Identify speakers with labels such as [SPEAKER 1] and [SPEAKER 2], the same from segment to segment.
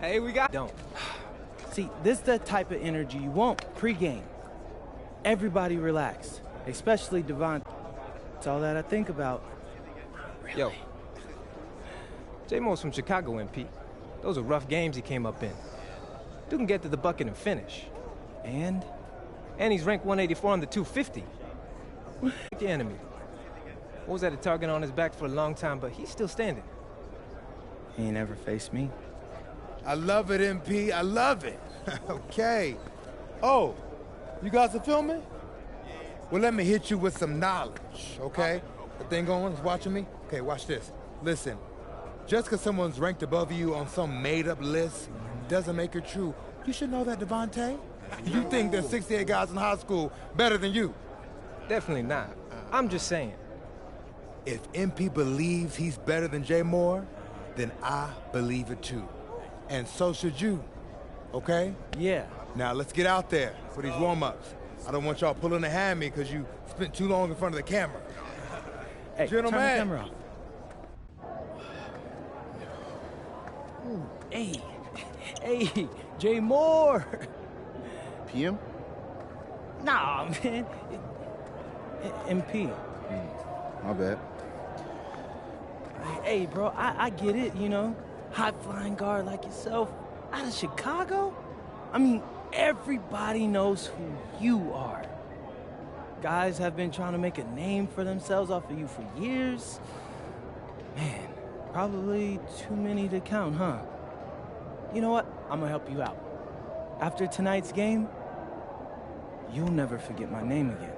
[SPEAKER 1] Hey, we got... Don't.
[SPEAKER 2] See, this is the type of energy you want pre-game. Everybody relax, especially Devon. That's all that I think about.
[SPEAKER 1] Really? Yo. J-Mo's from Chicago, MP. Those are rough games he came up in. Dude can get to the bucket and finish.
[SPEAKER 2] And
[SPEAKER 1] he's ranked 184 on the 250. The enemy. Was at a target on his back for a long time, but he's still standing.
[SPEAKER 2] he ain't ever faced me.
[SPEAKER 3] I love it, MP. I love it. Okay. Oh, you guys are filming? Well, let me hit you with some knowledge, okay? The thing going is watching me? Okay, watch this. Listen, just because someone's ranked above you on some made-up list doesn't make it true. You should know that, Devontae. You think there's 68 guys in high school better than you?
[SPEAKER 1] Definitely not. I'm just saying.
[SPEAKER 3] If MP believes he's better than Jay Moore, then I believe it too. And so should you, okay?
[SPEAKER 2] Yeah.
[SPEAKER 3] Now let's get out there for these warm-ups. I don't want y'all pulling a hammy because you spent too long in front of the camera.
[SPEAKER 2] Hey,
[SPEAKER 3] Gentlemen.
[SPEAKER 2] turn the camera off. Hey, Jay Moore.
[SPEAKER 4] PM?
[SPEAKER 2] Nah, man. MP.
[SPEAKER 4] My bad.
[SPEAKER 2] Hey, bro, I get it, you know. High-flying guard like yourself out of Chicago? I mean, everybody knows who you are. Guys have been trying to make a name for themselves off of you for years. Man, probably too many to count, huh? You know what? I'm gonna help you out. After tonight's game, you'll never forget my name again.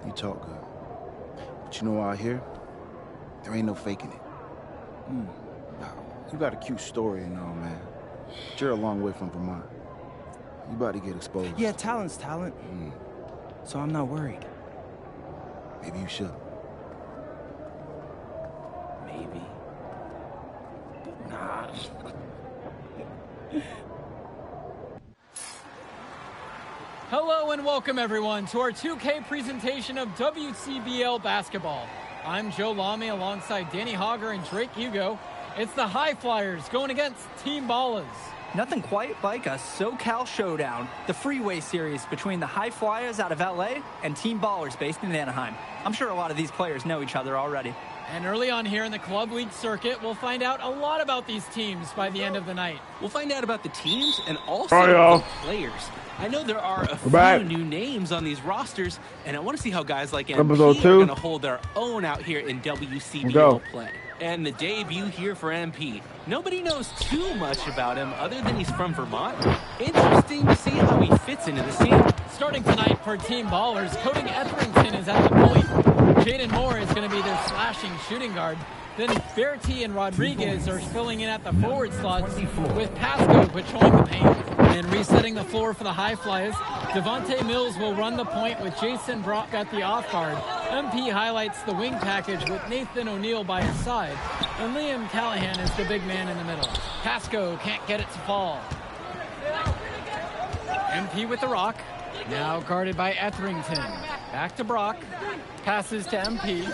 [SPEAKER 4] You talk good. But you know out here, there ain't no faking it. Now, you got a cute story and all, man. But you're a long way from Vermont. You about to get exposed.
[SPEAKER 2] Yeah, talent's talent. So I'm not worried.
[SPEAKER 4] Maybe you should.
[SPEAKER 2] Maybe. Nah.
[SPEAKER 5] Hello and welcome everyone to our 2K presentation of WCBL basketball. I'm Joe Lamy alongside Danny Hogger and Drake Hugo. It's the High Flyers going against Team Ballas.
[SPEAKER 6] Nothing quite like a SoCal showdown, the freeway series between the High Flyers out of LA and Team Ballers based in Anaheim. I'm sure a lot of these players know each other already.
[SPEAKER 5] And early on here in the Club League circuit, we'll find out a lot about these teams by the end of the night.
[SPEAKER 7] We'll find out about the teams and also the players. I know there are a few new names on these rosters, and I want to see how guys like MP are going to hold their own out here in WCBL play. And the debut here for MP. Nobody knows too much about him other than he's from Vermont. Interesting to see how he fits into the scene.
[SPEAKER 5] Starting tonight for Team Ballers, Cody Etherington is at the point. Jaden Moore is going to be their slashing shooting guard. Then Bertie and Rodriguez are filling in at the forward slots with Pasco patrolling the paint. And resetting the floor for the High Flyers, Devontae Mills will run the point with Jason Brock at the off guard. MP highlights the wing package with Nathan O'Neill by his side. And Liam Callahan is the big man in the middle. Pasco can't get it to fall. MP with the rock. Now guarded by Etherington. Back to Brock. Passes to MP.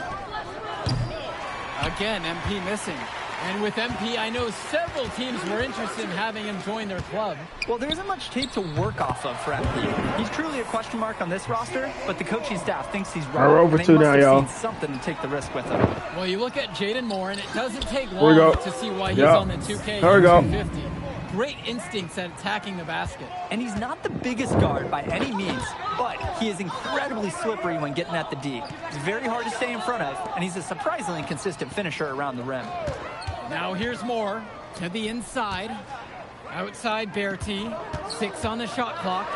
[SPEAKER 5] Again, MP missing. And with MP, I know several teams were interested in having him join their club.
[SPEAKER 6] Well, there isn't much tape to work off of for MP. He's truly a question mark on this roster, but the coaching staff thinks he's right.
[SPEAKER 8] We're over 2 now, y'all.
[SPEAKER 6] Seen something to take the risk with him.
[SPEAKER 5] Well, you look at Jaden Moore, and it doesn't take long to see why he's on the 2K 250. Great instincts at attacking the basket.
[SPEAKER 6] And he's not the biggest guard by any means, but he is incredibly slippery when getting at the D. He's very hard to stay in front of, and he's a surprisingly consistent finisher around the rim.
[SPEAKER 5] Now here's Moore to the inside. Outside Bertie. 6 on the shot clock.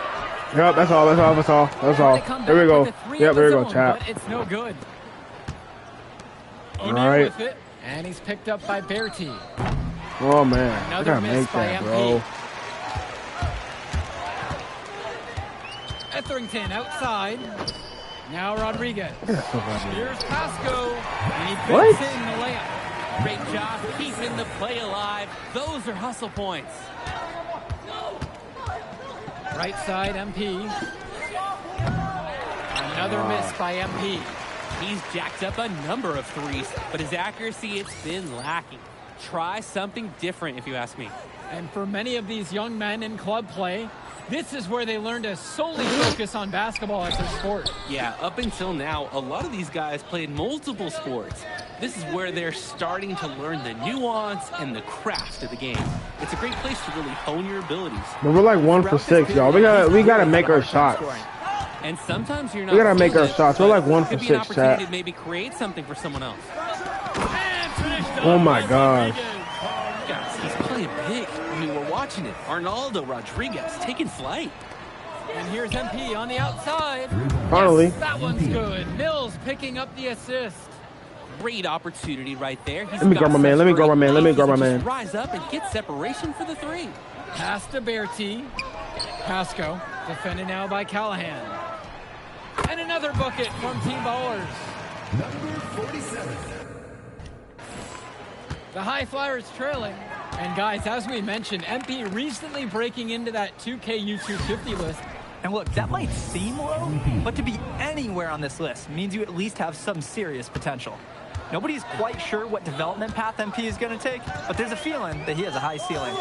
[SPEAKER 8] Yep, that's all. Here we go. Yep, there we go, chat.
[SPEAKER 5] But it's no good.
[SPEAKER 8] All
[SPEAKER 5] O'Neal
[SPEAKER 8] right.
[SPEAKER 5] with it, and he's picked up by Bertie.
[SPEAKER 8] Oh, man.
[SPEAKER 5] Another
[SPEAKER 8] I gotta
[SPEAKER 5] miss
[SPEAKER 8] make
[SPEAKER 5] by
[SPEAKER 8] that,
[SPEAKER 5] MP.
[SPEAKER 8] bro.
[SPEAKER 5] Etherington outside. Now Rodriguez. Here's Pasco. And he
[SPEAKER 8] What?
[SPEAKER 5] fits in the layup.
[SPEAKER 7] Great job keeping the play alive. Those are hustle points.
[SPEAKER 5] Right side, MP. Another miss by MP.
[SPEAKER 7] He's jacked up a number of threes, but his accuracy, it's been lacking. Try something different, if you ask me.
[SPEAKER 5] And for many of these young men in club play, this is where they learn to solely focus on basketball as their sport.
[SPEAKER 7] Yeah, up until now, a lot of these guys played multiple sports. This is where they're starting to learn the nuance and the craft of the game. It's a great place to really hone your abilities.
[SPEAKER 8] But we're like 1 for 6, y'all. We gotta make our shots.
[SPEAKER 7] And sometimes you're not.
[SPEAKER 8] We gotta make our shots. We're like 1 for 6, chat.
[SPEAKER 7] Opportunity to maybe create something for someone else.
[SPEAKER 8] Oh my gosh.
[SPEAKER 7] Guys, he's playing big. I mean, we're watching it. Arnaldo Rodriguez taking flight.
[SPEAKER 5] And here's MP on the outside.
[SPEAKER 8] Finally.
[SPEAKER 5] Yes, that one's good. Mills picking up the assist.
[SPEAKER 7] Great opportunity right there.
[SPEAKER 8] Let me grab my man. Let me grab my man. Let me grab my man.
[SPEAKER 7] Rise up and get separation for the three.
[SPEAKER 5] Pass to Berti. Pasco defended now by Callahan. And another bucket from Team Ballers.
[SPEAKER 9] Number 47.
[SPEAKER 5] The High Flyers trailing. And guys, as we mentioned, MP recently breaking into that 2K YouTube 50 list.
[SPEAKER 6] And look, that might seem low, but to be anywhere on this list means you at least have some serious potential. Nobody's quite sure what development path MP is going to take, but there's a feeling that he has a high ceiling.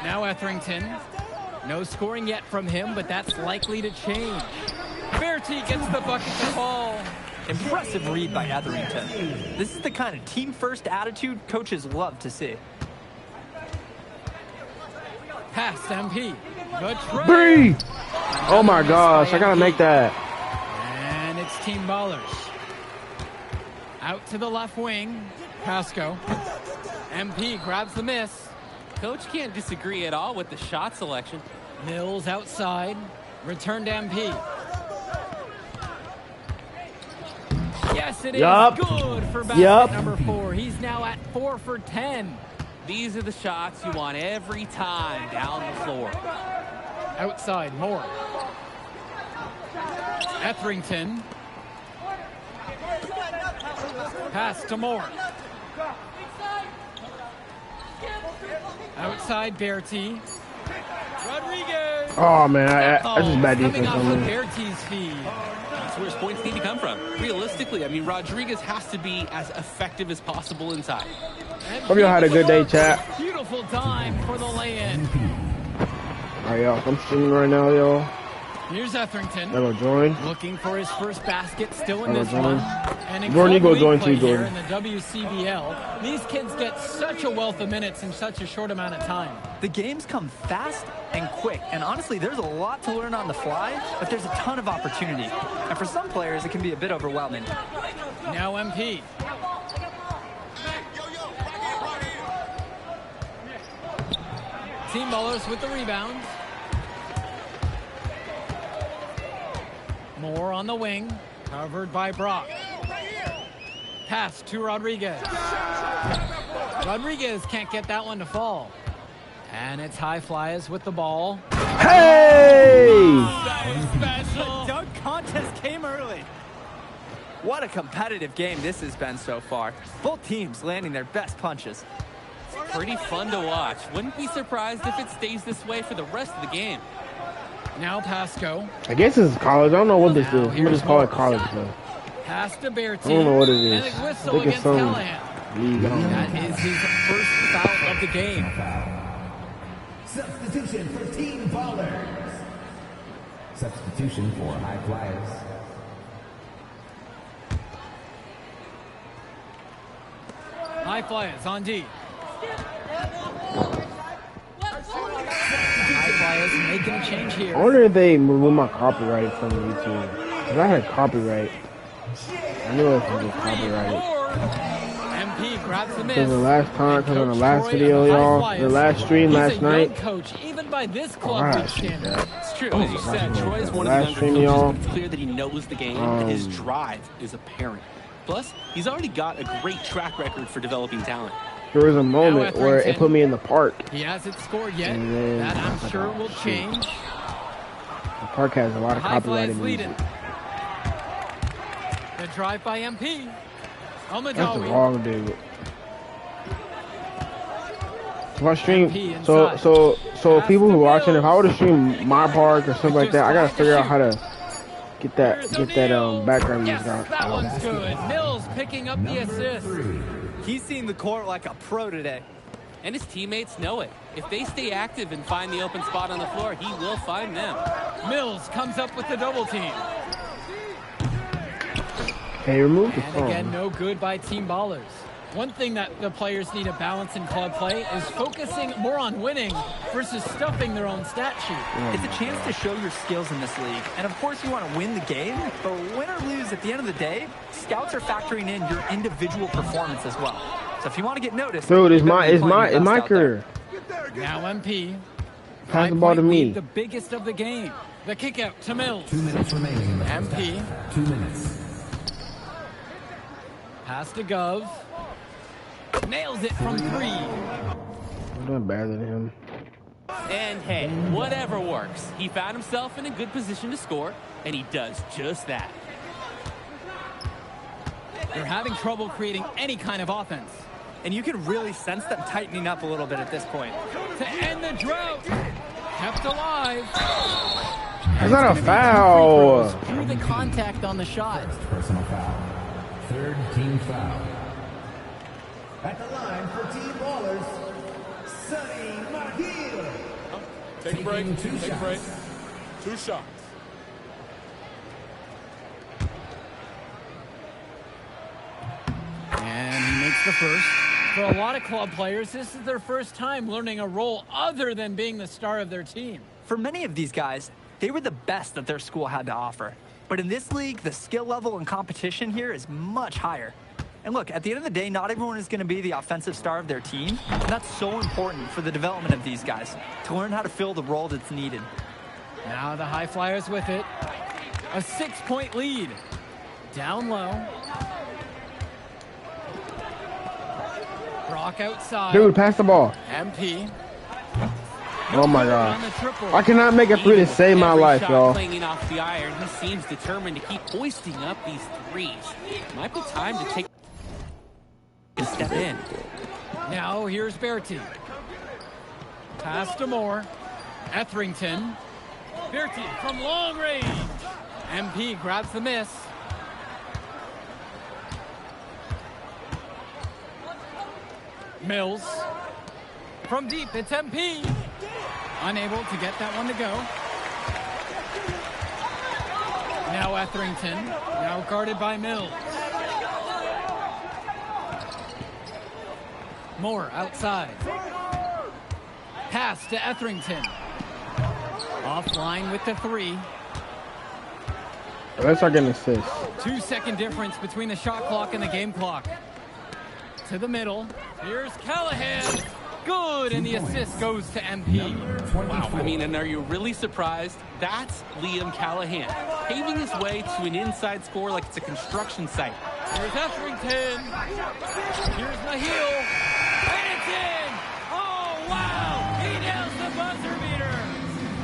[SPEAKER 5] Now Etherington. No scoring yet from him, but that's likely to change. Berti gets the bucket to fall.
[SPEAKER 6] Impressive read by Etherington. This is the kind of team-first attitude coaches love to see.
[SPEAKER 5] Pass MP. Good try.
[SPEAKER 8] Three! Oh my gosh, I gotta make that.
[SPEAKER 5] And it's Team Ballers. Out to the left wing. Pasco. MP grabs the miss.
[SPEAKER 7] Coach can't disagree at all with the shot selection.
[SPEAKER 5] Mills outside. Return to MP. Yes, it is. Good for basket number 4. He's now at 4 for 10.
[SPEAKER 7] These are the shots you want every time down the floor.
[SPEAKER 5] Outside, Moore. Etherington. Pass to Moore. Outside, Berti. Rodriguez.
[SPEAKER 8] Oh man, I just bad defense on me.
[SPEAKER 5] Berti's feed.
[SPEAKER 7] That's where his points need to come from. Realistically, I mean, Rodriguez has to be as effective as possible inside.
[SPEAKER 8] Hope y'all had a good day, chat.
[SPEAKER 5] Beautiful time for the lay-in.
[SPEAKER 8] Alright, y'all. I'm streaming right now, y'all.
[SPEAKER 5] Here's Etherington.
[SPEAKER 8] I'll join.
[SPEAKER 5] Looking for his first basket still in this one. And
[SPEAKER 8] Jordan, you go join too,
[SPEAKER 5] here
[SPEAKER 8] Jordan.
[SPEAKER 5] in the WCBL, these kids get such a wealth of minutes in such a short amount of time.
[SPEAKER 6] The games come fast and quick, and honestly, there's a lot to learn on the fly, but there's a ton of opportunity. And for some players, it can be a bit overwhelming.
[SPEAKER 5] Now MP. Team Ballers with the rebound. Moore on the wing, covered by Brock. Pass to Rodriguez. Rodriguez can't get that one to fall. And it's High Flyers with the ball.
[SPEAKER 8] Hey!
[SPEAKER 6] The dunk contest came early. What a competitive game this has been so far. Both teams landing their best punches.
[SPEAKER 7] It's pretty fun to watch. Wouldn't be surprised if it stays this way for the rest of the game.
[SPEAKER 5] Now Pasco.
[SPEAKER 8] I guess this is college. I don't know what this is. I'm gonna just call it college though.
[SPEAKER 5] Pass to Berti.
[SPEAKER 8] I don't know what it is.
[SPEAKER 5] And a whistle
[SPEAKER 8] I think it's
[SPEAKER 5] against
[SPEAKER 8] some
[SPEAKER 5] Callahan.
[SPEAKER 8] league. I don't know.
[SPEAKER 5] That is his first foul of the game.
[SPEAKER 9] Substitution for Team Ballers. Substitution for High Flyers.
[SPEAKER 5] High Flyers on D. High Flyers making a change here.
[SPEAKER 8] I wonder if they remove my copyright from YouTube. Because I had copyright. I knew it was copyright.
[SPEAKER 5] MP grabs the miss.
[SPEAKER 8] Because the last time, because on the last video, y'all, the last stream last night.
[SPEAKER 5] Coach, even by this club league standard.
[SPEAKER 7] It's true, as you said, Troy is one of the younger coaches, but it's clear that he knows the game and his drive is apparent. Plus, he's already got a great track record for developing talent.
[SPEAKER 8] There was a moment where it put me in the park.
[SPEAKER 5] He hasn't scored yet. That I'm sure will change.
[SPEAKER 8] The park has a lot of copyrighted music.
[SPEAKER 5] The drive by MP.
[SPEAKER 8] That's the wrong dude. If I stream, so people who are watching, if I were to stream my park or something like that, I gotta figure out how to get that background music out.
[SPEAKER 5] That one's good. Mills picking up the assist.
[SPEAKER 6] He's seeing the court like a pro today.
[SPEAKER 7] And his teammates know it. If they stay active and find the open spot on the floor, he will find them.
[SPEAKER 5] Mills comes up with the double team.
[SPEAKER 8] Hey, remove the
[SPEAKER 5] And
[SPEAKER 8] phone.
[SPEAKER 5] again, no good by Team Ballers. One thing that the players need to balance in club play is focusing more on winning versus stuffing their own stat sheet.
[SPEAKER 6] It's a chance to show your skills in this league. And of course you want to win the game, but win or lose at the end of the day, scouts are factoring in your individual performance as well. So if you want to get noticed,
[SPEAKER 8] Dude, it's my career.
[SPEAKER 5] Now MP.
[SPEAKER 8] Pass the ball to me.
[SPEAKER 5] The biggest of the game. The kick out to Mills.
[SPEAKER 9] 2 minutes remaining.
[SPEAKER 5] MP.
[SPEAKER 9] 2 minutes.
[SPEAKER 5] Pass to Gov. Nails it from 3.
[SPEAKER 8] I'm doing better than him.
[SPEAKER 7] And hey, whatever works. He found himself in a good position to score, and he does just that.
[SPEAKER 5] They're having trouble creating any kind of offense.
[SPEAKER 6] and you can really sense them tightening up a little bit at this point.
[SPEAKER 5] To end the drought. Kept alive.
[SPEAKER 8] It's not a foul.
[SPEAKER 5] Through the contact on the shot.
[SPEAKER 9] Personal foul. Third team foul. At the line for Team Ballers, Sonny McGill.
[SPEAKER 10] Take a break. Take a break. 2 shots.
[SPEAKER 5] And he makes the first. For a lot of club players, this is their first time learning a role other than being the star of their team.
[SPEAKER 6] For many of these guys, they were the best that their school had to offer. But in this league, the skill level and competition here is much higher. And look, at the end of the day, not everyone is going to be the offensive star of their team. And that's so important for the development of these guys, to learn how to fill the role that's needed.
[SPEAKER 5] Now the High Flyers with it. A 6-point lead. Down low. Brock outside.
[SPEAKER 8] Dude, pass the ball.
[SPEAKER 5] MP.
[SPEAKER 8] Oh my God. I cannot make a three to save my life, y'all.
[SPEAKER 7] Clanging off the iron, he seems determined to keep hoisting up these threes. Might be time to take a step in.
[SPEAKER 5] Now here's Bertie. Pass to Moore. Etherington. Bertie from long range. MP grabs the miss. Mills. From deep, it's MP. Unable to get that one to go. Now Etherington. Now guarded by Mills. Moore outside. Pass to Etherington. Offline with the 3.
[SPEAKER 8] Let's start getting assists.
[SPEAKER 5] 2-second difference between the shot clock and the game clock. To the middle. Here's Callahan. Good, and the assist goes to MP.
[SPEAKER 7] Wow, I mean, and are you really surprised? That's Liam Callahan, paving his way to an inside score like it's a construction site.
[SPEAKER 5] Here's Etherington. Here's Mahil. And it's in! Oh, wow! He nails the buzzer beater!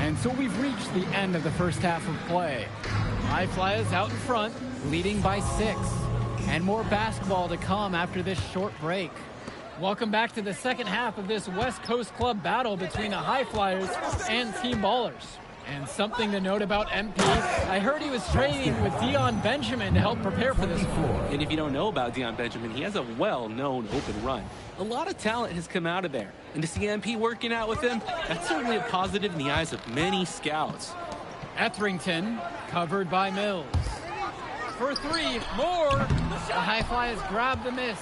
[SPEAKER 5] And so we've reached the end of the first half of play. High Flyers out in front, leading by 6. And more basketball to come after this short break. Welcome back to the second half of this West Coast Club battle between the High Flyers and Team Ballers. And something to note about MP, I heard he was training with Dion Benjamin to help prepare for this one.
[SPEAKER 7] And if you don't know about Dion Benjamin, he has a well-known open run. A lot of talent has come out of there. And to see MP working out with him, that's certainly a positive in the eyes of many scouts.
[SPEAKER 5] Etherington, covered by Mills. For 3, more. The High Flyers grab the miss.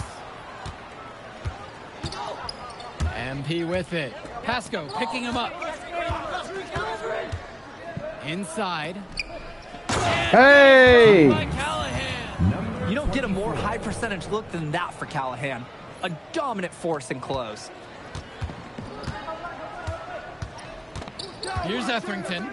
[SPEAKER 5] MP with it. Pasco picking him up. Inside.
[SPEAKER 8] Hey!
[SPEAKER 5] By Callahan.
[SPEAKER 6] You don't get a more high percentage look than that for Callahan. A dominant force in close.
[SPEAKER 5] Here's Etherington.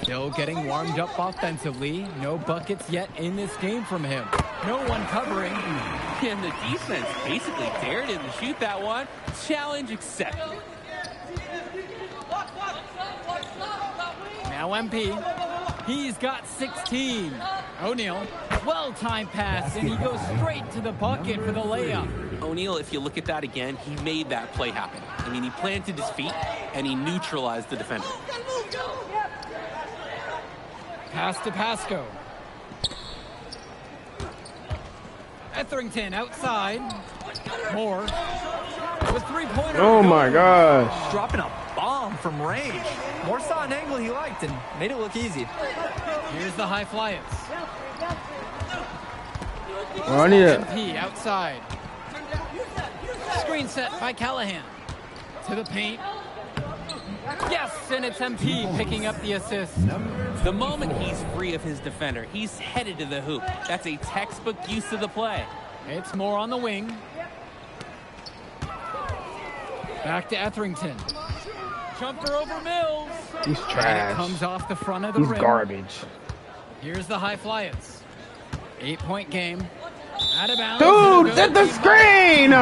[SPEAKER 5] Still getting warmed up offensively. No buckets yet in this game from him. No one covering.
[SPEAKER 7] And the defense basically dared him to shoot that one. Challenge accepted.
[SPEAKER 5] Now MP. He's got 16. O'Neal. Well-timed pass, and he goes straight to the bucket for the layup.
[SPEAKER 7] O'Neal, if you look at that again, he made that play happen. I mean, he planted his feet, and he neutralized the defender.
[SPEAKER 5] Pass to Pasco. Etherington outside. Moore with three-pointer.
[SPEAKER 8] Oh my gosh.
[SPEAKER 6] Dropping a bomb from range. Moore saw an angle he liked and made it look easy.
[SPEAKER 5] Here's the high flyers.
[SPEAKER 8] Oh, I need it.
[SPEAKER 5] MP outside. Screen set by Callahan. To the paint. Yes, and it's MP picking up the assist.
[SPEAKER 7] The moment he's free of his defender, he's headed to the hoop. That's a textbook use of the play.
[SPEAKER 5] It's Moore on the wing. Back to Etherington. Jumper over Mills.
[SPEAKER 8] He's
[SPEAKER 5] And it
[SPEAKER 8] trash.
[SPEAKER 5] comes off the front of the
[SPEAKER 8] He's
[SPEAKER 5] rim.
[SPEAKER 8] garbage.
[SPEAKER 5] Here's the high flyers. 8-point game. Out of bounds.
[SPEAKER 8] Dude, set the screen!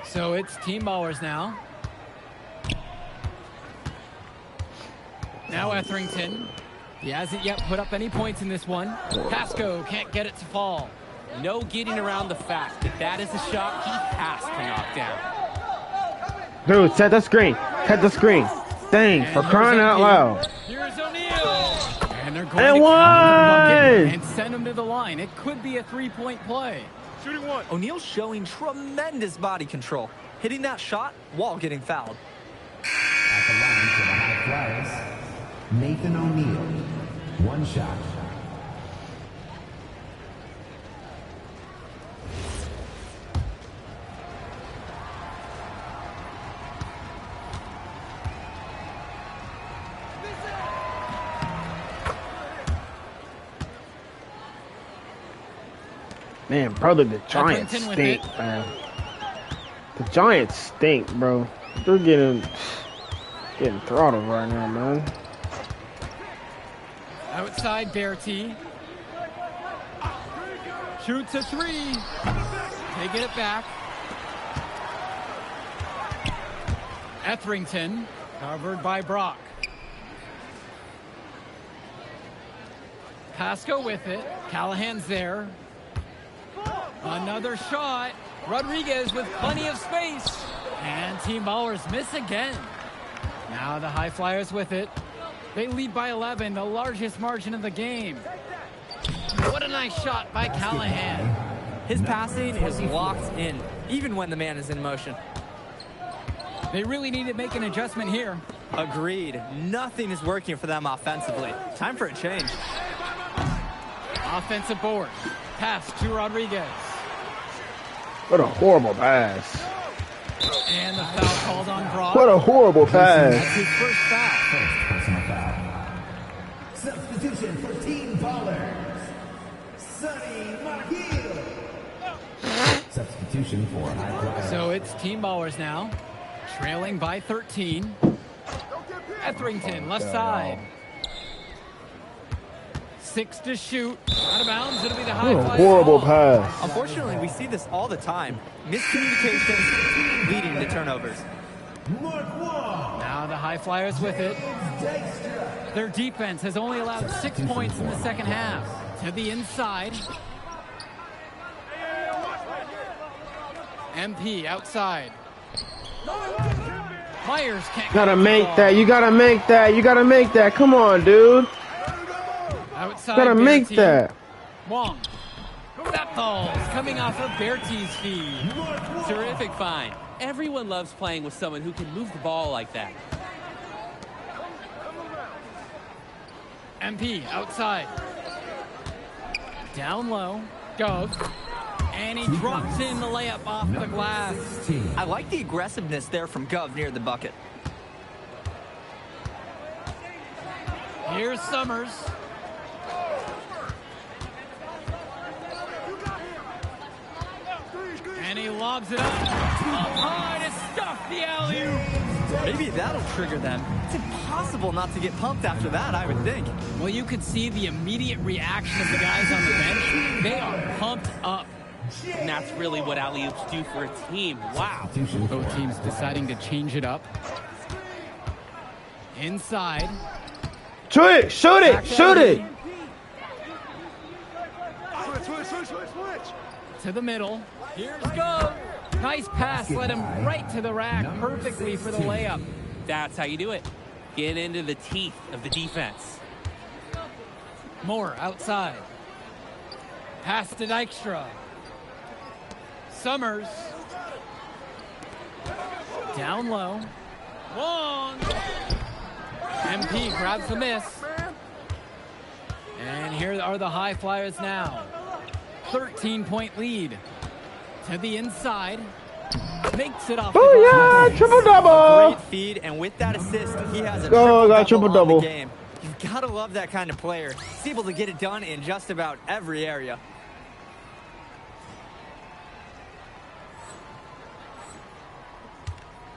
[SPEAKER 5] So it's team ballers now. Now Etherington. He hasn't yet put up any points in this one. Pasco can't get it to fall.
[SPEAKER 7] No getting around the fact that that is a shot he has to knock down.
[SPEAKER 8] Dude, set the screen. Set the screen. Dang,
[SPEAKER 5] And
[SPEAKER 8] for
[SPEAKER 5] here's
[SPEAKER 8] crying out
[SPEAKER 5] O'Neal.
[SPEAKER 8] loud.
[SPEAKER 5] Here's O'Neal. And they're going
[SPEAKER 8] And
[SPEAKER 5] to count the bucket
[SPEAKER 8] one!
[SPEAKER 5] and send him to the line. It could be a three-point play.
[SPEAKER 10] Shooting one.
[SPEAKER 6] O'Neal showing tremendous body control. Hitting that shot while getting fouled.
[SPEAKER 9] At the line for the High Flyers, Nathan O'Neal. One shot.
[SPEAKER 8] Man, brother, the Giants
[SPEAKER 5] Etherington with
[SPEAKER 8] stink,
[SPEAKER 5] it.
[SPEAKER 8] man. The Giants stink, bro. They're getting throttled right now, man.
[SPEAKER 5] Outside Bertie. Shoots a three. They get it back. Etherington, covered by Brock. Pasco with it. Callahan's there. Another shot. Rodriguez with plenty of space. And team ballers miss again. Now the high flyers with it. They lead by 11, the largest margin of the game. What a nice shot by Callahan.
[SPEAKER 6] His passing is locked in, even when the man is in motion.
[SPEAKER 5] They really need to make an adjustment here.
[SPEAKER 6] Agreed. Nothing is working for them offensively. Time for a change.
[SPEAKER 5] Offensive board. Pass to Rodriguez.
[SPEAKER 8] What a horrible pass.
[SPEAKER 5] And the foul called on Brock.
[SPEAKER 8] What a horrible
[SPEAKER 5] That's
[SPEAKER 8] pass.
[SPEAKER 5] his first foul.
[SPEAKER 9] First personal foul. Substitution for Team Ballers. Sonny McGill. Substitution for High Flyers.
[SPEAKER 5] So it's team ballers now. Trailing by 13. Etherington, left side. 6 to shoot. Out of bounds. It'll be the high
[SPEAKER 8] What a
[SPEAKER 5] fly
[SPEAKER 8] horrible
[SPEAKER 5] ball.
[SPEAKER 8] pass.
[SPEAKER 6] Unfortunately, we see this all the time. Miscommunication leading to turnovers.
[SPEAKER 5] Now the high flyers with it. Their defense has only allowed 6 points in the second half. To the inside. MP outside. Myers can't
[SPEAKER 8] Gotta
[SPEAKER 5] get the
[SPEAKER 8] make
[SPEAKER 5] ball.
[SPEAKER 8] that. You gotta make that. You gotta make that. Come on, dude.
[SPEAKER 5] Outside
[SPEAKER 8] Gotta make
[SPEAKER 5] Bertie.
[SPEAKER 8] that.
[SPEAKER 5] Wong. That ball's coming off of Bertie's feed.
[SPEAKER 7] Terrific find. Everyone loves playing with someone who can move the ball like that.
[SPEAKER 5] MP outside. Down low. Gov. And he drops in the layup off the glass.
[SPEAKER 6] I like the aggressiveness there from Gov near the bucket.
[SPEAKER 5] Here's Summers. And he lobs it up high to stuff the alley-oop.
[SPEAKER 6] Maybe that'll trigger them. It's impossible not to get pumped after that, I would think.
[SPEAKER 5] Well, you could see the immediate reaction of the guys on the bench. They are pumped up.
[SPEAKER 7] And that's really what alley-oops do for a team. Wow.
[SPEAKER 5] Both teams deciding to change it up. Inside.
[SPEAKER 8] Shoot it. Shoot it. Shoot it.
[SPEAKER 5] To the middle. Here's Go. Nice pass. Led him right to the rack perfectly for the layup.
[SPEAKER 7] That's how you do it. Get into the teeth of the defense.
[SPEAKER 5] Moore outside. Pass to Dykstra. Summers. Down low. Long. MP grabs the miss. And here are the High Flyers now. 13-point lead. To the inside. Makes it off the
[SPEAKER 8] glass. Yeah, triple-double.
[SPEAKER 6] Great feed, and with that assist, he has a triple-double on the game. You've got to love that kind of player. He's able to get it done in just about every area.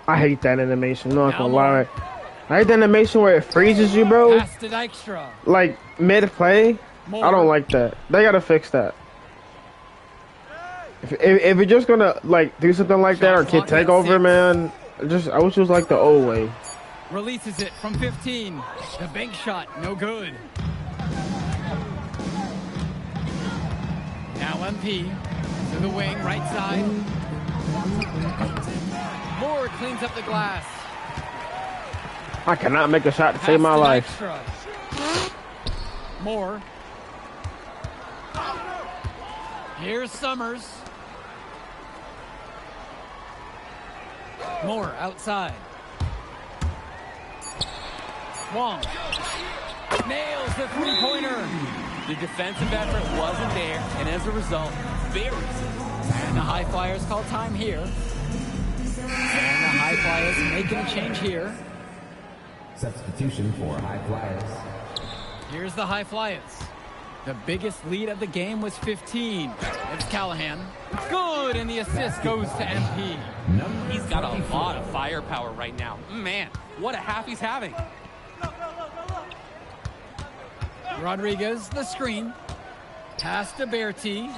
[SPEAKER 8] I hate that animation, not gonna lie. I hate the animation where it freezes you, bro.
[SPEAKER 5] Pass to Dykstra.
[SPEAKER 8] Like, mid-play. I don't like that. They gotta fix that. If you're just gonna, like, do something like that or kid take over, man, I wish it was like the old way.
[SPEAKER 5] Releases it from 15. The bank shot, no good. Now MP to the wing, right side. Moore cleans up the glass.
[SPEAKER 8] I cannot make a shot to save my life.
[SPEAKER 5] Moore. Here's Summers. Moore outside. Wong nails the three-pointer.
[SPEAKER 7] The defensive effort wasn't there, and as a result, very simple.
[SPEAKER 5] And the High Flyers call time here. And the High Flyers making a change here.
[SPEAKER 9] Substitution for High Flyers.
[SPEAKER 5] Here's the High Flyers. The biggest lead of the game was 15. It's Callahan. Good, and the assist goes to MP.
[SPEAKER 7] He's got a lot of firepower right now. Man, what a half he's having.
[SPEAKER 5] Rodriguez, the screen. Pass to Berti.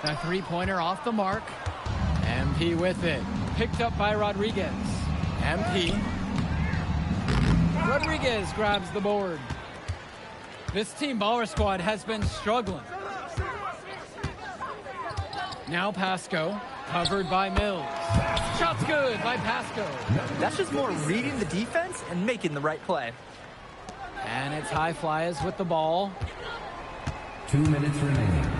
[SPEAKER 5] The three-pointer off the mark. MP with it. Picked up by Rodriguez. MP. Rodriguez grabs the board. This Team Baller squad has been struggling. Now Pasco, covered by Mills. Shot's good by Pasco.
[SPEAKER 6] That's just more reading the defense and making the right play.
[SPEAKER 5] And it's High Flyers with the ball.
[SPEAKER 9] 2 minutes remaining.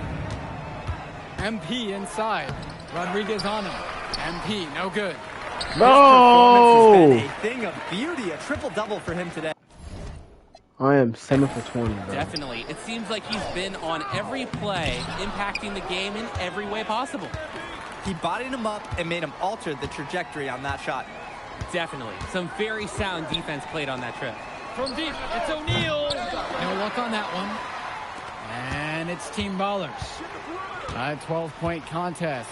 [SPEAKER 5] MP inside. Rodriguez on him. MP, no good.
[SPEAKER 8] No!
[SPEAKER 6] This performance has been a thing of beauty. A triple-double for him today.
[SPEAKER 8] I am 7 for 20, bro.
[SPEAKER 7] Definitely. It seems like he's been on every play, impacting the game in every way possible.
[SPEAKER 6] He bodied him up and made him alter the trajectory on that shot.
[SPEAKER 7] Definitely. Some very sound defense played on that trip.
[SPEAKER 5] From deep, it's O'Neal. No luck on that one. And it's Team Ballers. A 12-point contest.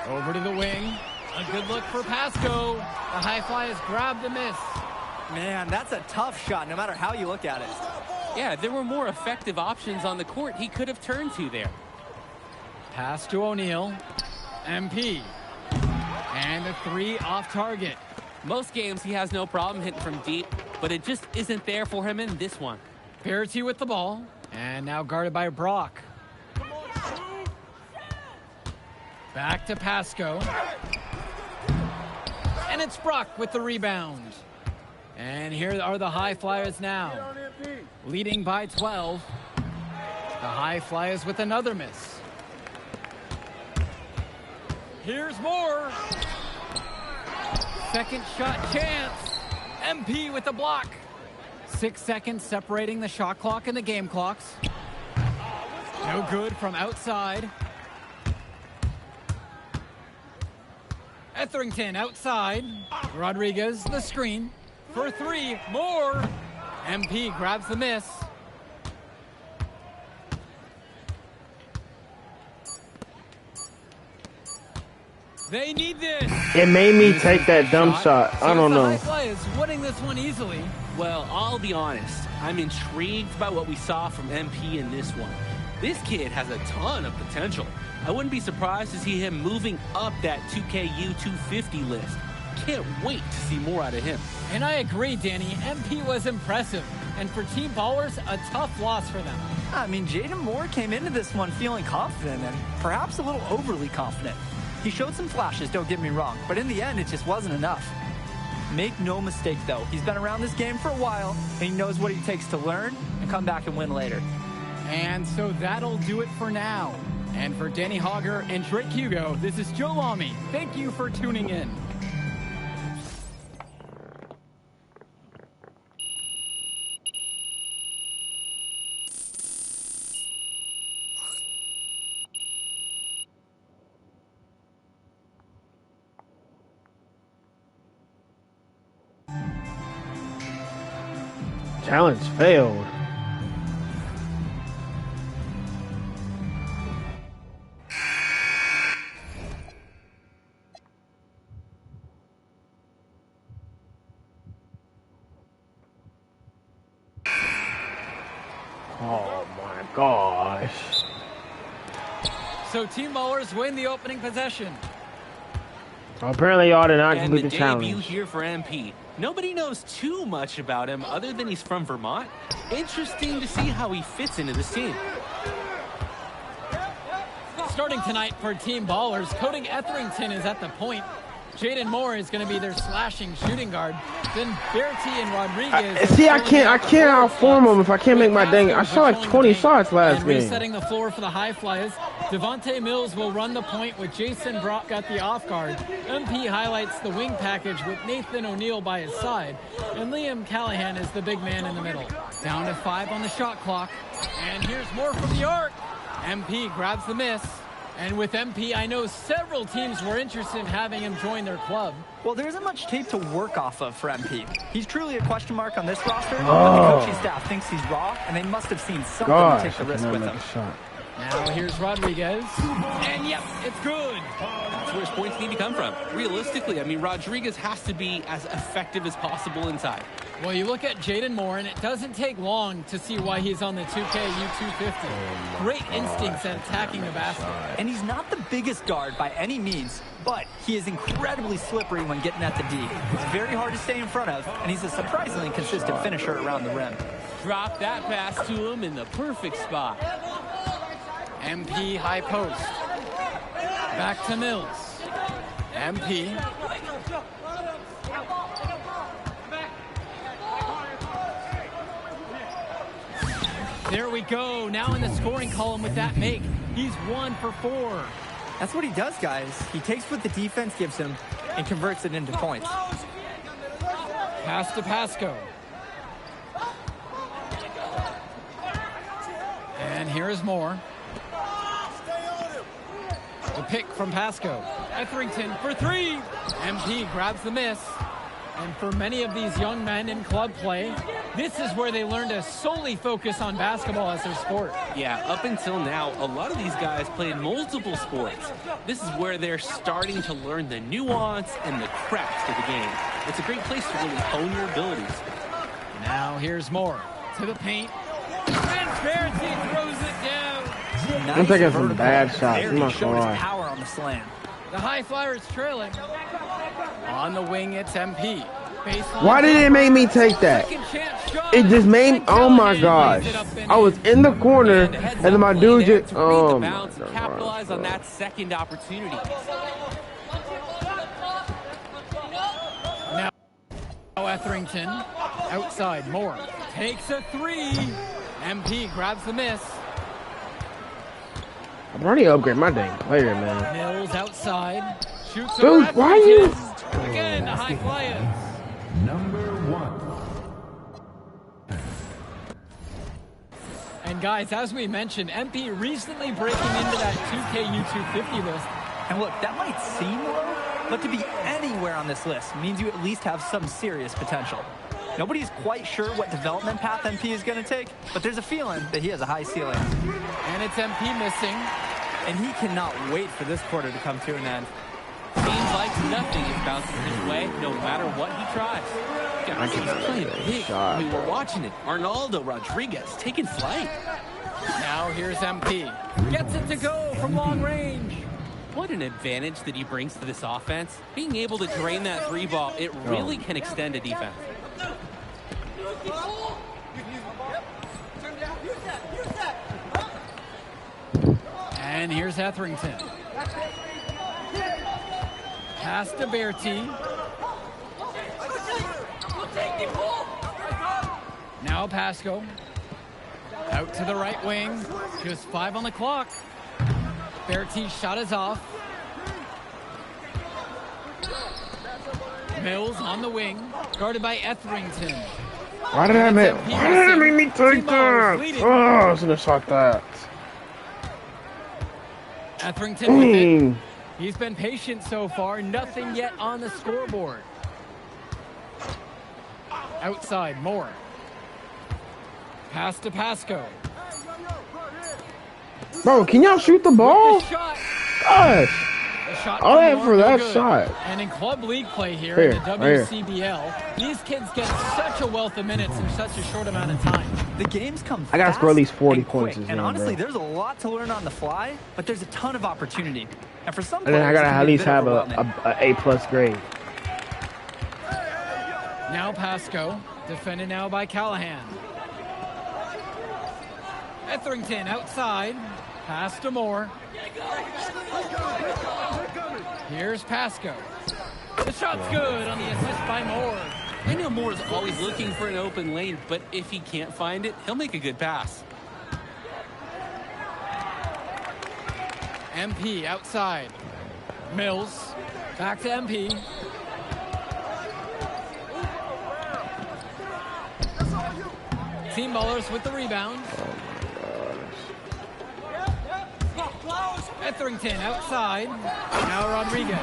[SPEAKER 5] Over to the wing. A good look for Pasco. The High Flyers grab the miss.
[SPEAKER 6] Man, that's a tough shot, no matter how you look at it.
[SPEAKER 7] Yeah, there were more effective options on the court he could have turned to there.
[SPEAKER 5] Pass to O'Neal. MP. And a three off target.
[SPEAKER 7] Most games he has no problem hitting from deep, but it just isn't there for him in this one.
[SPEAKER 5] Berti with the ball. And now guarded by Brock. Back to Pasco. And it's Brock with the rebound. And here are the High Flyers now. Leading by 12. The High Flyers with another miss. Here's more. Second shot chance. MP with the block. 6 seconds separating the shot clock and the game clocks. No good from outside. Etherington outside. Rodriguez, the screen. For three, more. MP grabs the miss. They need this.
[SPEAKER 8] It made me take that dumb shot. I don't know.
[SPEAKER 5] The High Flyers winning this one easily.
[SPEAKER 7] Well, I'll be honest. I'm intrigued by what we saw from MP in this one. This kid has a ton of potential. I wouldn't be surprised to see him moving up that 2KU 250 list. Can't wait to see more out of him.
[SPEAKER 5] And I agree, Danny. MP was impressive. And for Team Ballers, a tough loss for them.
[SPEAKER 6] I mean, Jaden Moore came into this one feeling confident and perhaps a little overly confident. He showed some flashes, don't get me wrong, but in the end, it just wasn't enough. Make no mistake, though. He's been around this game for a while, and he knows what it takes to learn and come back and win later.
[SPEAKER 5] And so that'll do it for now. And for Danny Hogger and Drake Hugo, this is Joe Lamy. Thank you for tuning in.
[SPEAKER 8] Challenge failed. Oh my gosh.
[SPEAKER 5] So Team Ballers win the opening possession.
[SPEAKER 8] So apparently y'all did not
[SPEAKER 7] And
[SPEAKER 8] complete the
[SPEAKER 7] debut
[SPEAKER 8] challenge.
[SPEAKER 7] here for MP. Nobody knows too much about him other than he's from Vermont. Interesting to see how he fits into this team.
[SPEAKER 5] Starting tonight for Team Ballers, Cody Etherington is at the point. Jaden Moore is going to be their slashing shooting guard. Then Bertie and Rodriguez.
[SPEAKER 8] See, I can't outform them if I can't make my dang. I shot like 20 shots last
[SPEAKER 5] and
[SPEAKER 8] game.
[SPEAKER 5] Resetting the floor for the high flyers. Devontae Mills will run the point with Jason Brock at the off guard. MP highlights the wing package with Nathan O'Neill by his side. And Liam Callahan is the big man in the middle. Down to 5 on the shot clock. And here's more from the arc. MP grabs the miss. And with MP, I know several teams were interested in having him join their club.
[SPEAKER 6] Well, there isn't much tape to work off of for MP. He's truly a question mark on this roster, but the coaching staff thinks he's raw, and they must have seen something to take the risk with him.
[SPEAKER 5] Now here's Rodriguez. And yep, it's good.
[SPEAKER 7] That's where his points need to come from. Realistically, I mean, Rodriguez has to be as effective as possible inside.
[SPEAKER 5] Well, you look at Jaden Moore, and it doesn't take long to see why he's on the 2K U250. Great instincts at attacking the basket.
[SPEAKER 6] And he's not the biggest guard by any means, but he is incredibly slippery when getting at the D. It's very hard to stay in front of, and he's a surprisingly consistent finisher around the rim.
[SPEAKER 7] Drop that pass to him in the perfect spot.
[SPEAKER 5] MP high post. Back to Mills. MP. There we go. Now in the scoring column with that make. He's 1 for 4.
[SPEAKER 6] That's what he does, guys. He takes what the defense gives him and converts it into points.
[SPEAKER 5] Pass to Pasco. And here is Moore. The pick from Pasco. Etherington for 3. MP grabs the miss. And for many of these young men in club play, this is where they learn to solely focus on basketball as their sport.
[SPEAKER 7] Yeah, up until now, a lot of these guys played multiple sports. This is where they're starting to learn the nuance and the craft of the game. It's a great place to really hone your abilities.
[SPEAKER 5] Now here's Moore to the paint. And Bertie throws it down.
[SPEAKER 8] I'm taking some bad shots. I'm not
[SPEAKER 6] Showed
[SPEAKER 8] gonna
[SPEAKER 6] his
[SPEAKER 8] lie.
[SPEAKER 6] power on the slam.
[SPEAKER 5] The high flyer is trailing. On the wing, it's MP. Baseline.
[SPEAKER 8] Why did it make me take that? It just made. Oh my gosh! I was in the corner, and then my dude just. Oh my
[SPEAKER 7] God. Capitalize on that second opportunity.
[SPEAKER 5] Now Etherington outside. Moore takes a 3. MP grabs the miss.
[SPEAKER 8] I'm already upgrading my dang player, man.
[SPEAKER 5] Mills outside. Shoots
[SPEAKER 8] Dude, why you?
[SPEAKER 5] Again, the high flyers.
[SPEAKER 9] Number 1.
[SPEAKER 5] And guys, as we mentioned, MP recently breaking into that 2K U250 list.
[SPEAKER 6] And look, that might seem low, but to be anywhere on this list means you at least have some serious potential. Nobody's quite sure what development path MP is going to take, but there's a feeling that he has a high ceiling.
[SPEAKER 5] And it's MP missing.
[SPEAKER 6] And he cannot wait for this quarter to come to an end.
[SPEAKER 7] Seems like nothing is bouncing his way, no matter what he tries. Guys, he's playing big. We were watching it. Arnaldo Rodriguez taking flight.
[SPEAKER 5] Now here's MP. Gets it to go from long range.
[SPEAKER 7] What an advantage that he brings to this offense. Being able to drain that 3 ball, it really can extend a defense.
[SPEAKER 5] And here's Etherington. Pass to Bertie. Now Pasco. Out to the right wing. Just 5 on the clock. Bertie's shot is off. Mills on the wing. Guarded by Etherington.
[SPEAKER 8] Why did I make me take that? Oh, I was gonna shot that.
[SPEAKER 5] Etherington with it. He's been patient so far. Nothing yet on the scoreboard. Outside, Moore. Pass to Pasco.
[SPEAKER 8] Bro, can y'all shoot the ball? Gosh. All I have for that shot.
[SPEAKER 5] And in club league play here in the WCBL, these kids get such a wealth of minutes in such a short amount of time.
[SPEAKER 6] The games come
[SPEAKER 8] I gotta score at least 40 points.
[SPEAKER 6] And honestly, there's a lot to learn on the fly, but there's a ton of opportunity. And for some
[SPEAKER 8] and then I gotta at least have a A+ grade.
[SPEAKER 5] Now Pasco, defended now by Callahan. Etherington outside, pass to Moore. Here's Pasco. The shot's good on the assist by Moore.
[SPEAKER 7] I know Moore's always looking for an open lane, but if he can't find it, he'll make a good pass.
[SPEAKER 5] MP outside. Mills, back to MP. Team Ballers with the rebound. Etherington outside. Now Rodriguez.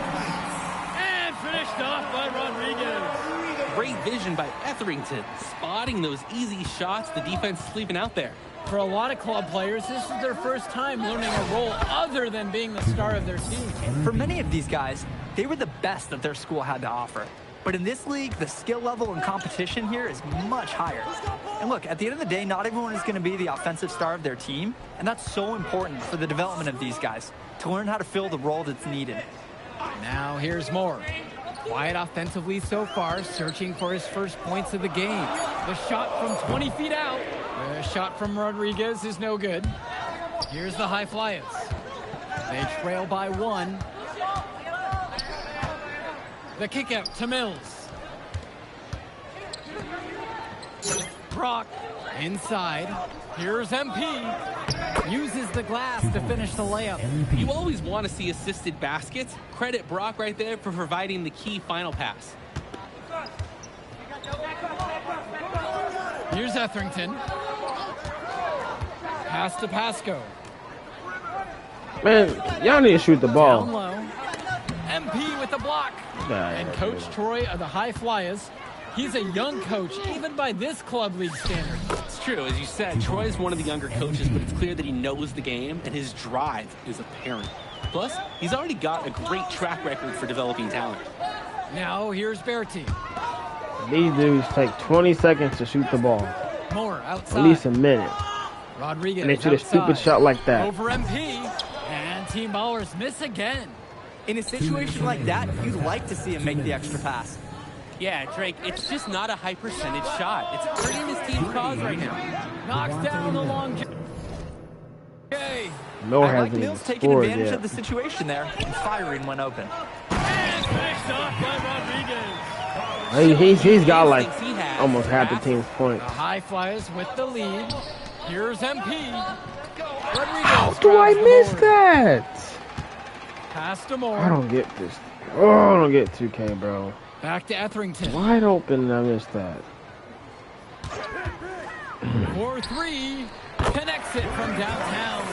[SPEAKER 5] And finished off by Rodriguez.
[SPEAKER 7] Great vision by Etherington, spotting those easy shots the defense is leaving out there.
[SPEAKER 5] For a lot of club players, this is their first time learning a role other than being the star of their team.
[SPEAKER 6] For many of these guys, they were the best that their school had to offer. But in this league, the skill level and competition here is much higher. And look, at the end of the day, not everyone is going to be the offensive star of their team, and that's so important for the development of these guys, to learn how to fill the role that's needed.
[SPEAKER 5] Now here's Moore. Quiet offensively so far, searching for his first points of the game. The shot from 20 feet out. The shot from Rodriguez is no good. Here's the High Flyers. They trail by 1. The kick out to Mills. Brock inside. Here's MP. Uses the glass to finish the layup.
[SPEAKER 7] You always want to see assisted baskets. Credit Brock right there for providing the key final pass.
[SPEAKER 5] Here's Etherington. Pass to Pasco.
[SPEAKER 8] Man, y'all need to shoot the ball.
[SPEAKER 5] Down low. MP with the block. And Coach Troy of the High Flyers, he's a young coach, even by this club league standard.
[SPEAKER 7] It's true, as you said, Troy is one of the younger coaches, but it's clear that he knows the game, and his drive is apparent. Plus, he's already got a great track record for developing talent.
[SPEAKER 5] Now, here's Bertie.
[SPEAKER 8] These dudes take 20 seconds to shoot the ball.
[SPEAKER 5] Moore outside.
[SPEAKER 8] At least a minute.
[SPEAKER 5] Rodriguez
[SPEAKER 8] and they shoot a stupid shot like that.
[SPEAKER 5] Over MP, and Team Ballers miss again.
[SPEAKER 6] In a situation like that, you'd like to see him make the extra pass.
[SPEAKER 7] Yeah, Drake, it's just not a high percentage shot. It's hurting his team's cause right now.
[SPEAKER 5] Knocks down the long.
[SPEAKER 6] Okay.
[SPEAKER 8] Miller
[SPEAKER 6] I like
[SPEAKER 8] hasn't
[SPEAKER 6] Mills taking advantage of the situation there and firing when open.
[SPEAKER 5] And finished off by Rodriguez.
[SPEAKER 8] He's got like almost half the team's points.
[SPEAKER 5] The High Flyers with the lead. Here's MP. Rodriguez.
[SPEAKER 8] How do I miss that?
[SPEAKER 5] Pass to Moore.
[SPEAKER 8] I don't get this. Oh, I don't get 2K, bro.
[SPEAKER 5] Back to Etherington.
[SPEAKER 8] Wide open, I missed that.
[SPEAKER 5] 4-3. Connects it from downtown.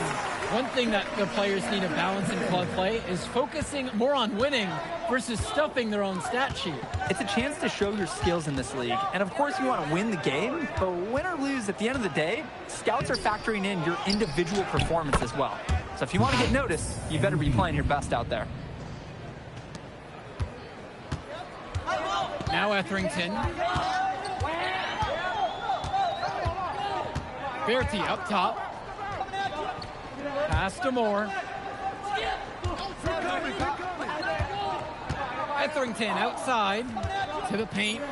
[SPEAKER 5] One thing that the players need to balance in club play is focusing more on winning versus stuffing their own stat sheet.
[SPEAKER 6] It's a chance to show your skills in this league. And of course you want to win the game, but win or lose, at the end of the day, scouts are factoring in your individual performance as well. So if you want to get noticed, you better be playing your best out there.
[SPEAKER 5] Now Etherington. Bertie up top. Pass to Moore. Etherington outside to the paint.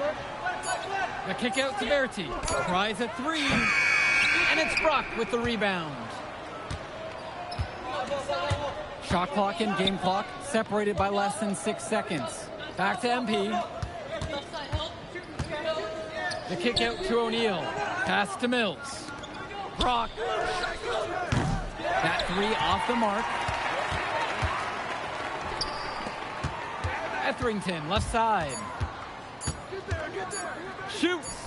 [SPEAKER 5] The kick out to Bertie. Tries a 3. And it's Brock with the rebound. Shot clock and game clock separated by less than 6 seconds. Back to MP. The kick out to O'Neal. Pass to Mills. Brock. That three off the mark. Etherington, left side. Shoots.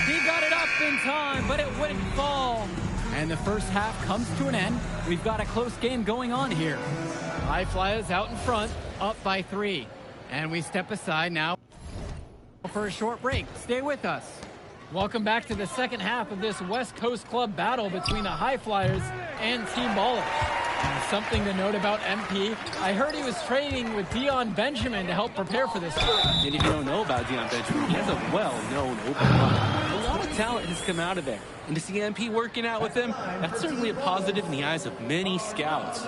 [SPEAKER 5] He got it up in time, but it wouldn't fall. And the first half comes to an end. We've got a close game going on here. High Flyers out in front, up by 3. And we step aside now for a short break. Stay with us. Welcome back to the second half of this West Coast Club battle between the High Flyers and Team Ballers. And something to note about MP, I heard he was training with Dion Benjamin to help prepare for this.
[SPEAKER 7] And if you don't know about Dion Benjamin, he has a well-known open run. A lot of talent has come out of there. And to see MP working out with him, that's certainly a positive in the eyes of many scouts.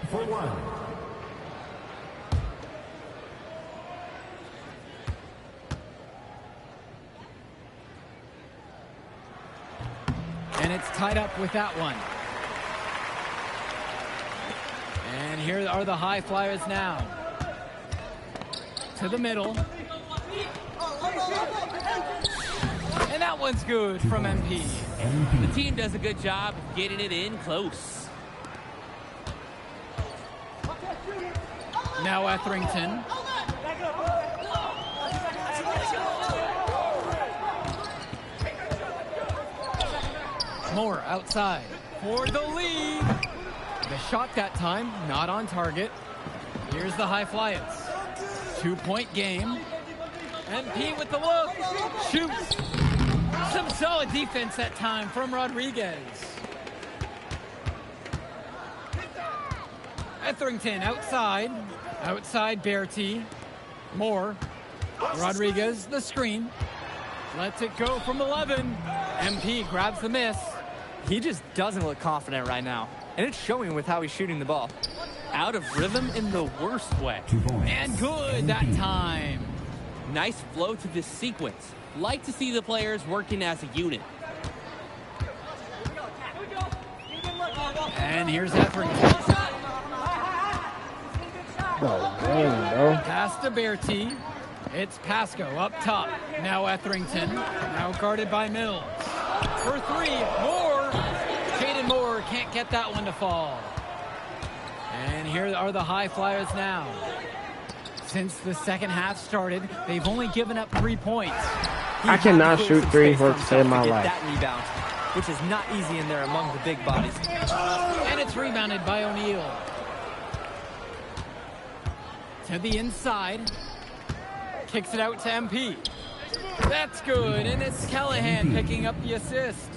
[SPEAKER 9] For one.
[SPEAKER 5] And it's tied up with that one. And here are the High Flyers now. To the middle. And that one's good from MP.
[SPEAKER 7] The team does a good job of getting it in close.
[SPEAKER 5] Now Etherington. Moore outside for the lead. The shot that time, not on target. Here's the High Flyers. 2-point game. MP with the look. Shoots. Some solid defense that time from Rodriguez. Etherington outside. Outside Bertie. Moore. Rodriguez, the screen. Lets it go from 11. MP grabs the miss.
[SPEAKER 6] He just doesn't look confident right now. And it's showing with how he's shooting the ball.
[SPEAKER 7] Out of rhythm in the worst way.
[SPEAKER 5] And good that time.
[SPEAKER 7] Nice flow to this sequence. Like to see the players working as a unit.
[SPEAKER 5] And here's Etherington.
[SPEAKER 8] Oh, damn, bro.
[SPEAKER 5] Pass to Bertie. It's Pasco up top. Now Etherington. Now guarded by Mills. For 3, Moore. Jaden Moore can't get that one to fall. And here are the High Flyers now. Since the second half started, they've only given up 3 points.
[SPEAKER 8] I cannot shoot 3 for to save my life.
[SPEAKER 6] That rebound, which is not easy in there among the big bodies.
[SPEAKER 5] And it's rebounded by O'Neal. To the inside. Kicks it out to MP. That's good, and it's Callahan picking up the assist.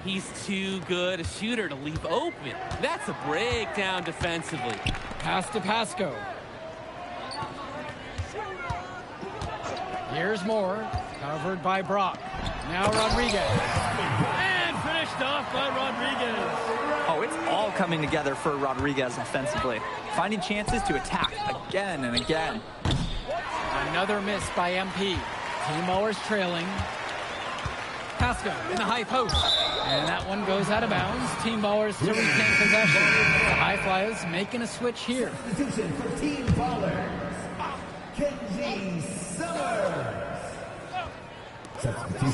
[SPEAKER 7] He's too good a shooter to leave open. That's a breakdown defensively.
[SPEAKER 5] Pass to Pasco. Here's Moore, covered by Brock. Now Rodriguez. And finished off by Rodriguez.
[SPEAKER 6] Oh, it's all coming together for Rodriguez offensively. Finding chances to attack again and again.
[SPEAKER 5] Another miss by MP. Team Ballers trailing. Pasco in the high post. And that one goes out of bounds. Team Ballers to retain possession. The High Flyers making a switch here.
[SPEAKER 9] Substitution for Team Ballers. Kenji Summers.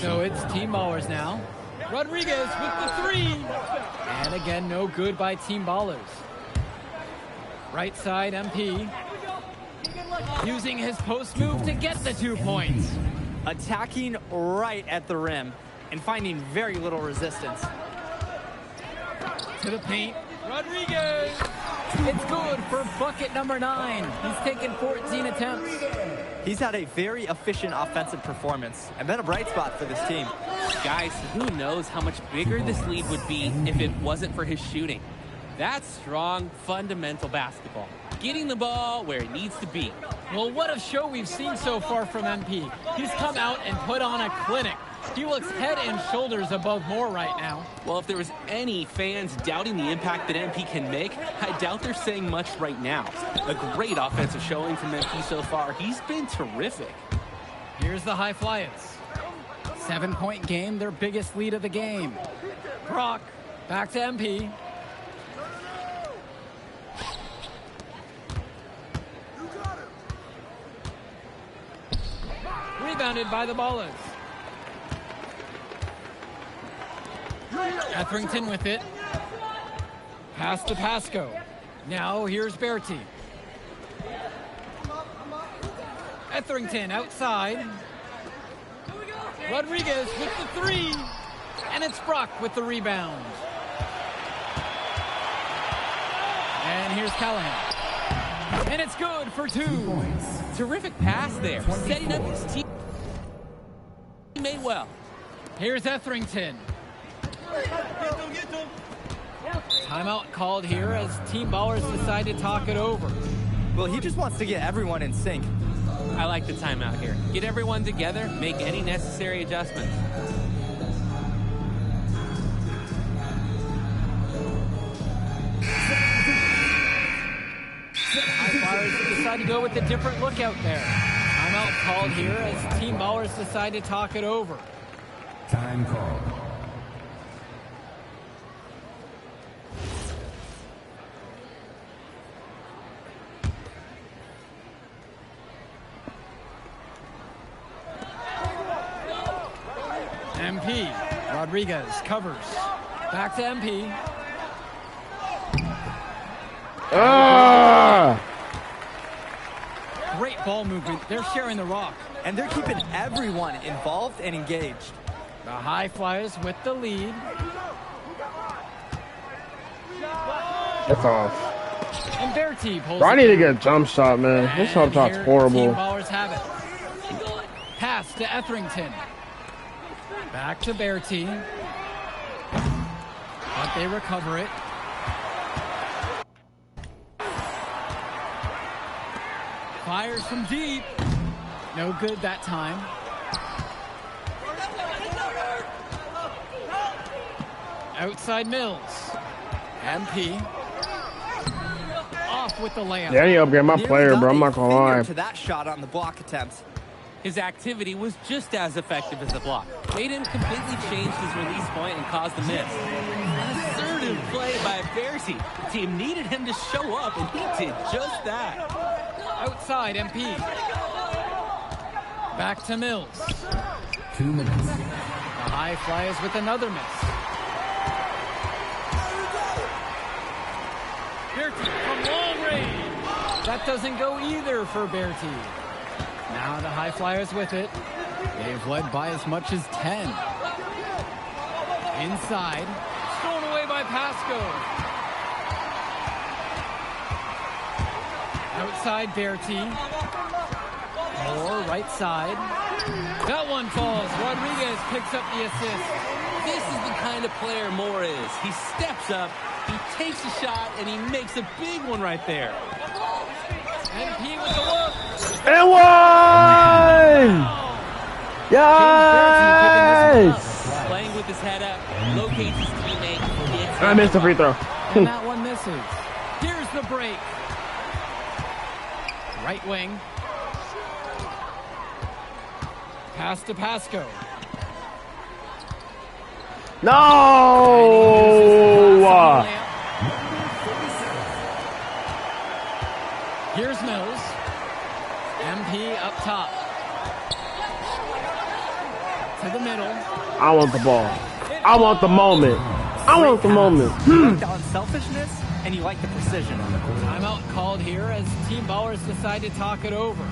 [SPEAKER 5] So it's Team Ballers now. Rodriguez with the 3. And again, no good by Team Ballers. Right side, MP. Using his post move to get the 2 points.
[SPEAKER 6] Attacking right at the rim and finding very little resistance.
[SPEAKER 5] To the paint, Rodriguez. It's good for bucket number 9. He's taken 14 attempts.
[SPEAKER 6] He's had a very efficient offensive performance and been a bright spot for this team.
[SPEAKER 7] Guys, who knows how much bigger this lead would be if it wasn't for his shooting. That's strong, fundamental basketball. Getting the ball where it needs to be.
[SPEAKER 5] Well, what a show we've seen so far from MP. He's come out and put on a clinic. He looks head and shoulders above Moore right now.
[SPEAKER 7] Well, if there was any fans doubting the impact that MP can make, I doubt they're saying much right now. A great offensive showing from MP so far. He's been terrific.
[SPEAKER 5] Here's the High Flyers. 7-point game, their biggest lead of the game. Brock, back to MP. Rebounded by the Ballers. Etherington with it. Pass to Pasco. Now here's Berti. Etherington outside. Rodriguez with the three. And it's Brock with the rebound. And here's Callahan. And it's good for 2 points.
[SPEAKER 7] Terrific pass there, setting up his teammate well.
[SPEAKER 5] Here's Etherington. Timeout called here as Team Ballers decide to talk it over.
[SPEAKER 6] Well, he just wants to get everyone in sync.
[SPEAKER 7] I like the timeout here. Get everyone together, make any necessary adjustments.
[SPEAKER 5] High Flyers decide to go with a different look out there. Timeout called here as Team Ballers decide to talk it over.
[SPEAKER 9] Time call.
[SPEAKER 5] MP. Rodriguez covers. Back to MP. Great ball movement. They're sharing the rock.
[SPEAKER 6] And they're keeping everyone involved and engaged.
[SPEAKER 5] The High Flyers with the lead.
[SPEAKER 8] It's off.
[SPEAKER 5] And Berti pulls.
[SPEAKER 8] Bro, I need to get a jump shot, man. This jump shot's horrible.
[SPEAKER 5] Team Ballers have it. Pass to Etherington. Back to Berti. But they recover it. Fires from deep. No good that time. Outside Mills. MP. Off with the layup.
[SPEAKER 8] Yeah, I need to upgrade my player, bro. I'm not gonna lie.
[SPEAKER 6] To that shot on the block attempt.
[SPEAKER 7] His activity was just as effective as the block. Made him completely change his release point and caused the miss. An assertive play by Berti. The team needed him to show up, and he did just that.
[SPEAKER 5] Outside MP. Back to Mills.
[SPEAKER 9] 2 minutes.
[SPEAKER 5] The High Flyers with another miss. Berti from long range. That doesn't go either for Berti. Now the High Flyers with it. They've led by as much as 10. Inside. Thrown away by Pasco. Outside Berti. Moore right side. That one falls. Rodriguez picks up the assist.
[SPEAKER 7] This is the kind of player Moore is. He steps up, he takes a shot, and he makes a big one right there.
[SPEAKER 5] MP with the look.
[SPEAKER 8] And one! Yes!
[SPEAKER 7] Playing with his head up, locates his teammate.
[SPEAKER 8] I missed the free throw.
[SPEAKER 5] And that one misses. Here's the break. Right wing. Pass to Pasco.
[SPEAKER 8] No!
[SPEAKER 5] Here's Mills. MP up top. To the middle.
[SPEAKER 8] I want the ball. I want the moment. I want the moment.
[SPEAKER 6] You like the unselfishness, and you like the precision.
[SPEAKER 5] Timeout called here as Team Ballers decide to talk it over.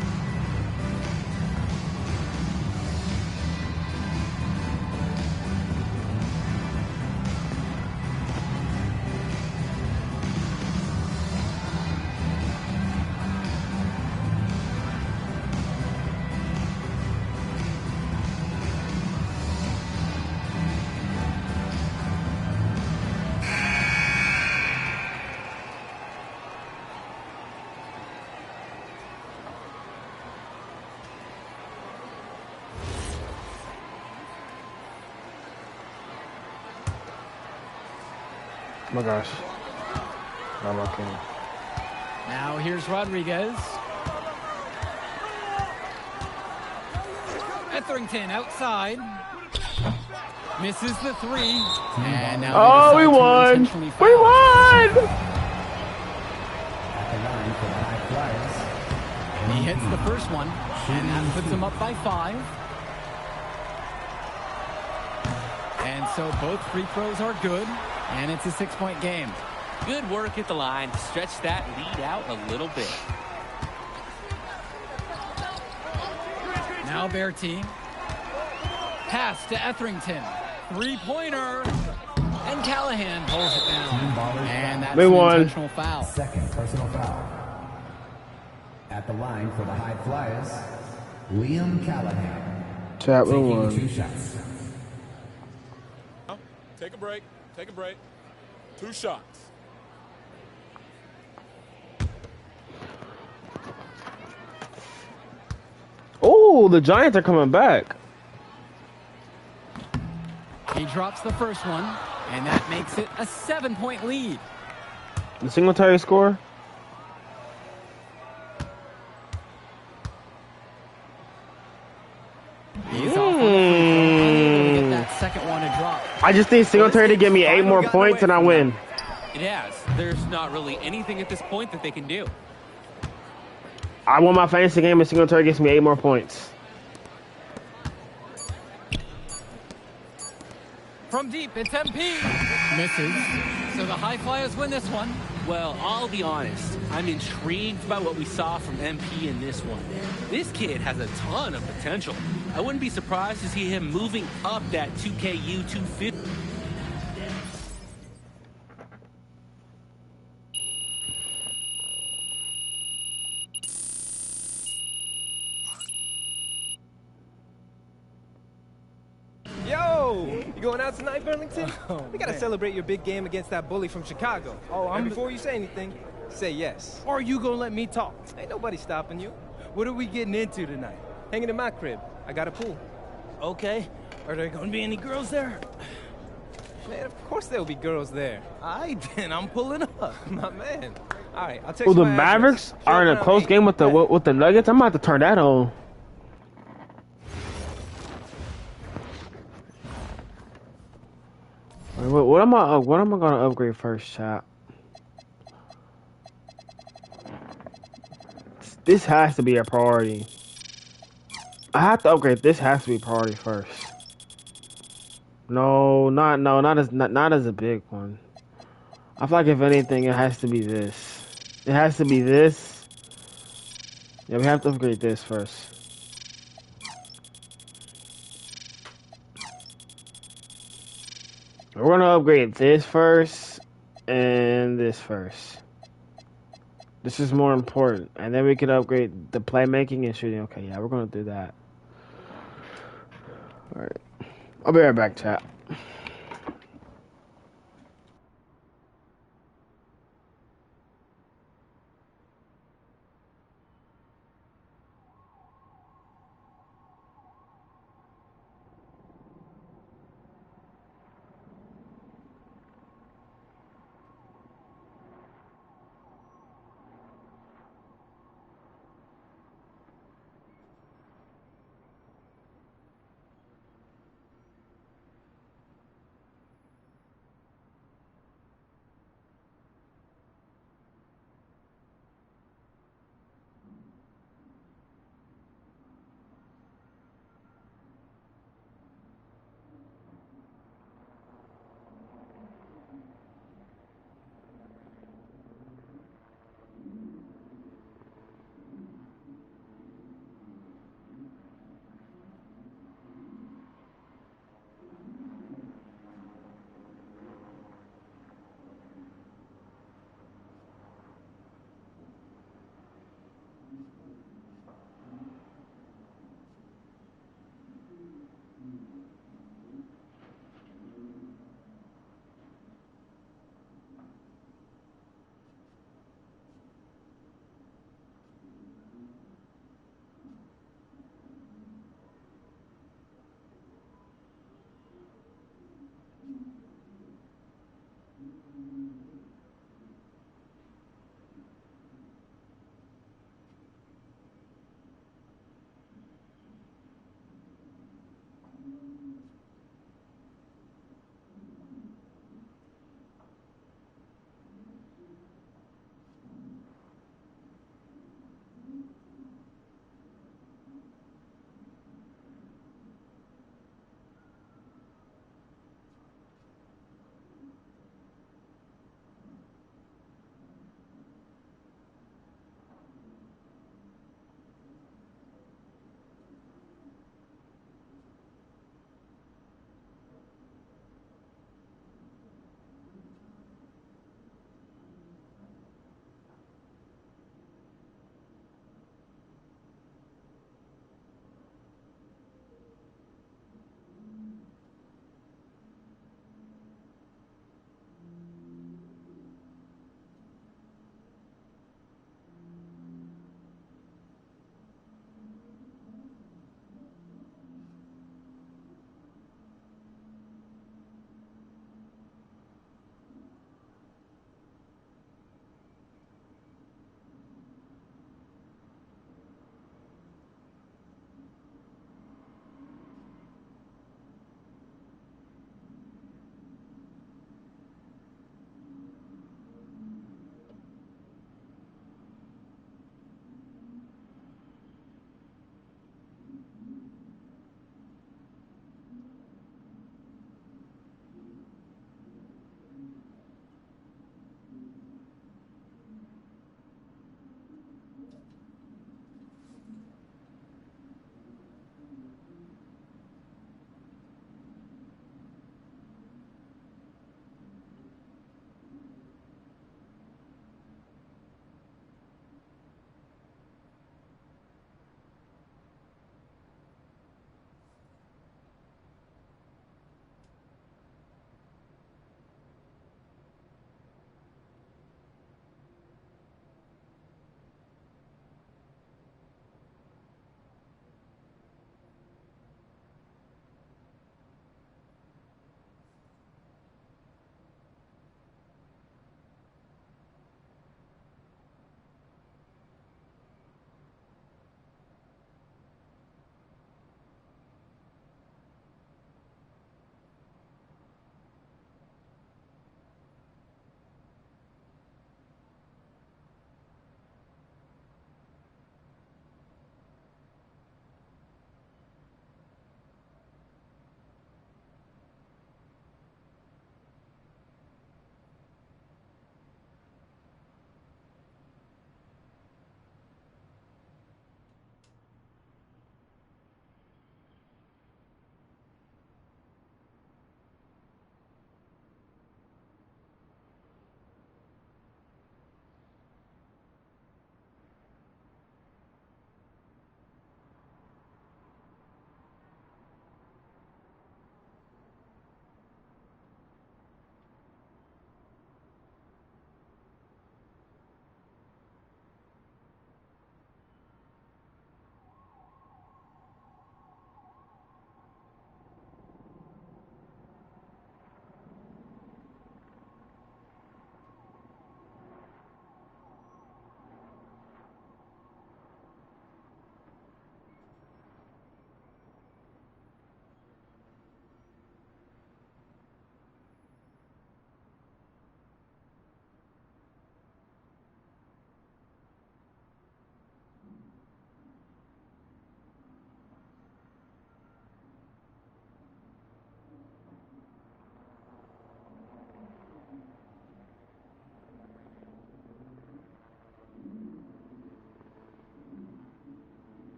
[SPEAKER 8] Oh my gosh. I'm okay.
[SPEAKER 5] Now here's Rodriguez. Etherington outside. Misses the three. And now
[SPEAKER 8] we won! We won!
[SPEAKER 9] At the line for the High Flyers,
[SPEAKER 5] He hits the first one, and that puts him up by 5. And so both free throws are good, and it's a 6-point game.
[SPEAKER 7] Good work at the line. Stretch that lead out a little bit.
[SPEAKER 5] Now Bear team. Pass to Etherington. 3-pointer. And Callahan pulls it down. And that's an intentional foul.
[SPEAKER 9] Second personal foul. At the line for the High Flyers, Liam Callahan.
[SPEAKER 8] Tap
[SPEAKER 9] taking 2 shots.
[SPEAKER 10] Take a break. Take a break. 2 shots.
[SPEAKER 8] Oh, the Giants are coming back.
[SPEAKER 5] He drops the first one, and that makes it a 7-point lead.
[SPEAKER 8] The Singletary score?
[SPEAKER 5] He's off on the free throw, unable to get that second one to drop.
[SPEAKER 8] I just need Singletary to give me 8 more points and I win.
[SPEAKER 7] It has. There's not really anything at this point that they can do.
[SPEAKER 8] I won my fantasy game and Singletary gets me 8 more points.
[SPEAKER 5] From deep, it's MP. Misses. So the High Flyers win this one.
[SPEAKER 7] Well, I'll be honest. I'm intrigued by what we saw from MP in this one. This kid has a ton of potential. I wouldn't be surprised to see him moving up that 2KU 250.
[SPEAKER 1] Yo, you going out tonight, Burlington?
[SPEAKER 2] Oh,
[SPEAKER 1] we gotta
[SPEAKER 2] man.
[SPEAKER 1] celebrate your big game against that bully from Chicago.
[SPEAKER 2] Oh,
[SPEAKER 1] and before you say anything, say yes.
[SPEAKER 2] Or you gonna let me talk?
[SPEAKER 1] Ain't nobody stopping you.
[SPEAKER 2] What are we getting into tonight?
[SPEAKER 1] Hanging in my crib. I got a pool.
[SPEAKER 2] Okay. Are there gonna be any girls there?
[SPEAKER 1] Man, of course there'll be girls there.
[SPEAKER 2] Aight, then I'm pulling up.
[SPEAKER 1] My man. All right, I'll text
[SPEAKER 8] Oh,
[SPEAKER 1] you
[SPEAKER 8] the
[SPEAKER 1] my
[SPEAKER 8] Mavericks
[SPEAKER 1] address.
[SPEAKER 8] are in a
[SPEAKER 1] Show up
[SPEAKER 8] close
[SPEAKER 1] around
[SPEAKER 8] game with
[SPEAKER 1] 8.
[SPEAKER 8] the Nuggets. I'm about to turn that on. What am I gonna upgrade first, chat? This has to be a priority. I have to upgrade. This has to be priority first. Not as a big one. I feel like if anything, it has to be this. It has to be this. Yeah, we have to upgrade this first. We're gonna upgrade this first and this first. This is more important, and then we can upgrade the playmaking and shooting. Okay, yeah, we're gonna do that. All right, I'll be right back, chat.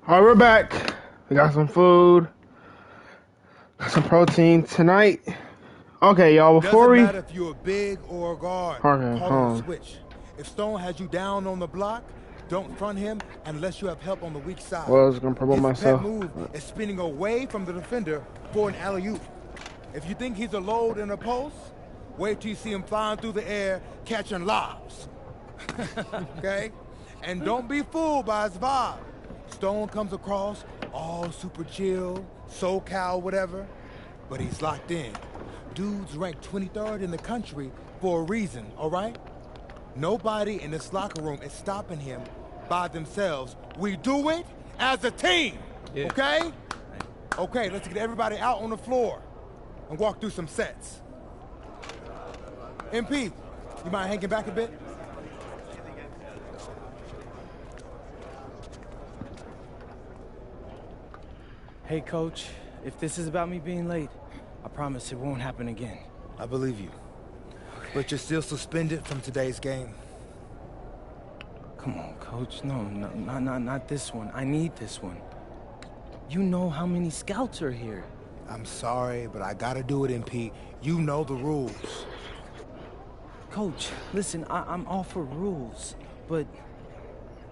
[SPEAKER 8] All right, we're back. We got some food, got some protein tonight. Okay, y'all, before
[SPEAKER 3] Doesn't
[SPEAKER 8] we...
[SPEAKER 3] matter if you're a big or a guard.
[SPEAKER 8] Okay,
[SPEAKER 3] Call
[SPEAKER 8] hold
[SPEAKER 3] on
[SPEAKER 8] on.
[SPEAKER 3] the switch. If Stone has you down on the block, don't front him unless you have help on the weak side.
[SPEAKER 8] Well, I was gonna promote
[SPEAKER 3] His
[SPEAKER 8] myself.
[SPEAKER 3] pet move is spinning away from the defender for an alley-oop. If you think he's a load in a post, wait till you see him flying through the air, catching lobs. Okay? And don't be fooled by his vibe. Stone comes across all super chill, SoCal, whatever, but he's locked in. Dude's ranked 23rd in the country for a reason, all right? Nobody in this locker room is stopping him by themselves. We do it as a team, okay? Okay, let's get everybody out on the floor and walk through some sets. MP, you mind hanging back a bit?
[SPEAKER 2] Hey, Coach, if this is about me being late, I promise it won't happen again.
[SPEAKER 3] I believe you. Okay. But you're still suspended from today's game.
[SPEAKER 2] Come on, Coach. No, not this one. I need this one. You know how many scouts are here.
[SPEAKER 3] I'm sorry, but I gotta do it, MP. You know the rules.
[SPEAKER 2] Coach, listen, I'm all for rules, but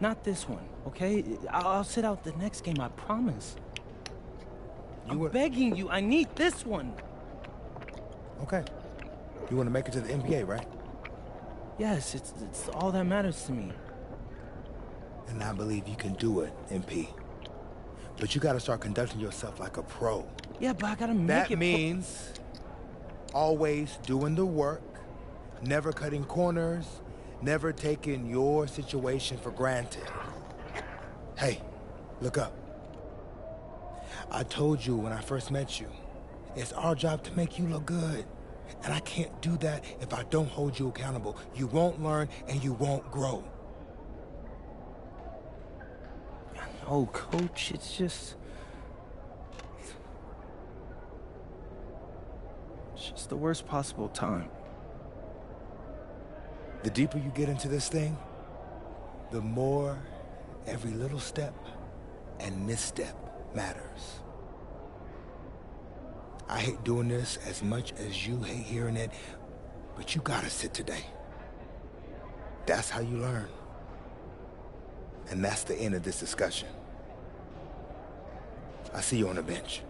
[SPEAKER 2] not this one, okay? I'll sit out the next game, I promise. I'm begging you, I need this one.
[SPEAKER 3] Okay. You want to make it to the NBA, right?
[SPEAKER 2] Yes, it's all that matters to me.
[SPEAKER 3] And I believe you can do it, MP. But you gotta start conducting yourself like a pro.
[SPEAKER 2] Yeah, but I gotta make it.
[SPEAKER 3] That means always doing the work, never cutting corners, never taking your situation for granted. Hey, look up. I told you when I first met you, it's our job to make you look good. And I can't do that if I don't hold you accountable. You won't learn and you won't grow.
[SPEAKER 2] Oh, Coach, it's just the worst possible time.
[SPEAKER 3] The deeper you get into this thing, the more every little step and misstep matters. I hate doing this as much as you hate hearing it, but you gotta sit today. That's how you learn. And that's the end of this discussion. I see you on the bench.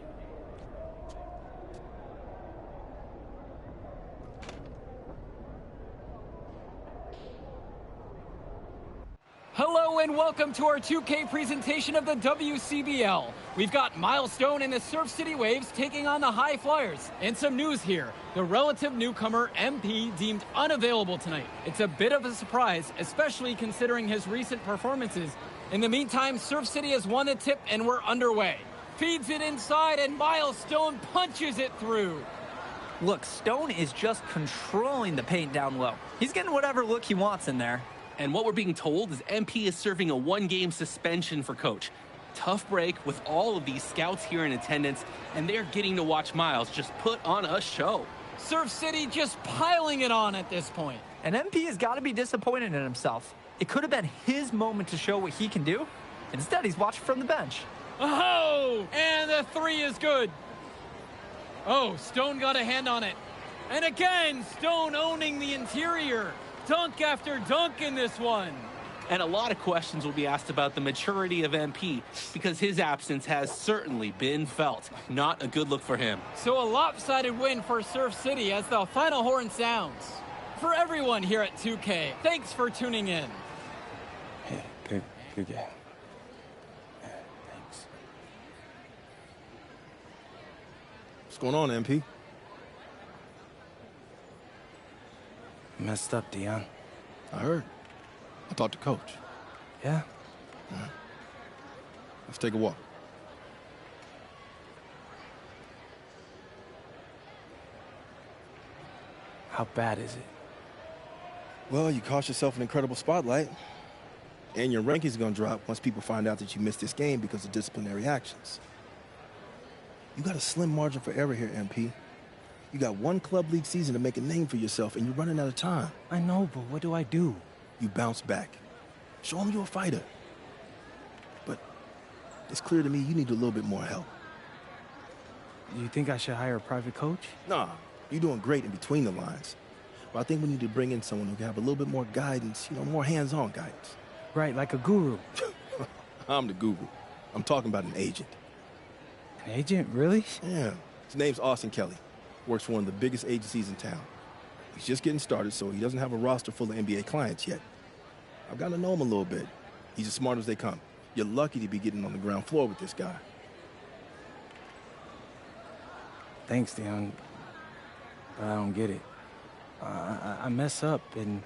[SPEAKER 5] Hello and welcome to our 2K presentation of the WCBL. We've got Milestone and the Surf City Waves taking on the High Flyers. And some news here. The relative newcomer MP deemed unavailable tonight. It's a bit of a surprise, especially considering his recent performances. In the meantime, Surf City has won the tip and we're underway. Feeds it inside and Milestone punches it through.
[SPEAKER 6] Look, Stone is just controlling the paint down low. He's getting whatever look he wants in there.
[SPEAKER 7] And what we're being told is MP is serving a one-game suspension for Coach. Tough break with all of these scouts here in attendance, and they're getting to watch Miles just put on a show.
[SPEAKER 5] Surf City just piling it on at this point.
[SPEAKER 6] And MP has got to be disappointed in himself. It could have been his moment to show what he can do. Instead, he's watching from the bench.
[SPEAKER 5] Oh, and the three is good. Oh, Stone got a hand on it. And again, Stone owning the interior. Dunk after dunk in this one.
[SPEAKER 7] And a lot of questions will be asked about the maturity of MP because his absence has certainly been felt. Not a good look for him.
[SPEAKER 5] So a lopsided win for Surf City as the final horn sounds. For everyone here at 2K, thanks for tuning in.
[SPEAKER 2] Hey, good game. Yeah, thanks.
[SPEAKER 10] What's going on, MP?
[SPEAKER 2] Messed up, Dion.
[SPEAKER 10] I heard. I talked to Coach.
[SPEAKER 2] Yeah?
[SPEAKER 10] All right. Let's take a walk.
[SPEAKER 2] How bad is it?
[SPEAKER 10] Well, you cost yourself an incredible spotlight. And your ranking's gonna drop once people find out that you missed this game because of disciplinary actions. You got a slim margin for error here, MP. You got one club league season to make a name for yourself, and you're running out of time.
[SPEAKER 2] I know, but what do I do?
[SPEAKER 10] You bounce back. Show them you're a fighter. But it's clear to me you need a little bit more help.
[SPEAKER 2] You think I should hire a private coach?
[SPEAKER 10] Nah, you're doing great in between the lines. But I think we need to bring in someone who can have a little bit more guidance, more hands-on guidance.
[SPEAKER 2] Right, like a guru.
[SPEAKER 10] I'm the guru. I'm talking about an agent.
[SPEAKER 2] An agent, really?
[SPEAKER 10] Yeah. His name's Austin Kelly. Works for one of the biggest agencies in town. He's just getting started, so he doesn't have a roster full of NBA clients yet. I've got to know him a little bit. He's as smart as they come. You're lucky to be getting on the ground floor with this guy.
[SPEAKER 2] Thanks, Dion. But I don't get it. I mess up and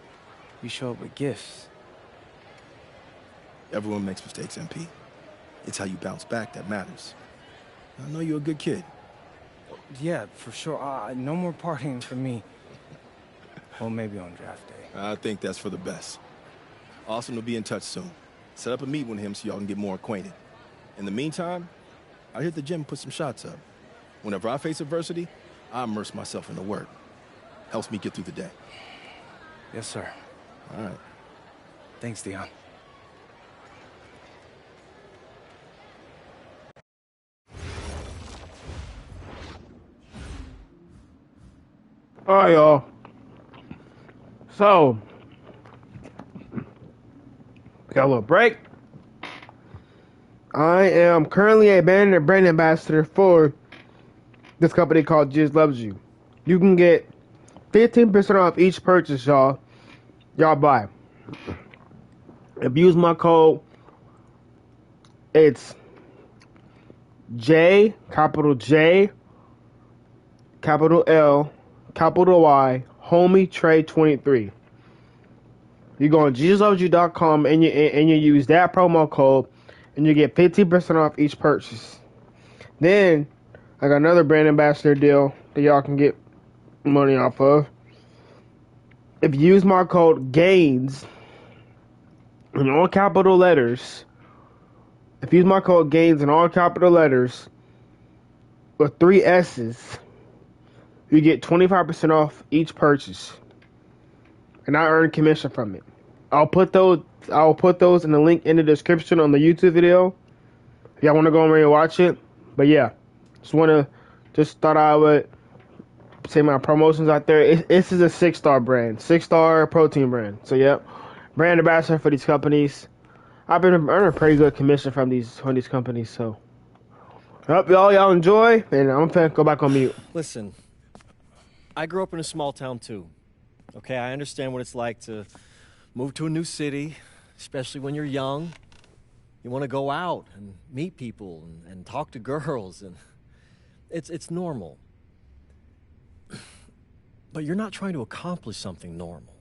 [SPEAKER 2] you show up with gifts.
[SPEAKER 10] Everyone makes mistakes, MP. It's how you bounce back that matters. I know you're a good kid.
[SPEAKER 2] Yeah, for sure. No more partying for me. Well, maybe on draft day.
[SPEAKER 10] I think that's for the best. Austin will be in touch soon. Set up a meet with him so y'all can get more acquainted. In the meantime, I hit the gym and put some shots up. Whenever I face adversity, I immerse myself in the work. Helps me get through the day.
[SPEAKER 2] Yes, sir.
[SPEAKER 10] All right.
[SPEAKER 2] Thanks, Dion.
[SPEAKER 8] All right, y'all. So, got a little break. I am currently a brand ambassador for this company called Just Loves You. You can get 15% off each purchase, y'all buy. If you use my code, it's capital J, capital L, capital Y, homie Trey 23. You go on JesusLovesYou.com and you use that promo code and you get 15% off each purchase. Then I got another brand ambassador deal that y'all can get money off of. If you use my code GAINS in all capital letters, with 3 S's, you get 25% off each purchase. And I earn commission from it. I'll put those in the link in the description on the YouTube video if y'all want to go over and watch it. But yeah, just thought I would say my promotions out there. This is a 6-star brand, 6-star protein brand. So yeah, brand ambassador for these companies. I've been earning pretty good commission from these companies. So I hope y'all enjoy, and I'm gonna go back on mute.
[SPEAKER 11] Listen, I grew up in a small town too. Okay, I understand what it's like to move to a new city, especially when you're young. You want to go out and meet people and talk to girls, and it's normal. But you're not trying to accomplish something normal.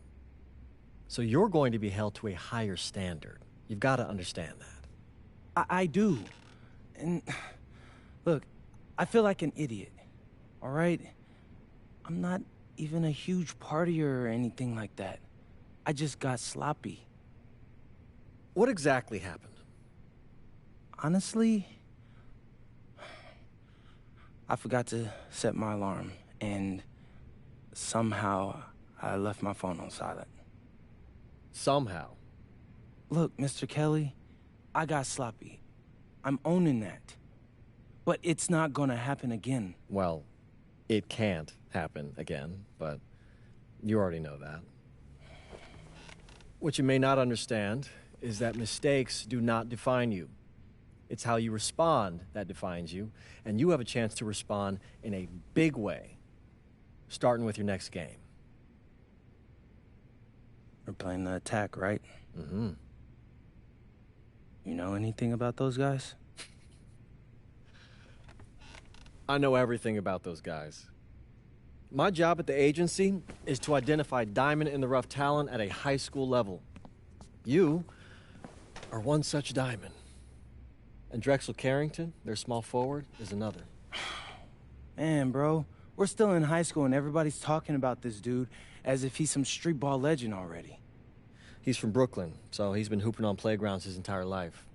[SPEAKER 11] So you're going to be held to a higher standard. You've got to understand that.
[SPEAKER 2] I do. And look, I feel like an idiot, all right? I'm not even a huge partier or anything like that. I just got sloppy.
[SPEAKER 11] What exactly happened?
[SPEAKER 2] Honestly, I forgot to set my alarm, and somehow I left my phone on silent.
[SPEAKER 11] Somehow?
[SPEAKER 2] Look, Mr. Kelly, I got sloppy. I'm owning that. But it's not gonna happen again.
[SPEAKER 11] Well, it can't happen again, but you already know that. What you may not understand is that mistakes do not define you. It's how you respond that defines you, and you have a chance to respond in a big way, starting with your next game.
[SPEAKER 2] We're playing the attack, right?
[SPEAKER 11] Mm-hmm.
[SPEAKER 2] You know anything about those guys?
[SPEAKER 11] I know everything about those guys. My job at the agency is to identify diamond-in-the-rough talent at a high school level. You are one such diamond. And Drexel Carrington, their small forward, is another.
[SPEAKER 2] Man, bro, we're still in high school and everybody's talking about this dude as if he's some street ball legend already.
[SPEAKER 11] He's from Brooklyn, so he's been hooping on playgrounds his entire life.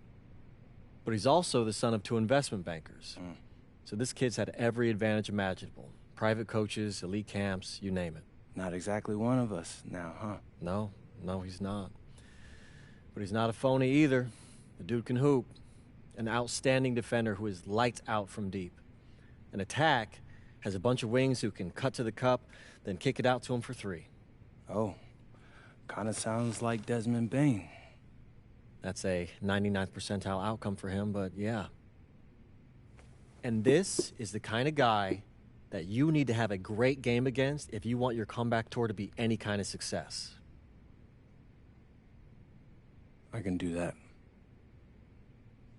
[SPEAKER 11] But he's also the son of 2 investment bankers. So this kid's had every advantage imaginable. Private coaches, elite camps, you name it.
[SPEAKER 2] Not exactly one of us now, huh?
[SPEAKER 11] No, he's not. But he's not a phony either. The dude can hoop. an outstanding defender who is lights out from deep. An attack has a bunch of wings who can cut to the cup, then kick it out to him for 3.
[SPEAKER 2] Oh, kind of sounds like Desmond Bain.
[SPEAKER 11] That's a 99th percentile outcome for him, but yeah. And this is the kind of guy that you need to have a great game against if you want your comeback tour to be any kind of success.
[SPEAKER 2] I can do that.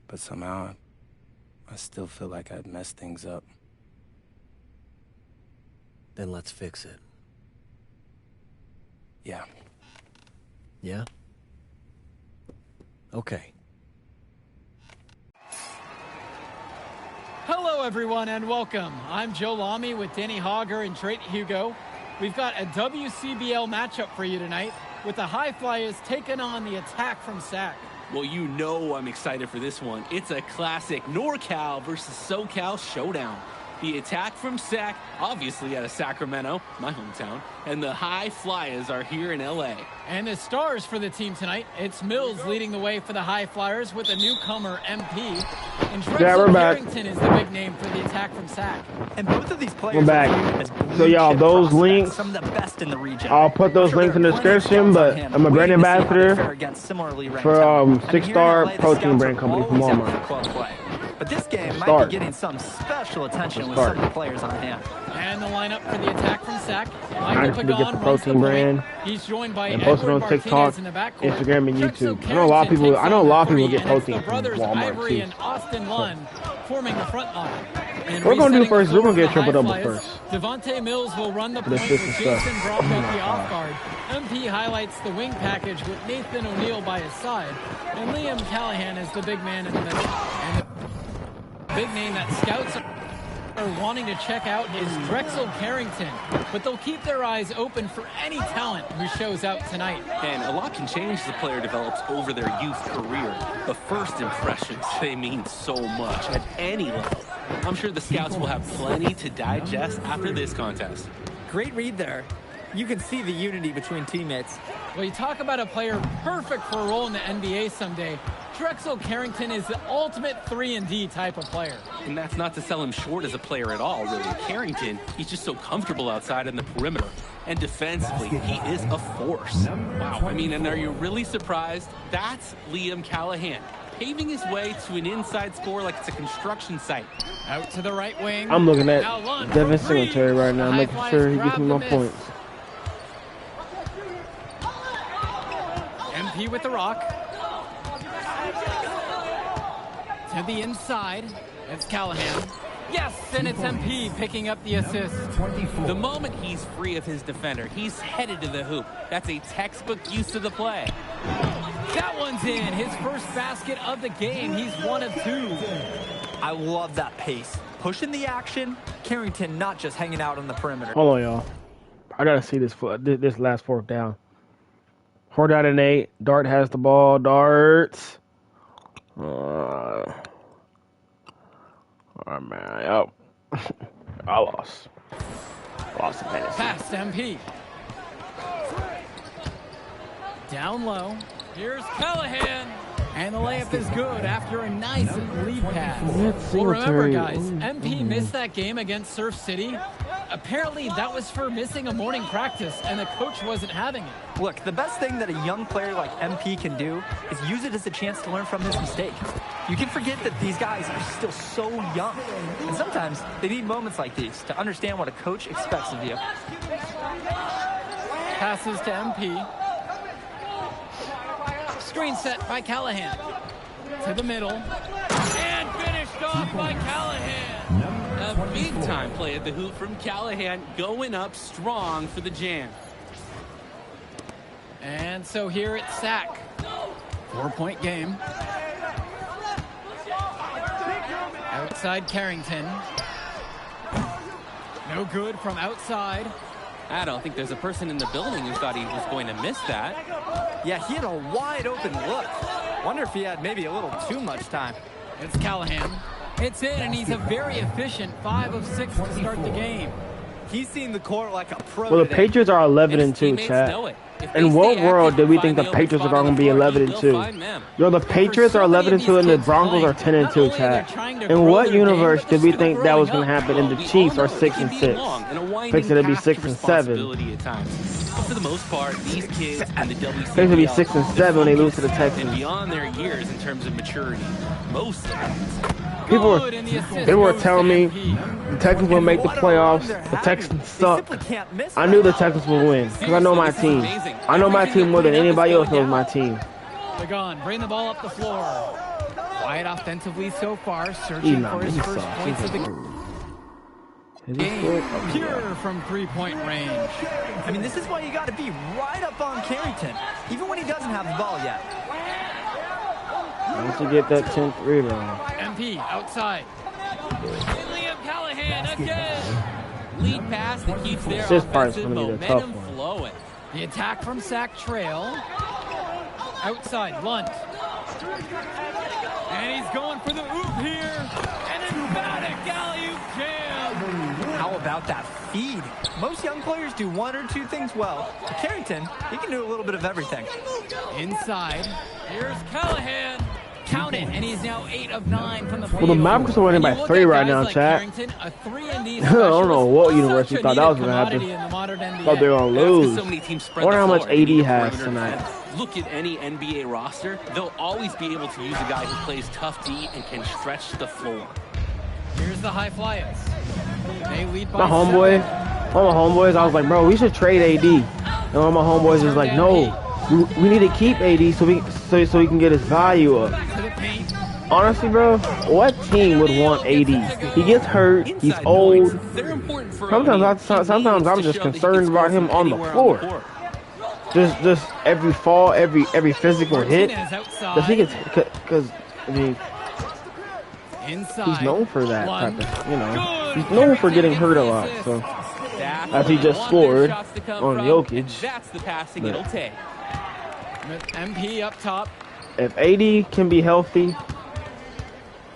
[SPEAKER 2] But somehow, I still feel like I'd messed things up.
[SPEAKER 11] Then let's fix it.
[SPEAKER 2] Yeah.
[SPEAKER 11] Yeah? Okay.
[SPEAKER 5] Hello, everyone, and welcome. I'm Joe Lamy with Danny Hogger and Trent Hugo. We've got a WCBL matchup for you tonight with the High Flyers taking on the Attack from SAC.
[SPEAKER 7] Well, you know I'm excited for this one. It's a classic NorCal versus SoCal showdown. The Attack from SAC, obviously out of Sacramento, my hometown, and the High Flyers are here in LA.
[SPEAKER 5] And the stars for the team tonight, it's Mills leading the way for the High Flyers with a newcomer, MP. And Drexel Carrington is the big name for the Attack from SAC.
[SPEAKER 6] And both of these players
[SPEAKER 8] we're back. So y'all, those links,
[SPEAKER 6] some of the best in the region.
[SPEAKER 8] I'll put those links in the description, but I'm a brand ambassador for 6-Star Protein Brand Company from Walmart.
[SPEAKER 6] But this game might be getting some special attention with some of the players on hand.
[SPEAKER 5] And the lineup for the Attack from SAC. Michael
[SPEAKER 8] Get the
[SPEAKER 5] Pagan
[SPEAKER 8] protein brand.
[SPEAKER 5] He's joined by
[SPEAKER 8] and posted on TikTok, Instagram, and YouTube. I know a lot of people get protein from Walmart
[SPEAKER 5] Ivory
[SPEAKER 8] too.
[SPEAKER 5] and Austin Lund forming the front line. And
[SPEAKER 8] we're gonna do first. We're gonna get triple double first.
[SPEAKER 5] Devontae Mills will run the point with Jason Brock at the off guard. MP highlights the wing package with Nathan O'Neill by his side, and Liam Callahan is the big man in the middle. And the big name that scouts are wanting to check out is Drexel Carrington, but they'll keep their eyes open for any talent who shows out tonight.
[SPEAKER 7] And a lot can change as the player develops over their youth career. The first impressions, they mean so much at any level. I'm sure the scouts will have plenty to digest after this contest.
[SPEAKER 6] Great read there. You can see the unity between teammates.
[SPEAKER 5] Well, you talk about a player perfect for a role in the NBA someday. Drexel Carrington is the ultimate 3-and-D type of player.
[SPEAKER 7] And that's not to sell him short as a player at all, really. Carrington, he's just so comfortable outside in the perimeter. And defensively, he is a force. Wow, I mean, and are you really surprised? That's Liam Callahan, paving his way to an inside score like it's a construction site.
[SPEAKER 5] Out to the right wing.
[SPEAKER 8] I'm looking at Devin Singletary right now, making sure he gets me my points.
[SPEAKER 5] MP with the rock. To the inside. It's Callahan. Yes, and it's MP picking up the assist.
[SPEAKER 7] The moment he's free of his defender, he's headed to the hoop. That's a textbook use of the play.
[SPEAKER 5] That one's in. His first basket of the game. He's 1 of 2.
[SPEAKER 6] I love that pace. Pushing the action. Carrington not just hanging out on the perimeter.
[SPEAKER 8] Hold on, y'all. I gotta see this last 4th down. 4th down and 8. Dart has the ball. Darts. Oh man, yep. I lost. Lost the fantasy.
[SPEAKER 5] Pass MP. Down low. Here's Callahan. And the layup is good after a nice lead pass. Well, remember, guys, MP missed that game against Surf City. Apparently, that was for missing a morning practice, and the coach wasn't having it.
[SPEAKER 6] Look, the best thing that a young player like MP can do is use it as a chance to learn from his mistake. You can forget that these guys are still so young. And sometimes they need moments like these to understand what a coach expects of you.
[SPEAKER 5] Passes to MP. Screen set by Callahan. To the middle. And finished off by Callahan.
[SPEAKER 7] A big-time play at the hoop from Callahan, going up strong for the jam.
[SPEAKER 5] And so here it's SAC. 4-point game. Outside Carrington. No good from outside.
[SPEAKER 7] I don't think there's a person in the building who thought he was going to miss that.
[SPEAKER 6] Yeah, he had a wide open look. Wonder if he had maybe a little too much time.
[SPEAKER 5] It's Callahan. It's in, and he's a very efficient 5 of 6 to start the game.
[SPEAKER 6] He's seen the court like a pro.
[SPEAKER 8] Well, the Patriots are 11-2, chat. In what world did we think the Patriots are going to be 11-2? Yo, the Patriots are 11-2 and the Broncos are 10-2, chat. In what universe did we think that was going to happen? And the Chiefs are 6-6. Fixing to be 6-7.
[SPEAKER 7] For the most part, these kids and the WCBL
[SPEAKER 8] Fixing to be 6-7 when they lose to the Texans.
[SPEAKER 7] Beyond their years in terms of maturity, most of them.
[SPEAKER 8] They were telling me the Texans will make the playoffs. The Texans suck. I knew the Texans would win because I know my team. I know my team more than anybody else knows my team.
[SPEAKER 5] Pagan, bring the ball up the floor. Quiet offensively so far, searching for his first points of the game. Pure from three-point range.
[SPEAKER 6] I mean, this is why you got to be right up on Carrington, even when he doesn't have the ball yet.
[SPEAKER 8] Once you get that 10th rebound.
[SPEAKER 5] MP outside. Liam Callahan again.
[SPEAKER 7] Lead pass that keeps their
[SPEAKER 8] offensive
[SPEAKER 7] momentum flowing.
[SPEAKER 5] The attack from Sack Trail. Outside, Lunt. And he's going for the oop here. An emphatic alley-oop jam.
[SPEAKER 6] How about that feed? Most young players do one or two things well. Carrington, he can do a little bit of everything.
[SPEAKER 5] Inside, here's Callahan. Count it, and he's now 8 of 9 from the field.
[SPEAKER 8] Well, the Mavericks are winning by 3 right now, chat. I don't know what universe you thought that was going to happen. Thought they were going to lose. I wonder how much AD has tonight.
[SPEAKER 7] Look at any NBA roster. They'll always be able to use a guy who plays tough D and can stretch the floor.
[SPEAKER 5] Here's the high flyers. They lead by
[SPEAKER 8] my homeboys, I was like, bro, we should trade AD. And all my homeboys was like, no, we need to keep AD so he can get his value up. Honestly, bro, what team would want AD? He gets hurt. He's old. Sometimes I'm just concerned about him on the floor. Just every fall, every physical hit. Does he get? Because I mean, he's known for that type of, you know. He's known for getting hurt a lot. So as he just scored on Jokic.
[SPEAKER 7] That's the passing it'll take.
[SPEAKER 5] MP up top.
[SPEAKER 8] If AD can be healthy,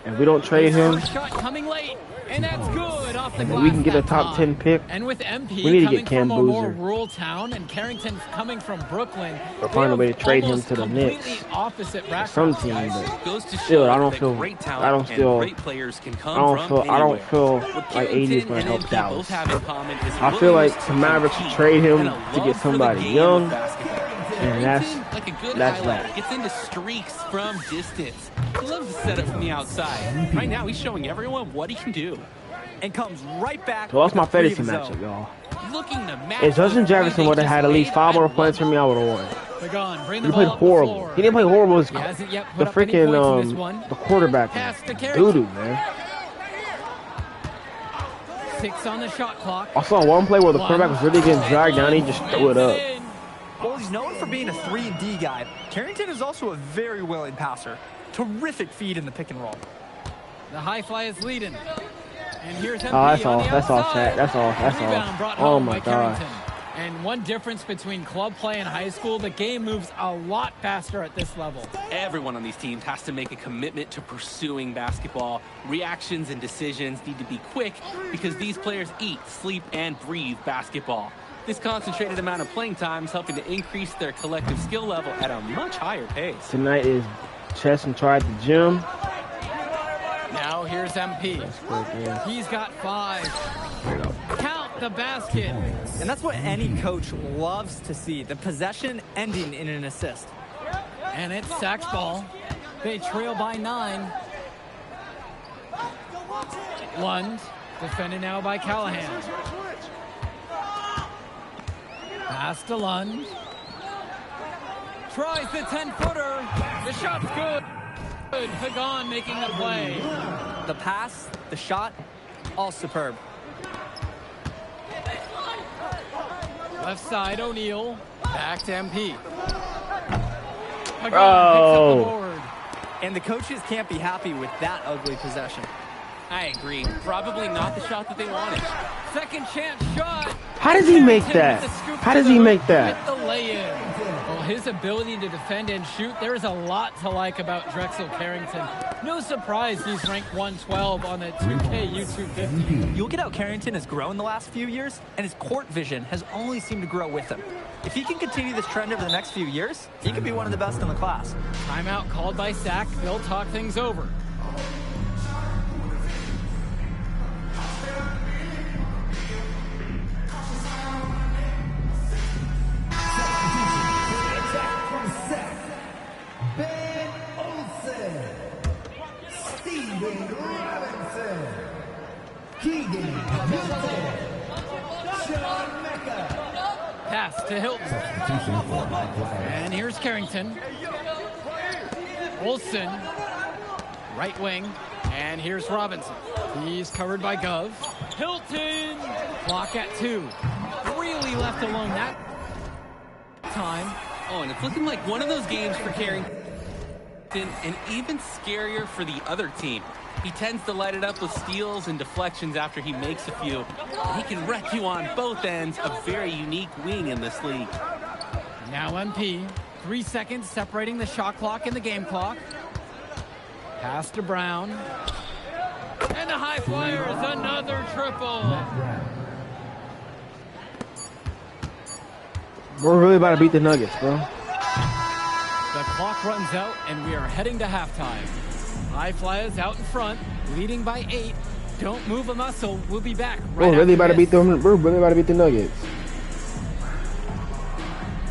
[SPEAKER 8] and we don't trade him,
[SPEAKER 5] shot coming late, and that's good off the glass.
[SPEAKER 8] We can get a top 10 pick.
[SPEAKER 5] And with MP
[SPEAKER 8] we need to
[SPEAKER 5] coming
[SPEAKER 8] get Cam
[SPEAKER 5] from a more
[SPEAKER 8] Boozer.
[SPEAKER 5] rural town, and Carrington coming from Brooklyn,
[SPEAKER 8] or find a way to trade him to the Knicks. Some team, but still, I don't feel like AD is going to help Dallas. I feel like the Mavericks should trade him to get somebody young. And that's that.
[SPEAKER 7] Gets into streaks from distance. He loves to set up from the outside. Right now, he's showing everyone what he can do.
[SPEAKER 6] And comes right back.
[SPEAKER 8] So that's my fantasy matchup, y'all.
[SPEAKER 7] Looking to match
[SPEAKER 8] if Justin Jefferson would have had at least 5 more points for me, I would have won. He played horrible. He didn't play horrible. The freaking the quarterback, doo-doo, man.
[SPEAKER 5] 6 on the shot clock.
[SPEAKER 8] I saw one play where the quarterback was really getting dragged down. He just threw it up.
[SPEAKER 6] Well, he's known for being a 3-and-D guy. Carrington is also a very willing passer. Terrific feed in the pick and roll.
[SPEAKER 5] The high fly is leading. And here's MP
[SPEAKER 8] that's all, chat. That's all. Oh my gosh.
[SPEAKER 5] And one difference between club play and high school, the game moves a lot faster at this level.
[SPEAKER 7] Everyone on these teams has to make a commitment to pursuing basketball. Reactions and decisions need to be quick because these players eat, sleep, and breathe basketball. This concentrated amount of playing time is helping to increase their collective skill level at a much higher pace.
[SPEAKER 8] Tonight is chest and try at the gym.
[SPEAKER 5] Now here's MP. He's got 5. Count the basket.
[SPEAKER 6] And that's what any coach loves to see, the possession ending in an assist.
[SPEAKER 5] And it's Sack's ball. They trail by 9. Lund, defended now by Callahan. Pass to Lund. Tries the 10-footer. The shot's good. Pagan making the play.
[SPEAKER 6] The pass, the shot, all superb.
[SPEAKER 5] Left side, O'Neal. Back to MP. Pagan picks up the board.
[SPEAKER 6] And the coaches can't be happy with that ugly possession.
[SPEAKER 7] I agree. Probably not the shot that they wanted.
[SPEAKER 5] Second chance shot.
[SPEAKER 8] How does he make that? How does he make that?
[SPEAKER 5] With the lay-in. Well, his ability to defend and shoot, there is a lot to like about Drexel Carrington. No surprise he's ranked 112 on the 2K YouTube 50.
[SPEAKER 6] You look at how Carrington has grown the last few years, and his court vision has only seemed to grow with him. If he can continue this trend over the next few years, he could be one of the best in the class.
[SPEAKER 5] Timeout called by Sack. They'll talk things over. Pass to Hilton. And here's Carrington. Olsen. Right wing. And here's Robinson. He's covered by Gov. Hilton. Clock at 2. Really left alone that time.
[SPEAKER 7] Oh, and it's looking like one of those games for Carrington, and even scarier for the other team. He tends to light it up with steals and deflections after he makes a few. He can wreck you on both ends. A very unique wing in this league.
[SPEAKER 5] Now MP. 3 seconds separating the shot clock and the game clock. Pass to Brown. And the high flyers, another triple.
[SPEAKER 8] We're really about to beat the Nuggets, bro.
[SPEAKER 5] The clock runs out, and we are heading to halftime. High Flyers out in front, leading by 8. Don't move a muscle. We'll be back right
[SPEAKER 8] We're really about to beat
[SPEAKER 5] them.
[SPEAKER 8] We're really about to beat the Nuggets.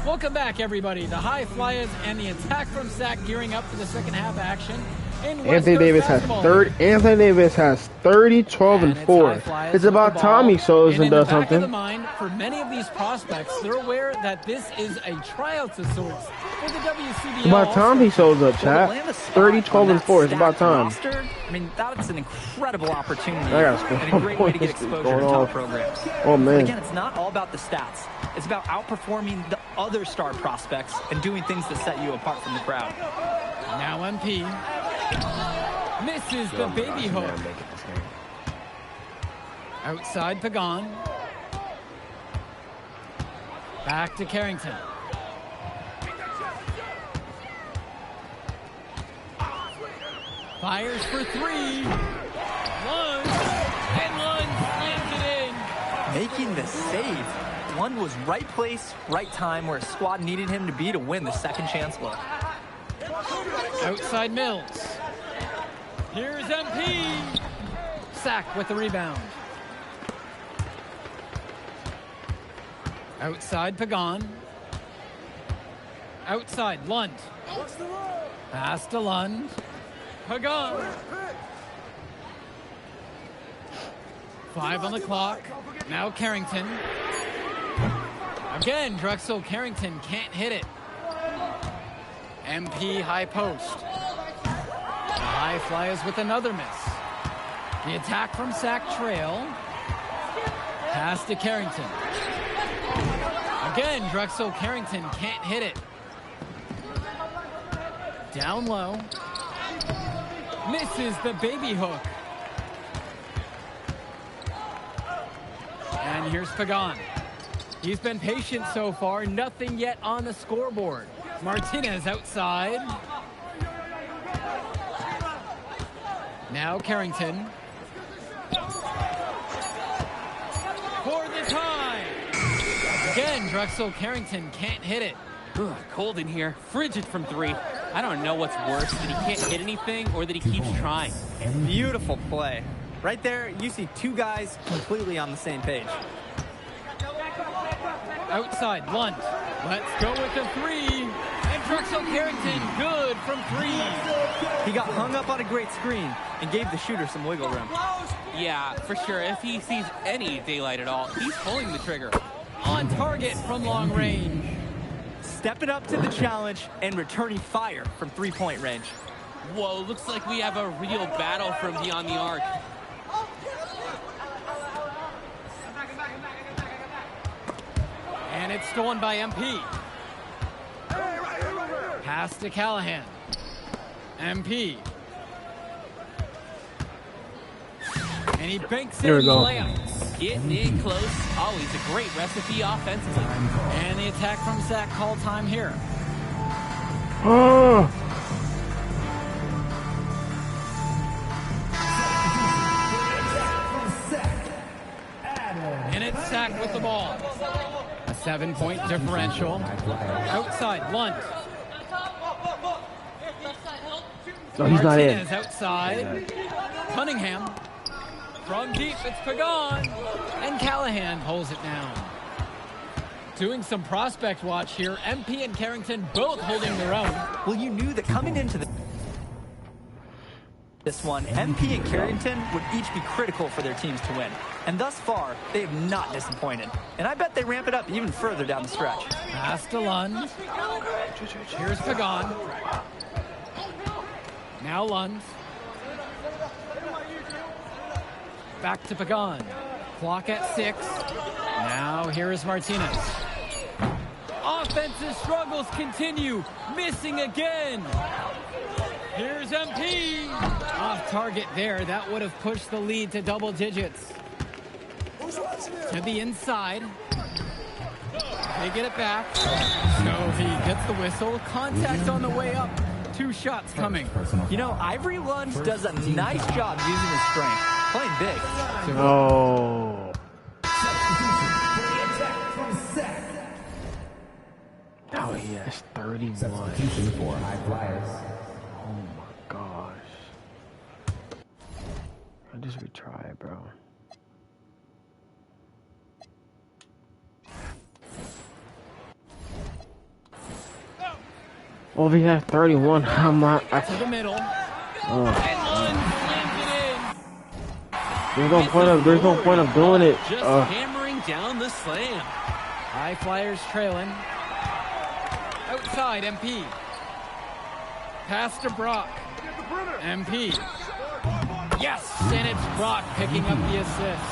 [SPEAKER 5] Welcome back, everybody. The High Flyers and the attack from Sack gearing up for the second half action.
[SPEAKER 8] Anthony Davis has 30, 12, and 4. It's about time he shows and does something.
[SPEAKER 5] In the mind, for many of these prospects, they're aware that this is a tryout of sorts for the WCBL.
[SPEAKER 8] It's about time he shows up, chat. 30, 12, and 4. It's about time.
[SPEAKER 6] Roster, I mean, that's an incredible opportunity
[SPEAKER 8] I gotta
[SPEAKER 6] and a great way to get exposure to top programs.
[SPEAKER 8] Oh, man.
[SPEAKER 6] But again, it's not all about the stats. It's about outperforming the other star prospects and doing things that set you apart from the crowd.
[SPEAKER 5] Now MP. Misses the baby hook. Outside Pagan. Back to Carrington. Fires for 3. Lund. And Lund slams it in.
[SPEAKER 6] Making the save. Lund was right place, right time where his squad needed him to be to win the second chance look.
[SPEAKER 5] Outside Mills. Here's MP. Sack with the rebound. Outside Pagan. Outside Lund. Pass to Lund. Pagan. 5 on the clock. Now Carrington. Again, Drexel Carrington can't hit it. MP high post. The High Flyers with another miss. The attack from Sack Trail. Pass to Carrington. Again, Drexel Carrington can't hit it. Down low. Misses the baby hook. And here's Pagan. He's been patient so far. Nothing yet on the scoreboard. Martinez outside. Now Carrington. For the tie. Again, Drexel Carrington can't hit it.
[SPEAKER 7] Ugh, cold in here. Frigid from 3. I don't know what's worse, that he can't hit anything or that he keeps trying.
[SPEAKER 6] Beautiful play. Right there, you see 2 guys completely on the same page.
[SPEAKER 5] Outside, Lund. Let's go with the 3. And Drexel Carrington, good from 3.
[SPEAKER 6] He got hung up on a great screen and gave the shooter some wiggle room.
[SPEAKER 7] Yeah, for sure. If he sees any daylight at all, he's pulling the trigger.
[SPEAKER 5] On target from long range.
[SPEAKER 6] Stepping up to the challenge and returning fire from 3-point range.
[SPEAKER 7] Whoa, looks like we have a real battle from beyond the arc.
[SPEAKER 5] And it's stolen by MP. Pass to Callahan. MP. And he banks it in the layup.
[SPEAKER 7] Getting in close. Always a great recipe offensively.
[SPEAKER 5] And the attack from Sack call time here.
[SPEAKER 8] Oh.
[SPEAKER 5] And it's Sack with the ball. A 7-point differential. Outside, Lund.
[SPEAKER 8] No, he's not in.
[SPEAKER 5] Martinez outside. Cunningham. From deep, it's Pagan. And Callahan pulls it down. Doing some prospect watch here. MP and Carrington both holding their own.
[SPEAKER 6] Well, you knew that coming into this one, MP and Carrington would each be critical for their teams to win. And thus far, they have not disappointed. And I bet they ramp it up even further down the stretch.
[SPEAKER 5] Pass to Lund. Here's Pagan. Now Lund. Back to Pagan. Clock at 6. Now here is Martinez. Offensive struggles continue. Missing again. Here's MP. Off target there. That would have pushed the lead to double digits. To the inside. They get it back. So he gets the whistle. Contact on the way up. 2 shots coming.
[SPEAKER 6] You know, Ivory Lund does a nice job using his strength. Playing big.
[SPEAKER 8] Oh. Now he has 31.
[SPEAKER 9] Substitution for high flyers.
[SPEAKER 8] Oh my gosh. I'll just retry it, bro. Well, if he has 31, how much?
[SPEAKER 5] To the middle.
[SPEAKER 8] Oh.
[SPEAKER 5] And Lund slams it in.
[SPEAKER 8] There's no point of doing it.
[SPEAKER 7] Just hammering down the slam.
[SPEAKER 5] High Flyers trailing. Outside, MP. Pass to Brock. MP. Yes! And it's Brock picking up the assist.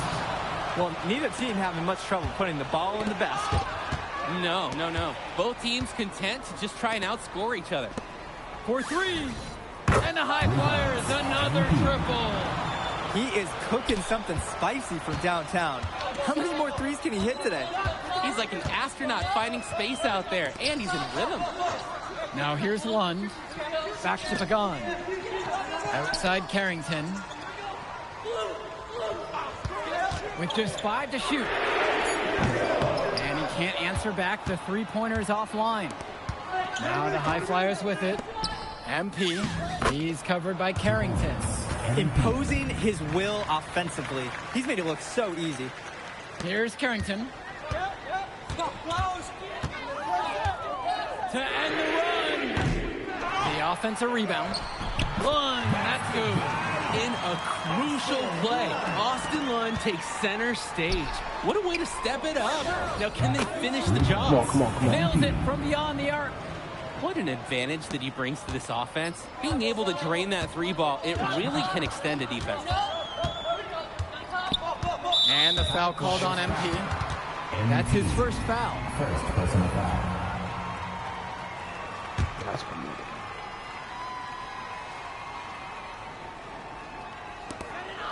[SPEAKER 6] Well, neither team having much trouble putting the ball in the basket.
[SPEAKER 7] No. Both teams content to just try and outscore each other.
[SPEAKER 5] For 3. And the High Flyers, another triple.
[SPEAKER 6] He is cooking something spicy from downtown. How many more threes can he hit today?
[SPEAKER 7] He's like an astronaut finding space out there, and he's in rhythm.
[SPEAKER 5] Now here's Lund. Back to Pagan. Outside Carrington. With just 5 to shoot. And he can't answer back. The 3-pointers offline. Now the High Flyers with it. MP. He's covered by Carrington.
[SPEAKER 6] Imposing his will offensively. He's made it look so easy.
[SPEAKER 5] Here's Carrington. To end the run. The offensive rebound. Lund, that's good.
[SPEAKER 7] In a crucial play, Austin Lund takes center stage. What a way to step it up. Now, can they finish the job?
[SPEAKER 8] Come on.
[SPEAKER 5] Nails it from beyond the arc.
[SPEAKER 7] What an advantage that he brings to this offense. Being able to drain that 3 ball, it really can extend a defense.
[SPEAKER 5] And the foul called on MP. That's his first foul.
[SPEAKER 9] First personal foul.
[SPEAKER 8] That's for me.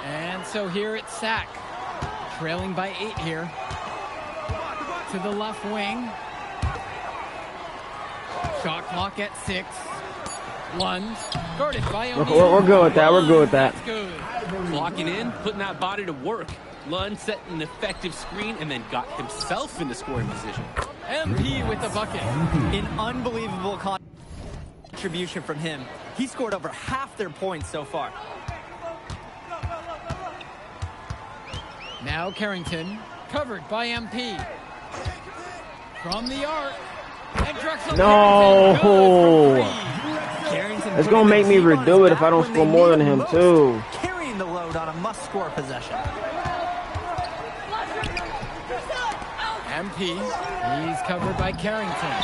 [SPEAKER 5] And so here it's Sack. Trailing by 8 here. To the left wing. Shot clock at 6. Lund. Guarded by O'Neal.
[SPEAKER 8] We're good with that. We're good with that.
[SPEAKER 5] That's good.
[SPEAKER 7] Locking in, putting that body to work. Lund set an effective screen and then got himself into scoring position.
[SPEAKER 5] MP with the bucket.
[SPEAKER 6] An unbelievable contribution from him. He scored over half their points so far.
[SPEAKER 5] Now Carrington, covered by MP. From the arc. And Drexel
[SPEAKER 8] No.
[SPEAKER 6] Carrington
[SPEAKER 8] It's gonna make me redo it if I don't score more than him too.
[SPEAKER 6] Carrying the load on a must-score possession.
[SPEAKER 5] MP, he's covered by Carrington.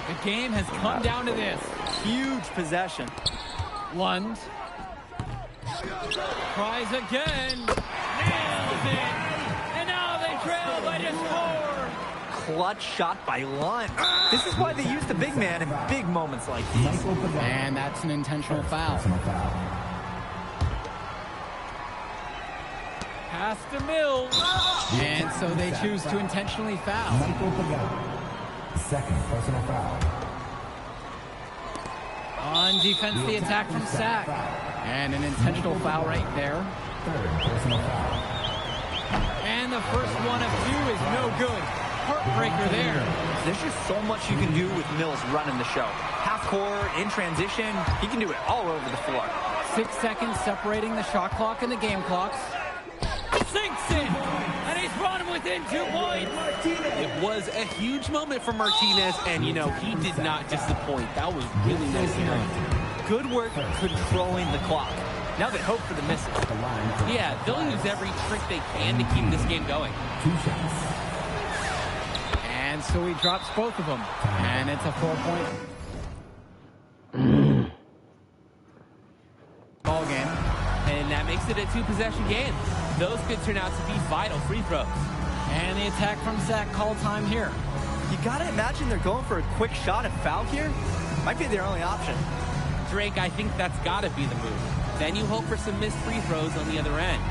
[SPEAKER 5] The game has come down to this.
[SPEAKER 6] Huge possession.
[SPEAKER 5] Lund. Tries again. Nails it. And now they trail by just 4.
[SPEAKER 6] Clutch shot by Lund. This is why they use the big man in big moments like these.
[SPEAKER 5] And that's an intentional foul. Pass to Mills. And so they choose to intentionally foul.
[SPEAKER 9] Second personal foul.
[SPEAKER 5] On defense, the attack from Sack. And an intentional foul right there.
[SPEAKER 9] Third personal foul.
[SPEAKER 5] And the first one of two is no good. Heartbreaker there.
[SPEAKER 6] There's just so much you can do with Mills running the show. Half court, in transition, he can do it all over the floor.
[SPEAKER 5] 6 seconds separating the shot clock and the game clocks. Sinks in, and he's run within 2 points.
[SPEAKER 7] It was a huge moment for Martinez, and, you know, he did not disappoint. That was really nice hearing.
[SPEAKER 6] Good work controlling the clock. Now they hope for the misses.
[SPEAKER 7] Yeah, they'll use every trick they can to keep this game going.
[SPEAKER 9] 2 shots.
[SPEAKER 5] And so he drops both of them, and it's a 4-point ball game.
[SPEAKER 7] And that makes it a 2-possession game. Those could turn out to be vital free throws.
[SPEAKER 5] And the attack from Zach, call time here.
[SPEAKER 6] You gotta imagine they're going for a quick shot at foul here. Might be their only option.
[SPEAKER 7] Drake, I think that's gotta be the move. Then you hope for some missed free throws on the other end.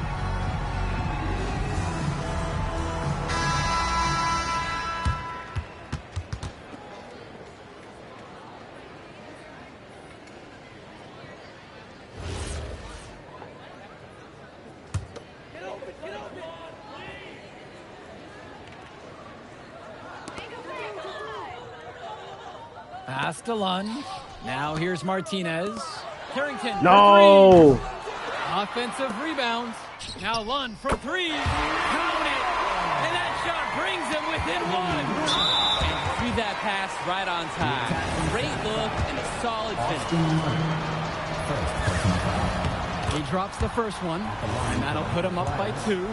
[SPEAKER 5] Pass to Lund. Now here's Martinez. Carrington.
[SPEAKER 8] No.
[SPEAKER 5] Offensive rebounds. Now Lund from 3. Count it. And that shot brings him within 1.
[SPEAKER 7] And threw that pass right on time. Great look and a solid finish.
[SPEAKER 5] He drops the first one, and that'll put him up by 2.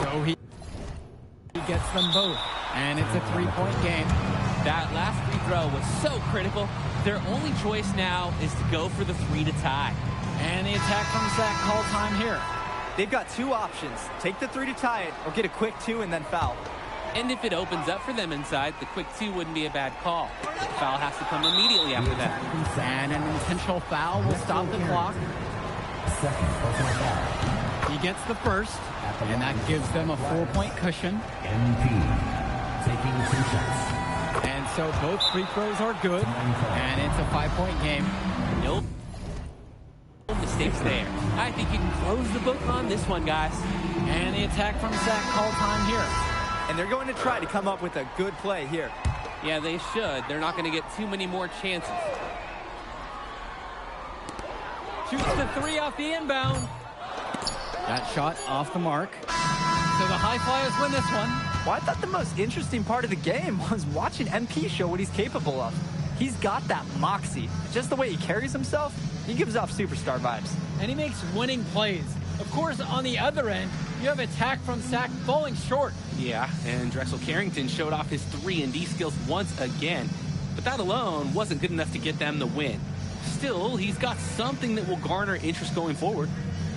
[SPEAKER 5] So he gets them both, and it's a 3-point game.
[SPEAKER 7] That last free throw was so critical. Their only choice now is to go for the 3 to tie.
[SPEAKER 5] And the attack from Zach, call time here.
[SPEAKER 6] They've got 2 options. Take the 3 to tie it, or get a quick 2 and then foul.
[SPEAKER 7] And if it opens up for them inside, the quick 2 wouldn't be a bad call. The foul has to come immediately after that.
[SPEAKER 5] And an intentional foul will stop the clock.
[SPEAKER 9] Second personal foul.
[SPEAKER 5] He gets the first, and that gives them a 4-point cushion.
[SPEAKER 9] MP taking 2 shots.
[SPEAKER 5] And so both free throws are good, and it's a 5-point game.
[SPEAKER 7] Nope. No mistakes there. I think you can close the book on this one, guys.
[SPEAKER 5] And the attack from Zach, call time here.
[SPEAKER 6] And they're going to try to come up with a good play here.
[SPEAKER 7] Yeah, they should. They're not going to get too many more chances.
[SPEAKER 5] Shoots the 3 off the inbound. That shot off the mark. So the High Flyers win this one.
[SPEAKER 6] Well, I thought the most interesting part of the game was watching MP show what he's capable of. He's got that moxie. Just the way he carries himself, he gives off superstar vibes.
[SPEAKER 5] And he makes winning plays. Of course, on the other end, you have attack from Sack falling short.
[SPEAKER 7] Yeah, and Drexel Carrington showed off his 3-and-D skills once again. But that alone wasn't good enough to get them the win. Still, he's got something that will garner interest going forward.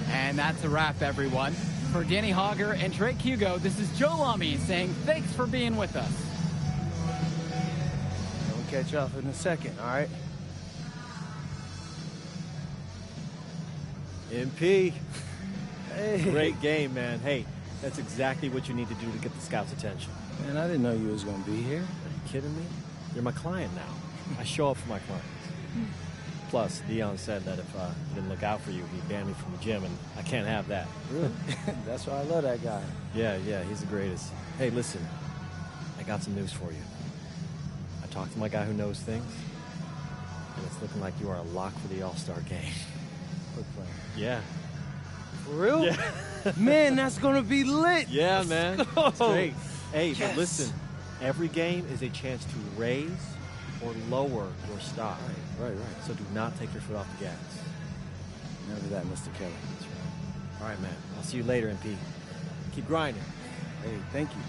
[SPEAKER 5] And that's a wrap, everyone. For Danny Hogger and Drake Hugo, this is Joe Lamy saying thanks for being with us.
[SPEAKER 2] We'll catch up in a second, all right?
[SPEAKER 11] MP.
[SPEAKER 2] Hey.
[SPEAKER 11] Great game, man. Hey, that's exactly what you need to do to get the scouts' attention.
[SPEAKER 2] Man, I didn't know you was going to be here.
[SPEAKER 11] Are you kidding me? You're my client now. I show up for my clients. Plus, Dion said that if I didn't look out for you, he'd ban me from the gym, and I can't have that.
[SPEAKER 2] Really? That's why I love that guy.
[SPEAKER 11] Yeah, he's the greatest. Hey, listen, I got some news for you. I talked to my guy who knows things, and it's looking like you are a lock for the All-Star game.
[SPEAKER 2] Quick play.
[SPEAKER 11] Yeah.
[SPEAKER 2] For real?
[SPEAKER 11] Yeah.
[SPEAKER 2] Man, that's going to be lit.
[SPEAKER 11] Yeah, man. It's great. Hey,
[SPEAKER 2] Yes.
[SPEAKER 11] but listen, every game is a chance to raise or lower your stock.
[SPEAKER 2] Right.
[SPEAKER 11] So do not take your foot off the gas.
[SPEAKER 2] Never that, Mr. Kelly.
[SPEAKER 11] That's right. All right, man. I'll see you later, MP. Keep grinding.
[SPEAKER 2] Hey, thank you.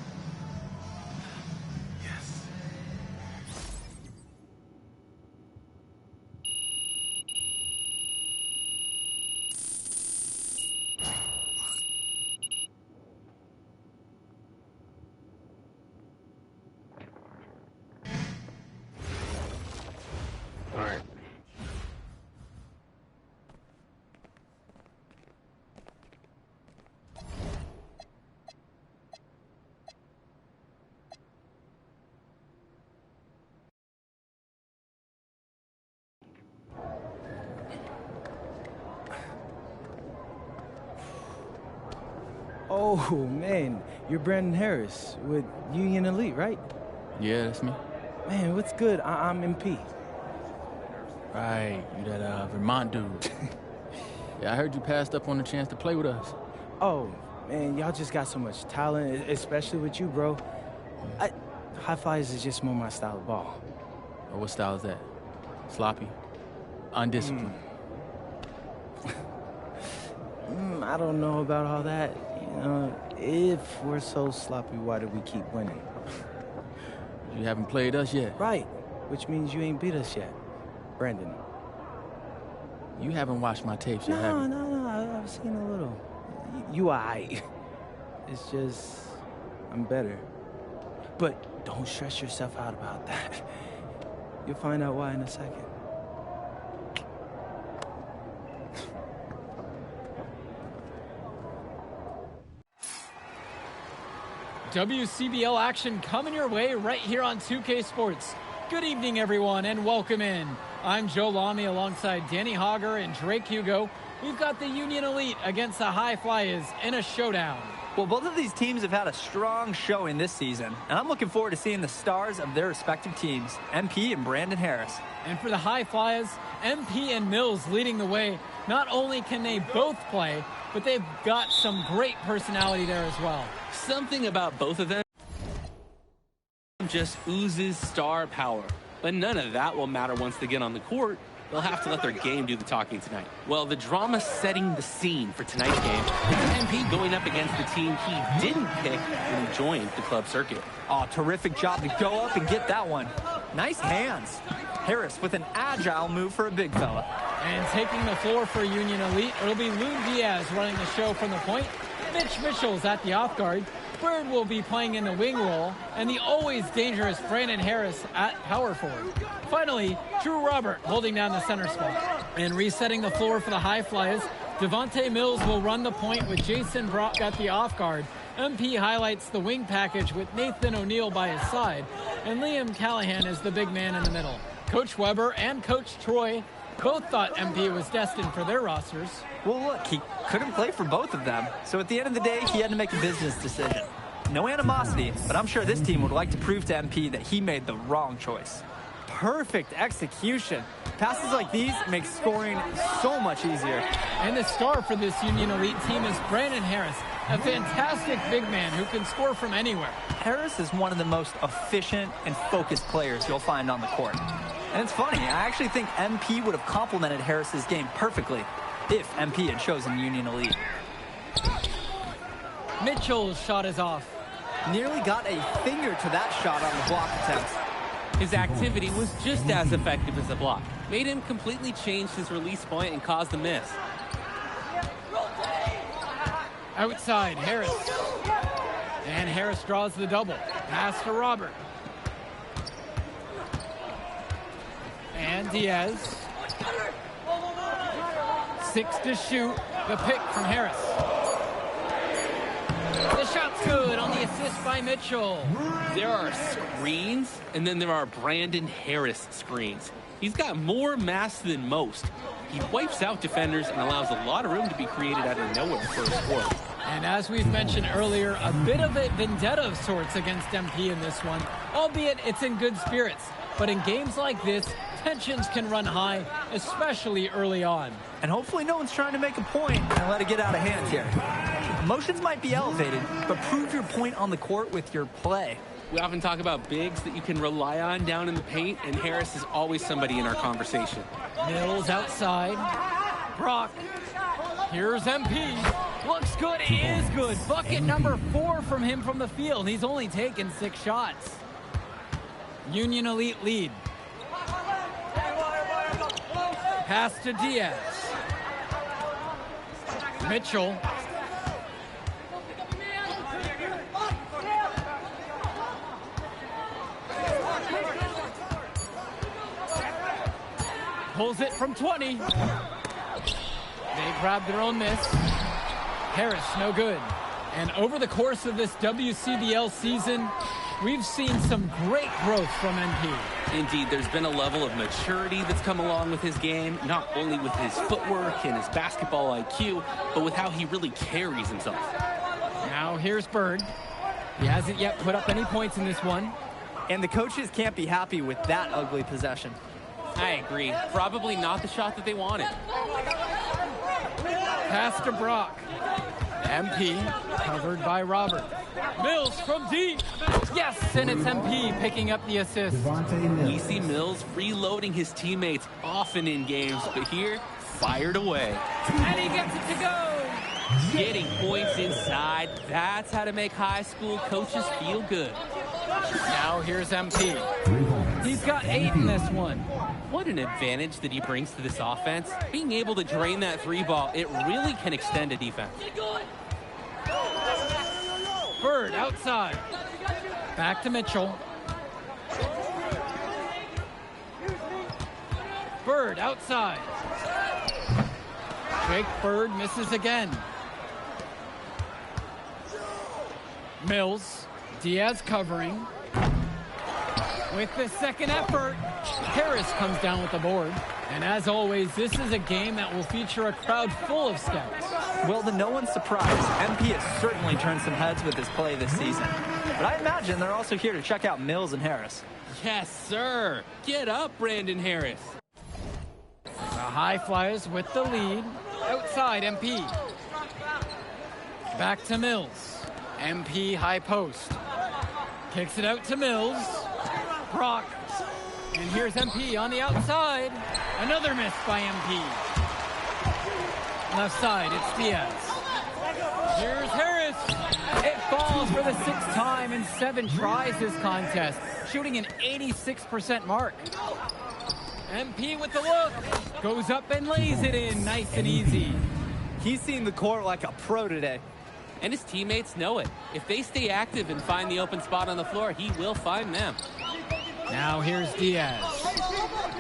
[SPEAKER 8] All right.
[SPEAKER 2] Oh, man, you're Brandon Harris with Union Elite, right?
[SPEAKER 12] Yeah, that's me.
[SPEAKER 2] Man, what's good? I'm MP.
[SPEAKER 12] Right, you that Vermont dude. Yeah, I heard you passed up on the chance to play with us.
[SPEAKER 2] Oh, man, y'all just got so much talent, especially with you, bro. High flyers is just more my style of ball.
[SPEAKER 12] Oh, what style is that? Sloppy? Undisciplined?
[SPEAKER 2] I don't know about all that. You know, if we're so sloppy, why do we keep winning?
[SPEAKER 12] You haven't played us yet.
[SPEAKER 2] Right, which means you ain't beat us yet, Brandon.
[SPEAKER 12] You haven't watched my tapes yet, have you?
[SPEAKER 2] No, I've seen a little. You aight. It's just, I'm better. But don't stress yourself out about that. You'll find out why in a second.
[SPEAKER 5] WCBL action coming your way right here on 2K Sports. Good evening, everyone, and welcome in. I'm Joe Lamy alongside Danny Hogger and Drake Hugo. We've got the Union Elite against the High Flyers in a showdown.
[SPEAKER 6] Well, both of these teams have had a strong showing this season, and I'm looking forward to seeing the stars of their respective teams, MP and Brandon Harris.
[SPEAKER 5] And for the High Flyers, MP and Mills leading the way. Not only can they both play, but they've got some great personality there as well.
[SPEAKER 7] Something about both of them just oozes star power. But none of that will matter once they get on the court. They'll have to let their game do the talking tonight. Well, the drama setting the scene for tonight's game is MP going up against the team he didn't pick when he joined the club circuit.
[SPEAKER 6] Oh, terrific job to go up and get that one. Nice hands. Harris with an agile move for a big fella.
[SPEAKER 5] And taking the floor for Union Elite, it'll be Loon Diaz running the show from the point. Mitch Mitchell's at the off guard. Bird will be playing in the wing role, and the always dangerous Brandon Harris at power forward. Finally, Drew Robert holding down the center spot. And resetting the floor for the High Flyers, Devontae Mills will run the point with Jason Brock at the off guard. MP highlights the wing package with Nathan O'Neill by his side, and Liam Callahan is the big man in the middle. Coach Weber and Coach Troy both thought MP was destined for their rosters.
[SPEAKER 6] Well, look, he couldn't play for both of them, so at the end of the day, he had to make a business decision. No animosity, but I'm sure this team would like to prove to MP that he made the wrong choice. Perfect execution. Passes like these make scoring so much easier.
[SPEAKER 5] And the star for this Union Elite team is Brandon Harris, a fantastic big man who can score from anywhere.
[SPEAKER 6] Harris is one of the most efficient and focused players you'll find on the court. And it's funny, I actually think MP would have complemented Harris's game perfectly if MP had chosen Union Elite.
[SPEAKER 5] Mitchell's shot is off.
[SPEAKER 6] Nearly got a finger to that shot on the block attempt.
[SPEAKER 7] His activity was just as effective as the block. Made him completely change his release point and caused the miss.
[SPEAKER 5] Outside, Harris. And Harris draws the double. Pass to Robert. And Diaz. 6 to shoot. The pick from Harris. The shot's good on the assist by Mitchell.
[SPEAKER 7] There are screens, and then there are Brandon Harris screens. He's got more mass than most. He wipes out defenders and allows a lot of room to be created out of nowhere for a score.
[SPEAKER 5] And as we've mentioned earlier, a bit of a vendetta of sorts against MP in this one, albeit it's in good spirits. But in games like this, tensions can run high, especially early on.
[SPEAKER 6] And hopefully no one's trying to make a point and let it get out of hand here. Emotions might be elevated, but prove your point on the court with your play.
[SPEAKER 7] We often talk about bigs that you can rely on down in the paint, and Harris is always somebody in our conversation.
[SPEAKER 5] Mills outside. Brock. Here's MP. Looks good, is good. Bucket number 4 from him from the field. He's only taken 6 shots. Union Elite lead. Pass to Diaz. Mitchell. Pulls it from 20. They grabbed their own miss. Harris, no good. And over the course of this WCBL season, we've seen some great growth from MP.
[SPEAKER 7] Indeed, there's been a level of maturity that's come along with his game, not only with his footwork and his basketball IQ, but with how he really carries himself.
[SPEAKER 5] Now here's Bird. He hasn't yet put up any points in this one.
[SPEAKER 6] And the coaches can't be happy with that ugly possession.
[SPEAKER 7] I agree. Probably not the shot that they wanted.
[SPEAKER 5] Pass to Brock. MP covered by Robert. Mills from deep. Yes, and it's MP picking up the assist.
[SPEAKER 7] We see Mills reloading his teammates often in games, but here, fired away.
[SPEAKER 5] And he gets it to go.
[SPEAKER 7] Getting points inside, that's how to make high school coaches feel good.
[SPEAKER 5] Now here's MP. He's got 8 in this one.
[SPEAKER 7] What an advantage that he brings to this offense. Being able to drain that 3 ball, it really can extend a defense.
[SPEAKER 5] Bird outside. Back to Mitchell. Bird outside. Jake Bird misses again. Mills. Diaz covering. With the second effort, Harris comes down with the board. And as always, this is a game that will feature a crowd full of scouts.
[SPEAKER 6] Well, to no one's surprise, MP has certainly turned some heads with his play this season. But I imagine they're also here to check out Mills and Harris.
[SPEAKER 7] Yes, sir. Get up, Brandon Harris.
[SPEAKER 5] The High Flyers with the lead. Outside, MP. Back to Mills. MP high post. Kicks it out to Mills. Brock. And here's MP on the outside. Another miss by MP. Left side, it's Diaz. Here's Harris. It falls for the 6th time in 7 tries this contest, shooting an 86% mark. MP with the look. Goes up and lays it in, nice and easy.
[SPEAKER 6] He's seen the court like a pro today.
[SPEAKER 7] And his teammates know it. If they stay active and find the open spot on the floor, he will find them.
[SPEAKER 5] Now here's Diaz.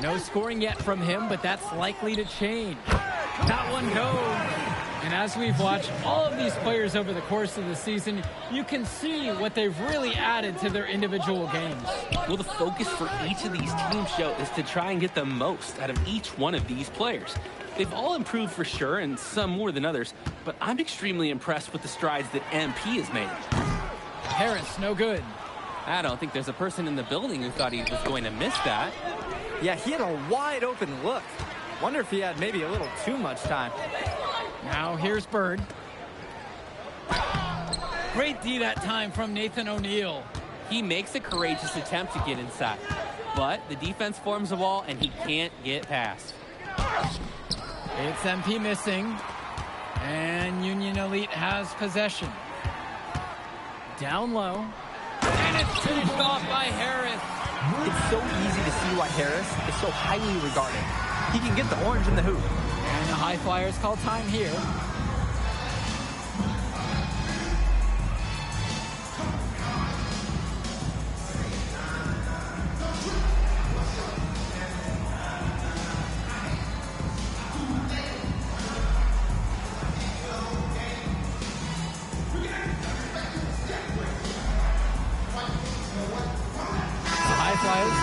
[SPEAKER 5] No scoring yet from him, but that's likely to change. That one goes. And as we've watched all of these players over the course of the season, you can see what they've really added to their individual games.
[SPEAKER 7] Well, the focus for each of these teams, Joe, is to try and get the most out of each one of these players. They've all improved for sure, and some more than others, but I'm extremely impressed with the strides that MP has made.
[SPEAKER 5] Harris, no good.
[SPEAKER 7] I don't think there's a person in the building who thought he was going to miss that.
[SPEAKER 6] Yeah, he had a wide open look. Wonder if he had maybe a little too much time.
[SPEAKER 5] Now here's Bird. Great D that time from Nathan O'Neal.
[SPEAKER 7] He makes a courageous attempt to get inside, but the defense forms a wall and he can't get past.
[SPEAKER 5] It's MP missing, and Union Elite has possession. Down low, and it's finished off by Harris.
[SPEAKER 6] It's so easy to see why Harris is so highly regarded. He can get the orange in the hoop.
[SPEAKER 5] And the High Flyers call time here.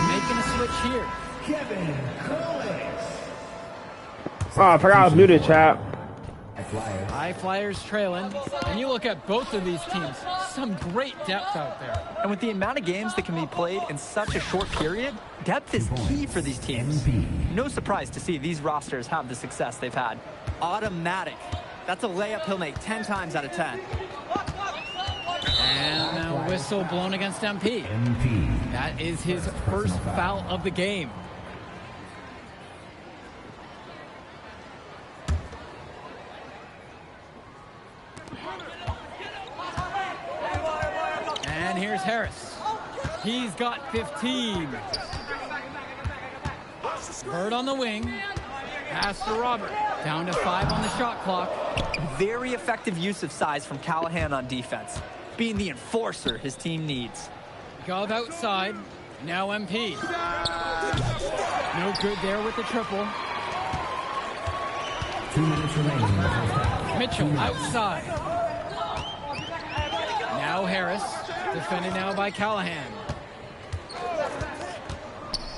[SPEAKER 5] Making a switch here.
[SPEAKER 9] Kevin Collins.
[SPEAKER 8] Oh, I forgot I was muted, chat.
[SPEAKER 5] High Flyers trailing. And you look at both of these teams, some great depth out there.
[SPEAKER 6] And with the amount of games that can be played in such a short period, depth is key for these teams. No surprise to see these rosters have the success they've had. Automatic. That's a layup he'll make 10 times out of 10.
[SPEAKER 5] And a whistle blown against MP. That is his first foul of the game. And here's Harris. He's got 15. Bird on the wing. Pass to Robert. Down to 5 on the shot clock.
[SPEAKER 6] Very effective use of size from Callahan on defense. Being the enforcer his team needs.
[SPEAKER 5] Gov outside. Now MP. No good there with the triple.
[SPEAKER 9] 2 minutes remaining.
[SPEAKER 5] Mitchell outside. Now Harris. Defended now by Callahan.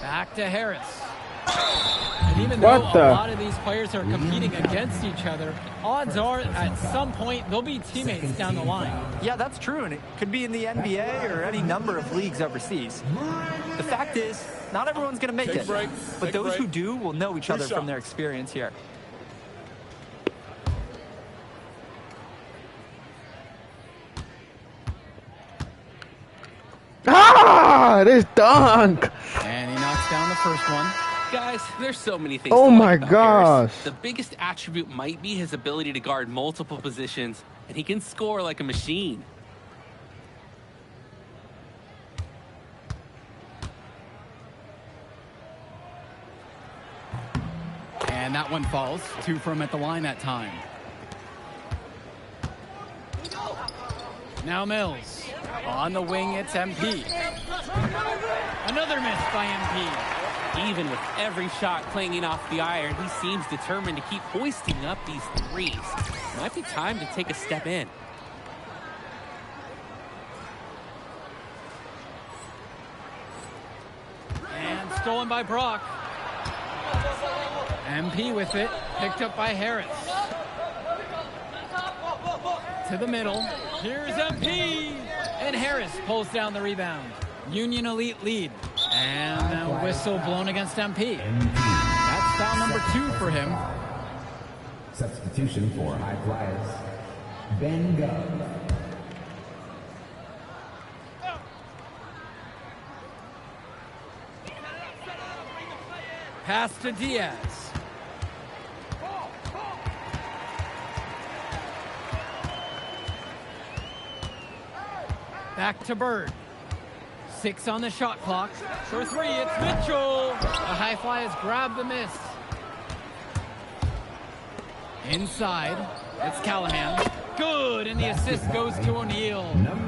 [SPEAKER 5] Back to Harris. And And even though a lot of these players are competing against each other, odds are at some point they'll be teammates down the line.
[SPEAKER 6] Yeah, that's true, and it could be in the NBA or any number of leagues overseas. The fact is, not everyone's going to make it, but those who do will know each other from their experience here.
[SPEAKER 8] Ah, this dunk.
[SPEAKER 12] And he knocks down the first one.
[SPEAKER 7] Guys, there's so many things
[SPEAKER 8] Oh
[SPEAKER 7] to
[SPEAKER 8] my
[SPEAKER 7] like about
[SPEAKER 8] gosh.
[SPEAKER 7] Harris. The biggest attribute might be his ability to guard multiple positions, and he can score like a machine.
[SPEAKER 12] And that one falls. 2 for him at the line that time. Now Mills. On the wing, it's MP.
[SPEAKER 5] Another miss by MP.
[SPEAKER 7] Even with every shot clanging off the iron, he seems determined to keep hoisting up these threes. Might be time to take a step in.
[SPEAKER 5] And stolen by Brock. MP with it, picked up by Harris. To the middle, here's MP! And Harris pulls down the rebound. Union Elite lead. And a whistle blown against MP.
[SPEAKER 12] That's foul number 2 for him.
[SPEAKER 9] Substitution for High Flyers, Ben Gove.
[SPEAKER 5] Pass to Diaz. Back to Bird. 6 on the shot clock. For 3, it's Mitchell. The High Flyers grab the miss. Inside, it's Callahan. Good, and the assist goes to O'Neal.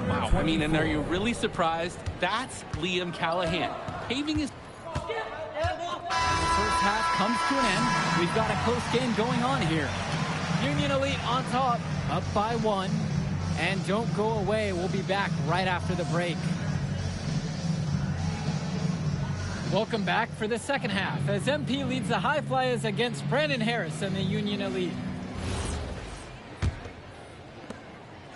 [SPEAKER 7] Wow, I mean, and are you really surprised? That's Liam Callahan, paving his...
[SPEAKER 5] The first half comes to an end. We've got a close game going on here. Union Elite on top, up by 1. And don't go away. We'll be back right after the break. Welcome back for the second half as MP leads the High Flyers against Brandon Harris and the Union Elite.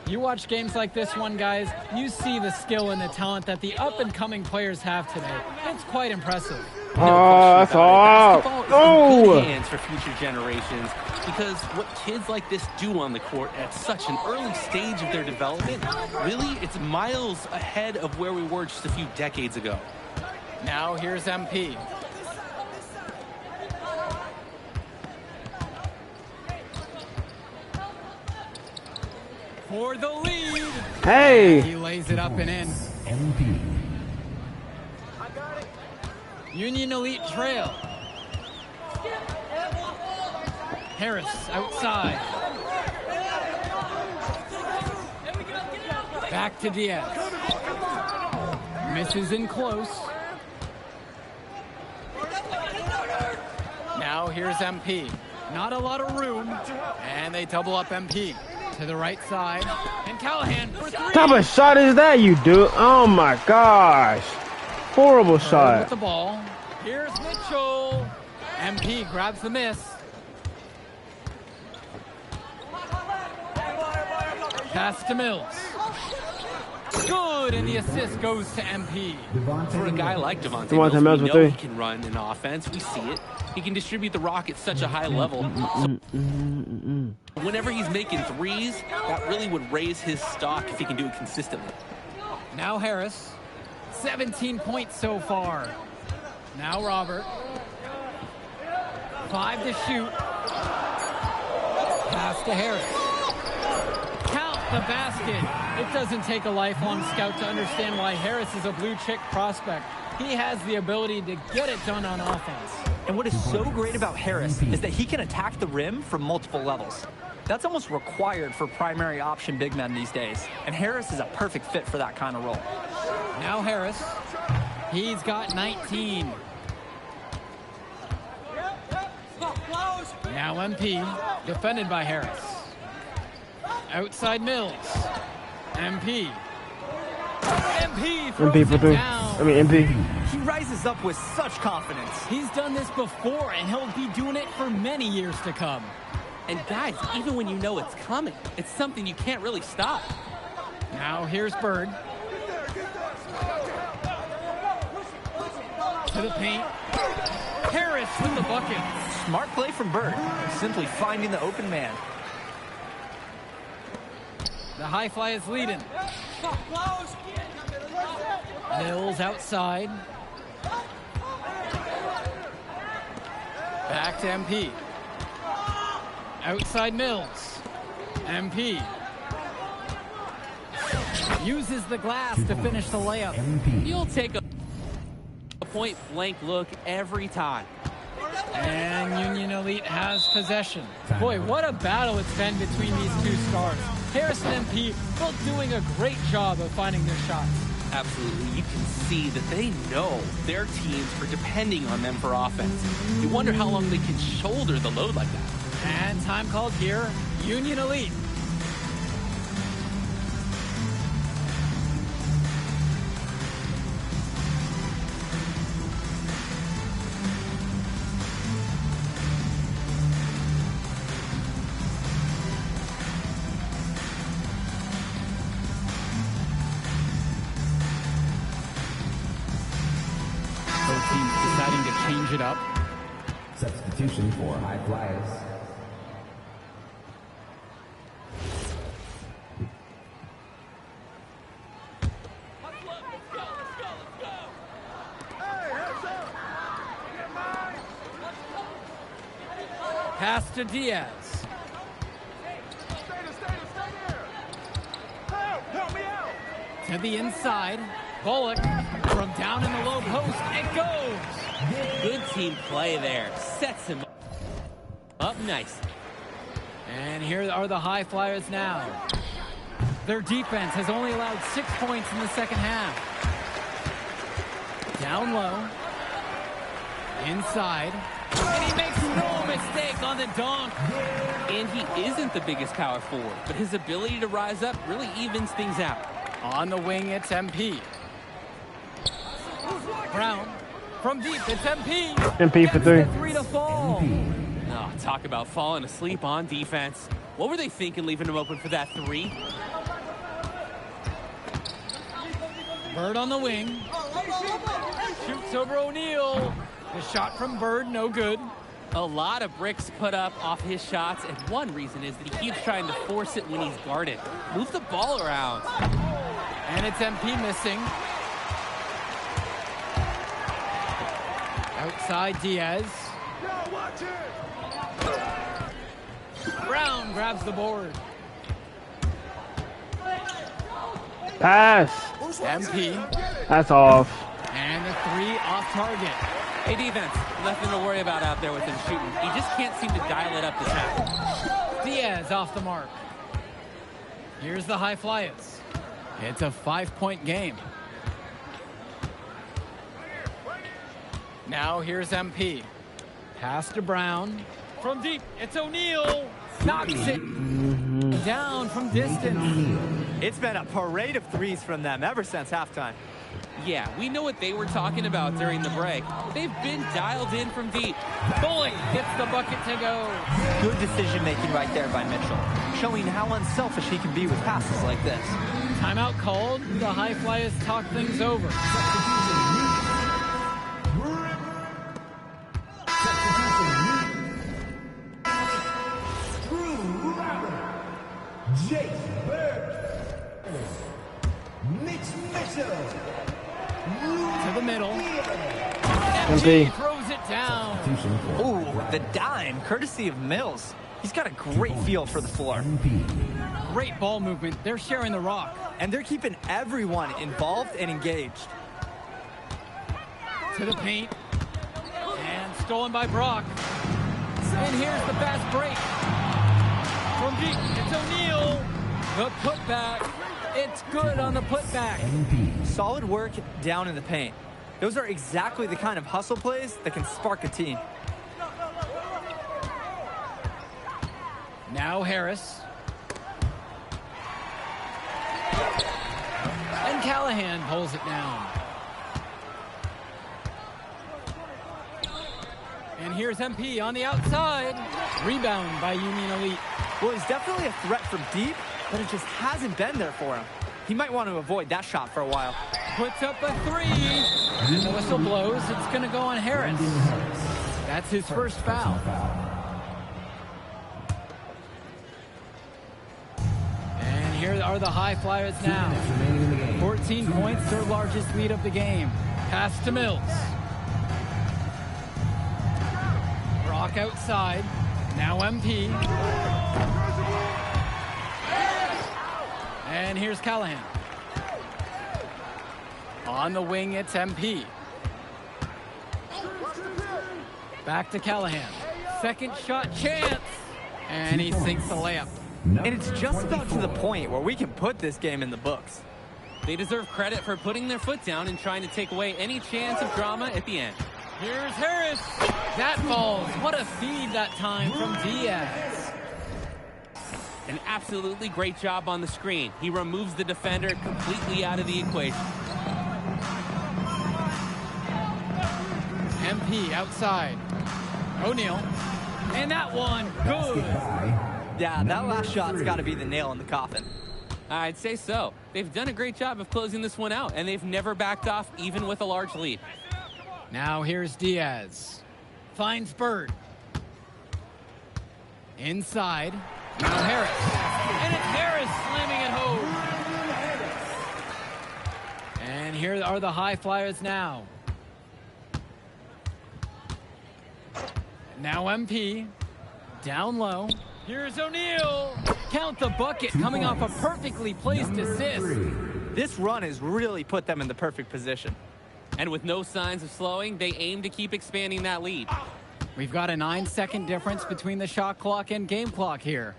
[SPEAKER 5] You watch games like this one, guys, you see the skill and the talent that the up-and-coming players have today. It's quite impressive.
[SPEAKER 8] That's all.
[SPEAKER 7] Basketball is in good hands for future generations because what kids like this do on the court at such an early stage of their development, really, it's miles ahead of where we were just a few decades ago.
[SPEAKER 5] Now here's MP. For the lead.
[SPEAKER 8] Hey.
[SPEAKER 5] He lays it up and in.
[SPEAKER 9] MP.
[SPEAKER 5] Union Elite trail. Harris outside. Back to Diaz. Misses in close. Now here's MP. Not a lot of room. And they double up MP. To the right side. And Callahan for 3.
[SPEAKER 8] What type of shot is that, you dude? Oh my gosh. Horrible shot.
[SPEAKER 5] With the ball. Here's Mitchell. MP grabs the miss. Pass to Mills. Good, and the assist goes to MP.
[SPEAKER 7] For a guy like Devontae
[SPEAKER 8] Mills,
[SPEAKER 7] Mills, we know
[SPEAKER 8] too.
[SPEAKER 7] he can run an offense. We see it. He can distribute the rock at such a high level. So whenever he's making threes, that really would raise his stock if he can do it consistently.
[SPEAKER 5] Now Harris. 17 points so far. Now Robert. 5 to shoot. Pass to Harris. Count the basket. It doesn't take a lifelong scout to understand why Harris is a blue-chip prospect. He has the ability to get it done on offense.
[SPEAKER 6] And what is so great about Harris is that he can attack the rim from multiple levels. That's almost required for primary option big men these days. And Harris is a perfect fit for that kind of role.
[SPEAKER 5] Now Harris. He's got 19. Now MP, defended by Harris. Outside Mills. MP. MP throws
[SPEAKER 8] MP for
[SPEAKER 5] it
[SPEAKER 8] 3.
[SPEAKER 5] down.
[SPEAKER 8] I mean, MP.
[SPEAKER 6] He rises up with such confidence.
[SPEAKER 5] He's done this before, and he'll be doing it for many years to come.
[SPEAKER 7] And guys, even when you know it's coming, it's something you can't really stop.
[SPEAKER 5] Now here's Bird. To the paint. Harris with the bucket.
[SPEAKER 6] Smart play from Bird, simply finding the open man.
[SPEAKER 5] The high fly is leading. Mills outside. Back to MP. Outside Mills. MP. Uses the glass to finish the layup.
[SPEAKER 7] You'll take a point-blank look every time.
[SPEAKER 5] And Union Elite has possession. Boy, what a battle it's been between these two stars. Harris and MP both doing a great job of finding their shots.
[SPEAKER 7] Absolutely. You can see that they know their teams are depending on them for offense. You wonder how long they can shoulder the load like that.
[SPEAKER 5] And time called here, Union Elite. Both teams deciding to change it up.
[SPEAKER 9] Substitution for high flyers.
[SPEAKER 5] Pass to Diaz. To the inside. Bullock from down in the low post. It goes.
[SPEAKER 7] Good team play there. Sets him up nice.
[SPEAKER 5] And here are the high flyers now. Their defense has only allowed 6 points in the second half. Down low. Inside. And he makes no mistake on the dunk.
[SPEAKER 7] And he isn't the biggest power forward, but his ability to rise up really evens things out.
[SPEAKER 5] On the wing, it's MP. Brown from deep, it's MP.
[SPEAKER 8] MP for three.
[SPEAKER 5] 3 to fall.
[SPEAKER 7] Oh, talk about falling asleep on defense. What were they thinking leaving him open for that three?
[SPEAKER 5] Bird on the wing. Shoots over O'Neal. The shot from Bird, no good.
[SPEAKER 7] A lot of bricks put up off his shots, and one reason is that he keeps trying to force it when he's guarded. Move the ball around.
[SPEAKER 5] And it's MP missing. Outside Diaz. Brown grabs the board.
[SPEAKER 8] Pass.
[SPEAKER 5] MP.
[SPEAKER 8] That's off.
[SPEAKER 5] And the three off target.
[SPEAKER 7] Hey, defense, nothing to worry about out there with him shooting. He just can't seem to dial it up this half.
[SPEAKER 5] Diaz off the mark. Here's the high flyers. It's a 5-point game. Now here's MP. Pass to Brown. From deep, it's O'Neal. Knocks it down from distance.
[SPEAKER 6] It's been a parade of threes from them ever since halftime.
[SPEAKER 7] Yeah, we know what they were talking about during the break. They've been dialed in from deep.
[SPEAKER 5] Bullock gets the bucket to go.
[SPEAKER 6] Good decision-making right there by Mitchell, showing how unselfish he can be with passes like this.
[SPEAKER 5] Timeout called. The high flyers talk things over. To the middle.
[SPEAKER 8] MP
[SPEAKER 5] throws it down.
[SPEAKER 6] Ooh, the dime, courtesy of Mills. He's got a great feel for the floor.
[SPEAKER 5] Great ball movement. They're sharing the rock.
[SPEAKER 6] And they're keeping everyone involved and engaged.
[SPEAKER 5] To the paint. And stolen by Brock. And here's the fast break. From deep, it's O'Neal. The putback. It's good on the putback.
[SPEAKER 6] Solid work down in the paint. Those are exactly the kind of hustle plays that can spark a team.
[SPEAKER 5] Now Harris. And Callahan pulls it down. And here's MP on the outside. Rebound by Union Elite.
[SPEAKER 6] Well, he's definitely a threat from deep, but it just hasn't been there for him. He might want to avoid that shot for a while.
[SPEAKER 5] Puts up a three. And the whistle blows. It's going to go on Harris. That's his first foul. And here are the High Flyers now. 14 points, their largest lead of the game. Pass to Mills. Brock outside. Now MP. And here's Callahan. On the wing, it's MP. Back to Callahan. Second shot chance. And he sinks the layup.
[SPEAKER 6] And it's just about to the point where we can put this game in the books.
[SPEAKER 7] They deserve credit for putting their foot down and trying to take away any chance of drama at the end.
[SPEAKER 5] Here's Harris. That falls. What a feed that time from Diaz.
[SPEAKER 7] An absolutely great job on the screen. He removes the defender completely out of the equation.
[SPEAKER 5] MP outside. O'Neal. And that one, good.
[SPEAKER 6] Yeah, that last shot's got to be the nail in the coffin.
[SPEAKER 7] I'd say so. They've done a great job of closing this one out, and they've never backed off, even with a large lead.
[SPEAKER 5] Now here's Diaz. Finds Bird. Inside. Now Harris. And it's Harris slamming it home. And here are the High Flyers now. Now MP. Down low. Here's O'Neal. Count the bucket coming off a perfectly placed assist.
[SPEAKER 6] This run has really put them in the perfect position.
[SPEAKER 7] And with no signs of slowing, they aim to keep expanding that lead.
[SPEAKER 5] We've got a 9-second difference between the shot clock and game clock here.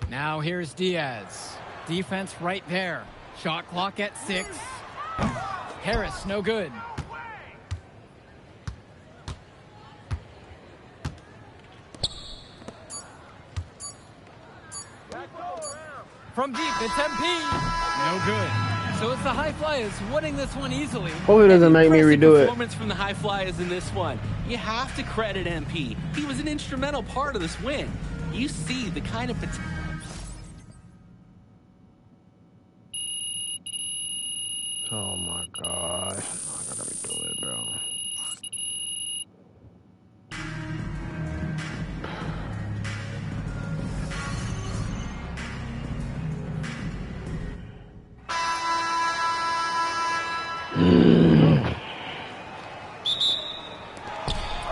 [SPEAKER 5] Now here's Diaz. Defense right there. Shot clock at 6. Harris, no good. From deep, it's MP. No good. So it's the High Flyers winning this one easily.
[SPEAKER 8] Hope it doesn't make me redo it.
[SPEAKER 7] Performance from the High Flyers in this one. You have to credit MP. He was an instrumental part of this win. You see the kind of potential.
[SPEAKER 8] Oh my gosh. I gotta redo it, bro.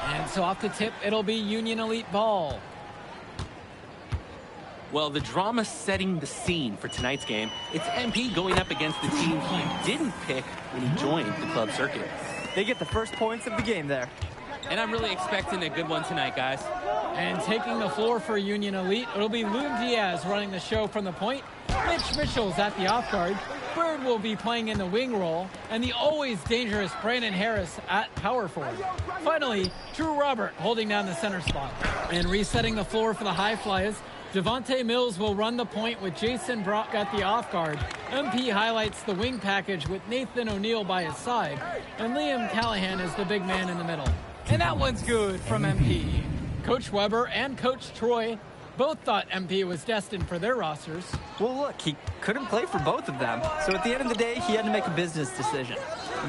[SPEAKER 5] And so off the tip, it'll be Union Elite ball.
[SPEAKER 7] Well, the drama setting the scene for tonight's game. It's MP going up against the team he didn't pick when he joined the club circuit.
[SPEAKER 6] They get the first points of the game there.
[SPEAKER 7] And I'm really expecting a good one tonight, guys.
[SPEAKER 5] And taking the floor for Union Elite, it'll be Loon Diaz running the show from the point. Mitch Mitchell's at the off guard. Bird will be playing in the wing role. And the always dangerous Brandon Harris at power forward. Finally, Drew Robert holding down the center spot. And resetting the floor for the High Flyers, Devontae Mills will run the point with Jason Brock at the off guard. MP highlights the wing package with Nathan O'Neal by his side. And Liam Callahan is the big man in the middle. And that one's good from MP. Coach Weber and Coach Troy both thought MP was destined for their rosters.
[SPEAKER 6] Well, look, he couldn't play for both of them. So at the end of the day, he had to make a business decision.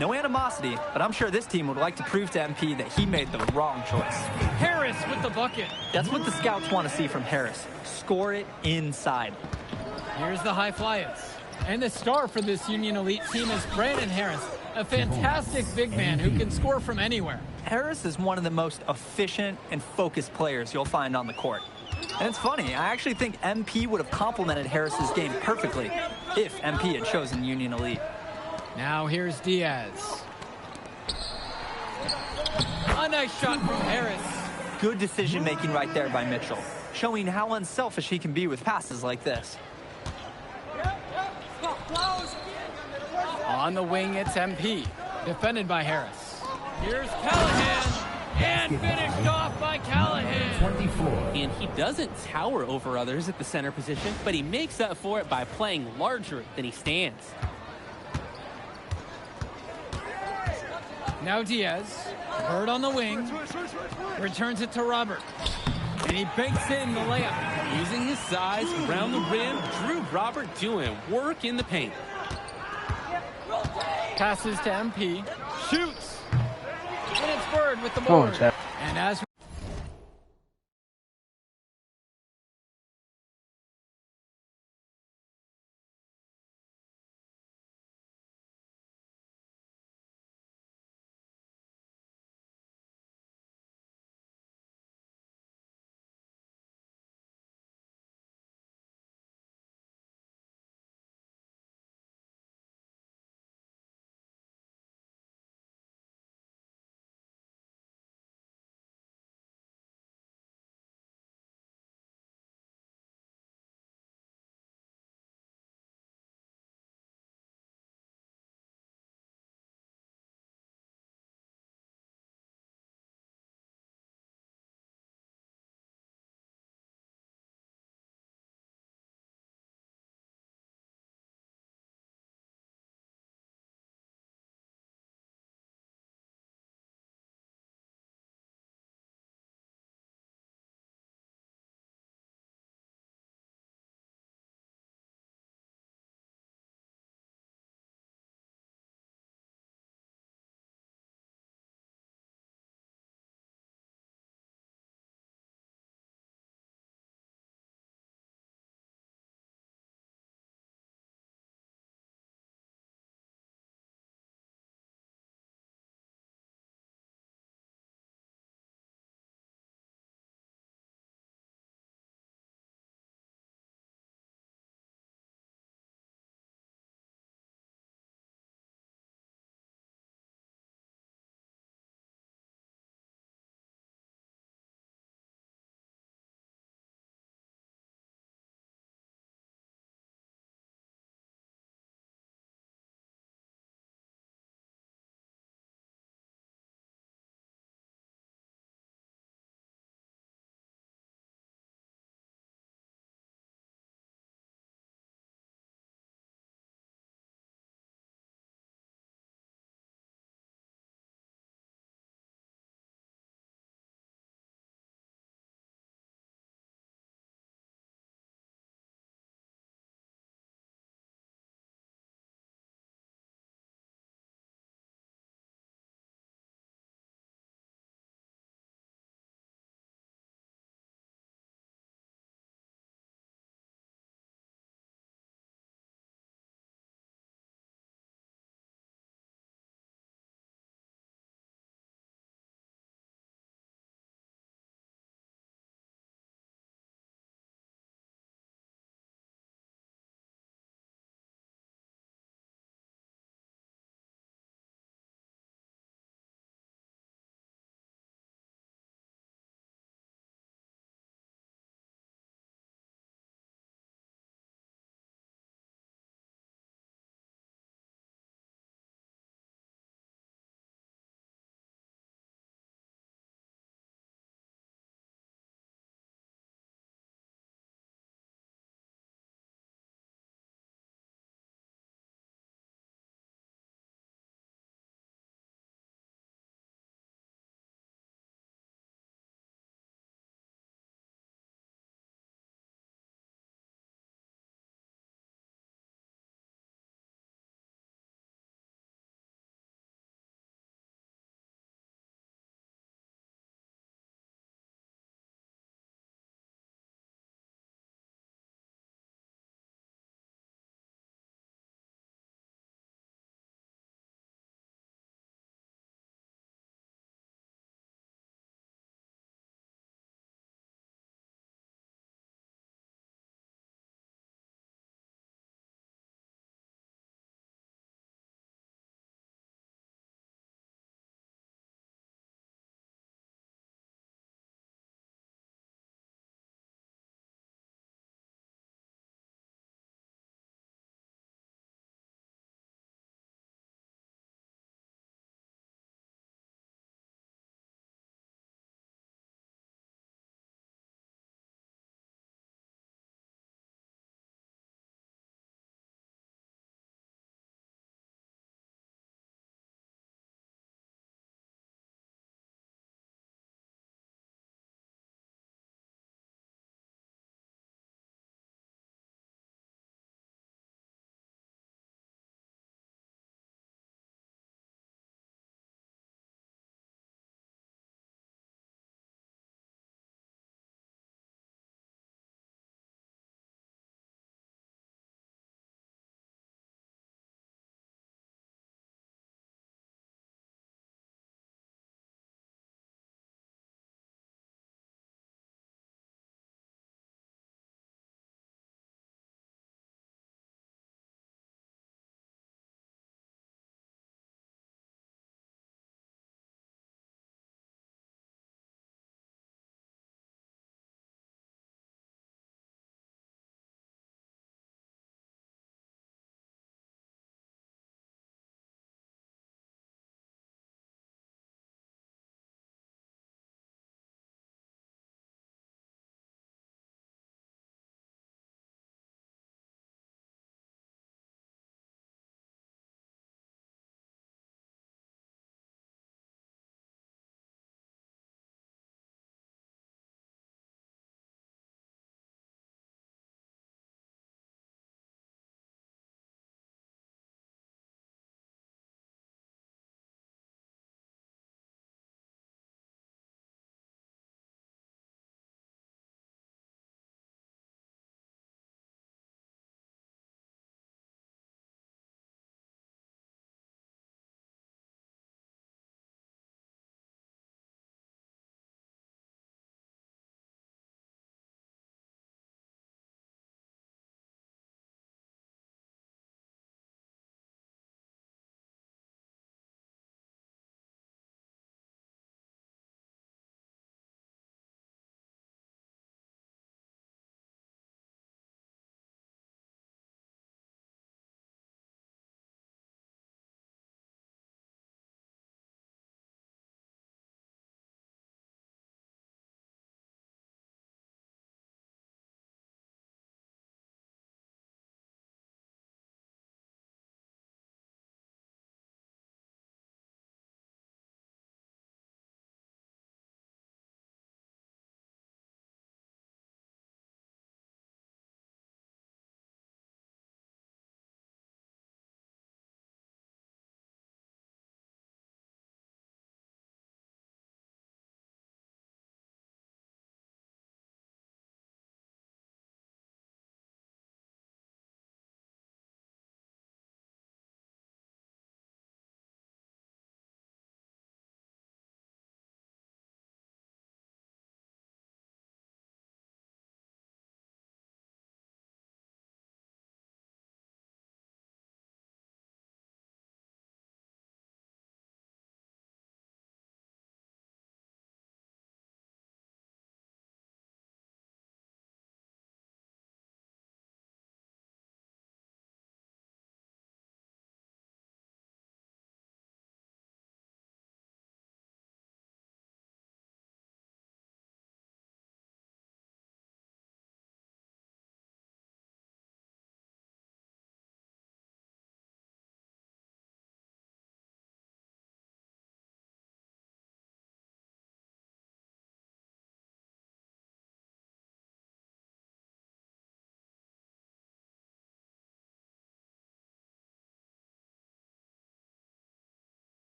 [SPEAKER 6] No animosity, but I'm sure this team would like to prove to MP that he made the wrong choice.
[SPEAKER 5] Harris with the bucket.
[SPEAKER 6] That's what the scouts want to see from Harris. Score it inside.
[SPEAKER 5] Here's the High Flyers. And the star for this Union Elite team is Brandon Harris, a fantastic big man who can score from anywhere.
[SPEAKER 6] Harris is one of the most efficient and focused players you'll find on the court. And it's funny, I actually think MP would have complemented Harris's game perfectly if MP had chosen Union Elite.
[SPEAKER 5] Now here's Diaz. A nice shot from Harris.
[SPEAKER 6] Good decision making right there by Mitchell, showing how unselfish he can be with passes like this.
[SPEAKER 5] On the wing, it's MP, defended by Harris. Here's Callahan, and finished off by Callahan.
[SPEAKER 9] 24.
[SPEAKER 7] And he doesn't tower over others at the center position, but he makes up for it by playing larger than he stands.
[SPEAKER 5] Now Diaz, Bird on the wing, returns it to Robert. And he banks in the layup.
[SPEAKER 7] Using his size around the rim, Drew Robert doing work in the paint.
[SPEAKER 5] Passes to MP. Shoots. And it's Bird with the board. And as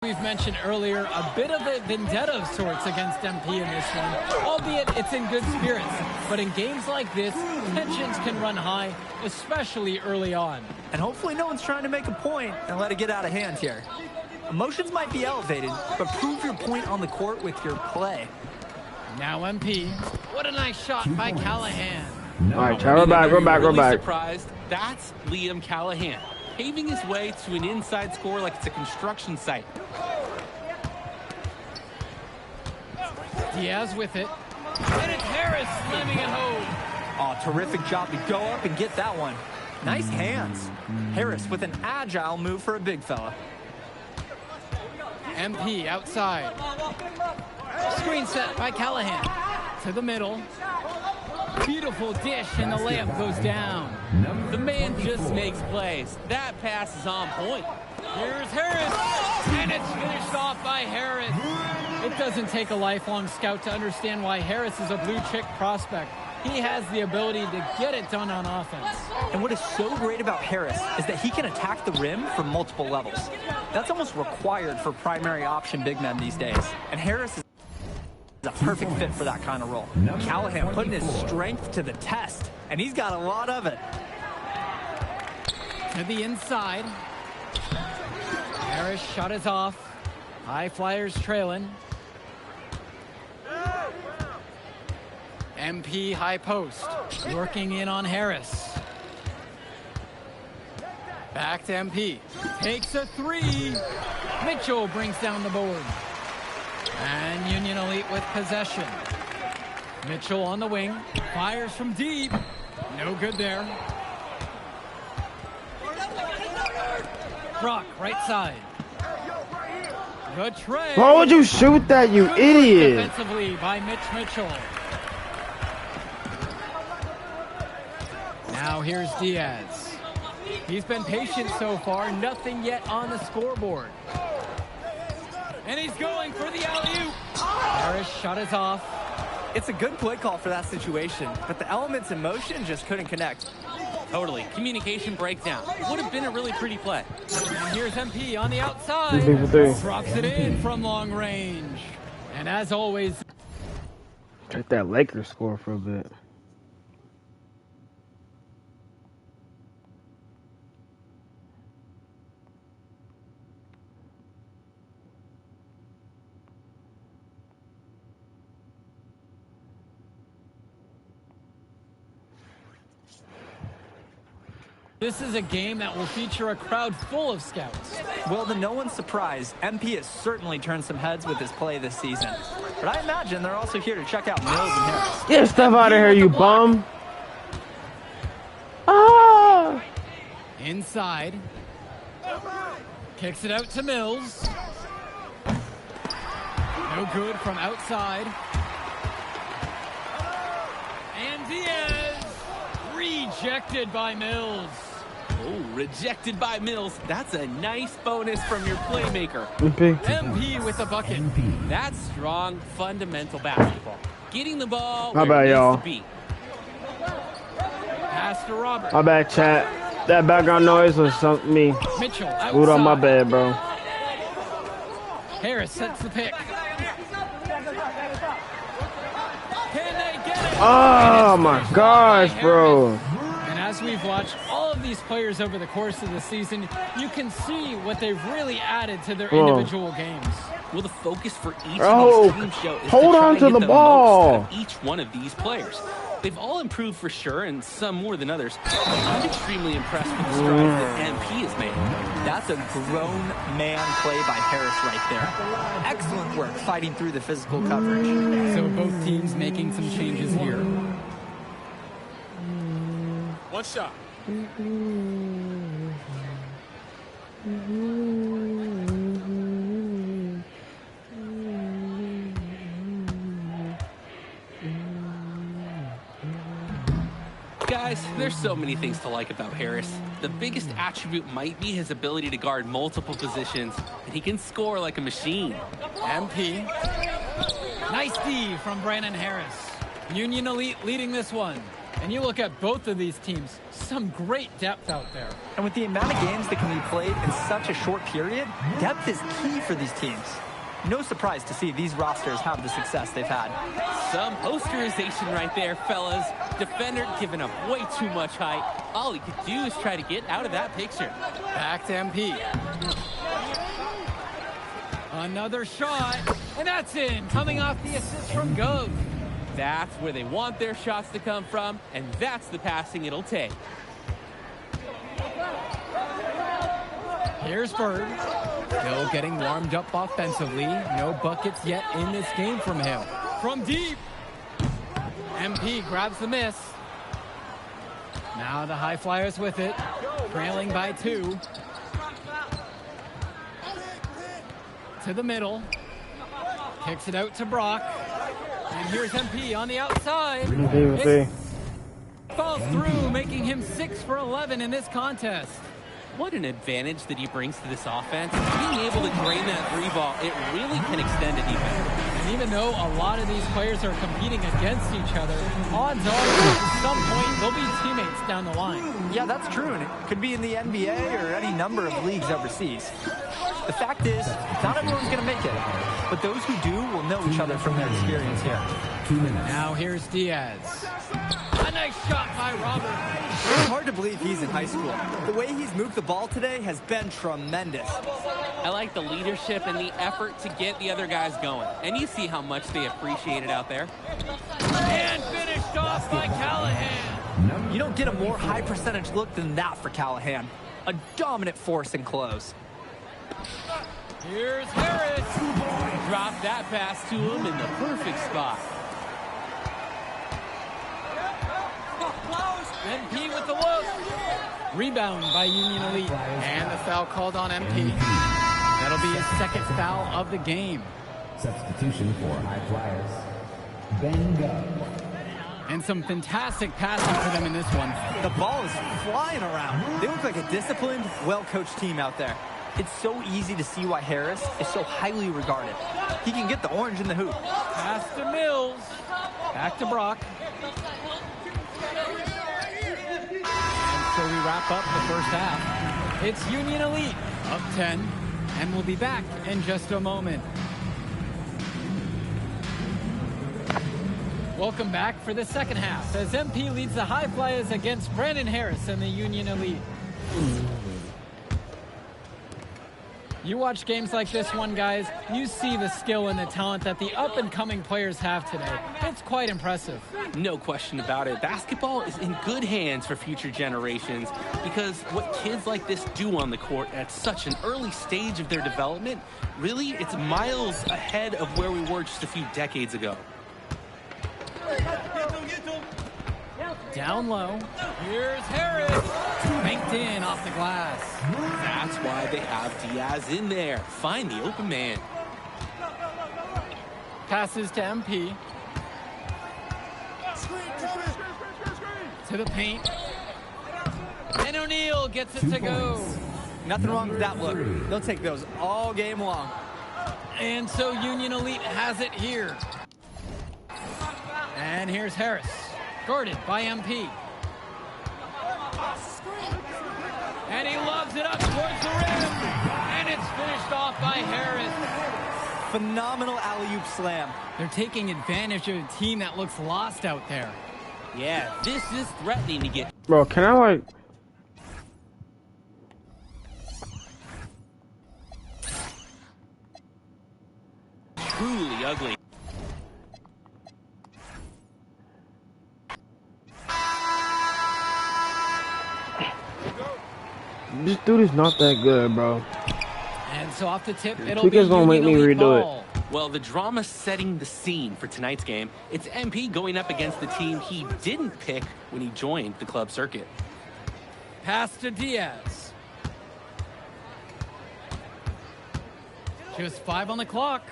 [SPEAKER 5] We've mentioned earlier, a bit of a vendetta of sorts against MP in this one, albeit it's in good spirits. But in games like this, tensions can run high, especially early on.
[SPEAKER 6] And hopefully no one's trying to make a point and let it get out of hand here. Emotions might be elevated, but prove your point on the court with your play.
[SPEAKER 5] Now MP. What a nice shot by Callahan.
[SPEAKER 8] All right, we're back.
[SPEAKER 7] Surprised. That's Liam Callahan, paving his way to an inside score like it's a construction site.
[SPEAKER 5] Diaz with it. And it's Harris slamming it home.
[SPEAKER 6] Oh, terrific job to go up and get that one. Nice hands. Harris with an agile move for a big fella.
[SPEAKER 5] MP outside. Screen set by Callahan. To the middle. Beautiful dish, and the layup goes down.
[SPEAKER 7] The man just makes plays. That pass is on point.
[SPEAKER 5] Here's Harris, and it's finished off by Harris. It doesn't take a lifelong scout to understand why Harris is a blue-chip prospect. He has the ability to get it done on offense.
[SPEAKER 6] And what is so great about Harris is that he can attack the rim from multiple levels. That's almost required for primary option big men these days. And Harris is a perfect fit for that kind of role. Callahan putting his strength to the test, and he's got a lot of it.
[SPEAKER 5] To the inside. Harris shot is off. High Flyers trailing. MP high post. Working in on Harris. Back to MP. Takes a three. Mitchell brings down the board. And Union Elite with possession. Mitchell on the wing. Fires from deep. No good there. Brock, right side. The tray.
[SPEAKER 8] Why would you shoot that, you
[SPEAKER 5] Good
[SPEAKER 8] idiot?
[SPEAKER 5] Defensively by Mitch Mitchell. Now here's Diaz. He's been patient so far. Nothing yet on the scoreboard. And he's going for the alley-oop. Harris shot is off.
[SPEAKER 6] It's a good play call for that situation, but the elements in motion just couldn't connect.
[SPEAKER 7] Totally. Communication breakdown. Would have been a really pretty play.
[SPEAKER 5] And here's MP on the outside. Drops it in from long range. And as always...
[SPEAKER 8] Check that Lakers score for a bit.
[SPEAKER 5] This is a game that will feature a crowd full of scouts.
[SPEAKER 6] Well, to no one's surprise, MP has certainly turned some heads with his play this season. But I imagine they're also here to check out Mills and Harris.
[SPEAKER 8] Get stuff out of here, you bum! Ah!
[SPEAKER 5] Inside. Kicks it out to Mills. No good from outside. And Diaz. Rejected by Mills.
[SPEAKER 7] Oh, rejected by Mills. That's a nice bonus from your playmaker.
[SPEAKER 5] MP with a bucket.
[SPEAKER 7] That's strong, fundamental basketball. Getting the ball
[SPEAKER 8] My
[SPEAKER 7] where
[SPEAKER 8] bad,
[SPEAKER 7] it
[SPEAKER 8] y'all.
[SPEAKER 7] needs to be.
[SPEAKER 5] Pass to Robert.
[SPEAKER 8] My bad, chat. That background noise was something me.
[SPEAKER 5] Mitchell outside.
[SPEAKER 8] Boot on my bad, bro.
[SPEAKER 5] Harris sets the pick. Can they get it?
[SPEAKER 8] Oh my gosh, bro.
[SPEAKER 5] And as we've watched all of these players over the course of the season, you can see what they've really added to their individual games.
[SPEAKER 7] Well, the focus for each
[SPEAKER 8] Oh,
[SPEAKER 7] of these teams show is
[SPEAKER 8] hold
[SPEAKER 7] to try
[SPEAKER 8] on
[SPEAKER 7] to
[SPEAKER 8] to
[SPEAKER 7] get
[SPEAKER 8] the
[SPEAKER 7] the
[SPEAKER 8] ball.
[SPEAKER 7] most out of each one of these players. They've all improved for sure, and some more than others. I'm extremely impressed with the strides that MP has made.
[SPEAKER 6] That's a grown man play by Harris right there. Excellent work fighting through the physical coverage.
[SPEAKER 5] So both teams making some changes here.
[SPEAKER 7] One shot. Guys, there's so many things to like about Harris. The biggest attribute might be his ability to guard multiple positions, and he can score like a machine.
[SPEAKER 5] MP. Nice D from Brandon Harris. Union Elite leading this one. And you look at both of these teams, some great depth out there.
[SPEAKER 6] And with the amount of games that can be played in such a short period, depth is key for these teams. No surprise to see these rosters have the success they've had.
[SPEAKER 7] Some posterization right there, fellas. Defender giving up way too much height. All he could do is try to get out of that picture.
[SPEAKER 5] Back to MP. Another shot, and that's in, coming off the assist from Gove.
[SPEAKER 7] That's where they want their shots to come from, and that's the passing it'll take.
[SPEAKER 5] Here's Bird. Still getting warmed up offensively. No buckets yet in this game from him. From deep. MP grabs the miss. Now the High Flyers with it. Trailing by 2. To the middle. Kicks it out to Brock. And here's MP on the outside. It falls through, making him 6 for 11 in this contest.
[SPEAKER 7] What an advantage that he brings to this offense. Being able to drain that 3 ball, it really can extend a defense.
[SPEAKER 5] And even though a lot of these players are competing against each other, odds are at some point they'll be teammates down the line.
[SPEAKER 6] Yeah, that's true, and it could be in the NBA or any number of leagues overseas. The fact is, not everyone's going to make it, but those who do will know each other from their experience here.
[SPEAKER 9] 2 minutes.
[SPEAKER 5] Now here's Diaz. A nice shot by Robert.
[SPEAKER 6] It's hard to believe he's in high school. The way he's moved the ball today has been tremendous.
[SPEAKER 7] I like the leadership and the effort to get the other guys going. And you see how much they appreciate it out there.
[SPEAKER 5] And finished off by Callahan.
[SPEAKER 6] You don't get a more high percentage look than that for Callahan. A dominant force in close.
[SPEAKER 5] Here's Harris.
[SPEAKER 7] Drop that pass to him in the perfect spot.
[SPEAKER 5] MP with the look. Rebound by Union Elite. And the foul called on MP. That'll be his 2nd foul of the game.
[SPEAKER 9] Substitution for High Flyers. Ben Go.
[SPEAKER 5] And some fantastic passing for them in this one.
[SPEAKER 6] The ball is flying around. They look like a disciplined, well-coached team out there. It's so easy to see why Harris is so highly regarded. He can get the orange in the hoop.
[SPEAKER 5] Pass to Mills. Back to Brock. So we wrap up the first half. It's Union Elite up 10, and we'll be back in just a moment. Welcome back for the second half as MP leads the High Flyers against Brandon Harris and the Union Elite. You watch games like this one, guys, you see the skill and the talent that the up-and-coming players have today. It's quite impressive.
[SPEAKER 7] No question about it. Basketball is in good hands for future generations because what kids like this do on the court at such an early stage of their development, really, it's miles ahead of where we were just a few decades ago.
[SPEAKER 5] Down low. Here's Harris. Banked in off the glass.
[SPEAKER 7] That's why they have Diaz in there. Find the open man.
[SPEAKER 5] Passes to MP. To the paint. And O'Neal gets it to go.
[SPEAKER 6] Nothing wrong with that look. They'll take those all game long.
[SPEAKER 5] And so Union Elite has it here. And here's Harris. Guarded by MP. And he lobs it up towards the rim. And it's finished off by Harris.
[SPEAKER 6] Phenomenal alley-oop slam.
[SPEAKER 5] They're taking advantage of a team that looks lost out there.
[SPEAKER 7] Yeah, this is threatening to get...
[SPEAKER 8] Bro, can I like...
[SPEAKER 7] truly ugly.
[SPEAKER 8] This dude is not that good, bro.
[SPEAKER 5] And so off the tip, it'll
[SPEAKER 8] You
[SPEAKER 5] be
[SPEAKER 8] guys gonna make me
[SPEAKER 5] Union Elite
[SPEAKER 8] redo
[SPEAKER 5] ball.
[SPEAKER 7] Well, the drama setting the scene for tonight's game. It's MP going up against the team he didn't pick when he joined the club circuit.
[SPEAKER 5] Pass to Diaz. Just 5 on the clock.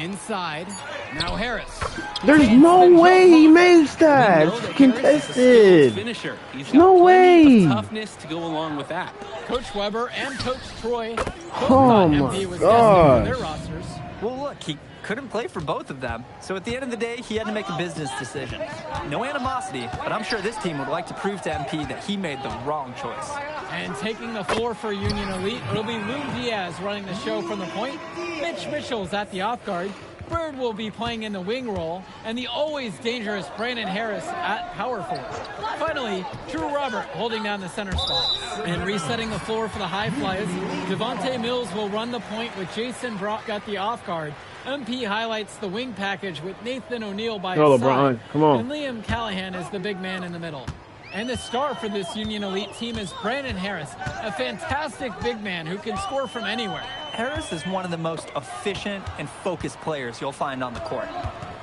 [SPEAKER 5] Inside. Now Harris.
[SPEAKER 8] There's no way he makes that. It's contested.
[SPEAKER 7] Finisher. He's got
[SPEAKER 8] No
[SPEAKER 7] plenty
[SPEAKER 8] way.
[SPEAKER 7] of toughness to go along with that.
[SPEAKER 5] Coach Weber and Coach Troy both
[SPEAKER 8] Oh
[SPEAKER 5] thought
[SPEAKER 8] my
[SPEAKER 5] MP was
[SPEAKER 8] gosh.
[SPEAKER 5] destined for their rosters.
[SPEAKER 6] Well, look, he couldn't play for both of them. So at the end of the day, he had to make a business decision. No animosity, but I'm sure this team would like to prove to MP that he made the wrong choice.
[SPEAKER 5] And taking the floor for Union Elite, it'll be Lou Diaz running the show from the point. Mitch Mitchell's at the off guard. Bird will be playing in the wing role, and the always dangerous Brandon Harris at power forward. Finally, Drew Robert holding down the center spot. And resetting the floor for the High Flyers, Devontae Mills will run the point with Jason Brock at the off guard. MP highlights the wing package with Nathan O'Neal by his side.
[SPEAKER 8] Come on.
[SPEAKER 5] And Liam Callahan is the big man in the middle. And the star for this Union Elite team is Brandon Harris, a fantastic big man who can score from anywhere.
[SPEAKER 6] Harris is one of the most efficient and focused players you'll find on the court.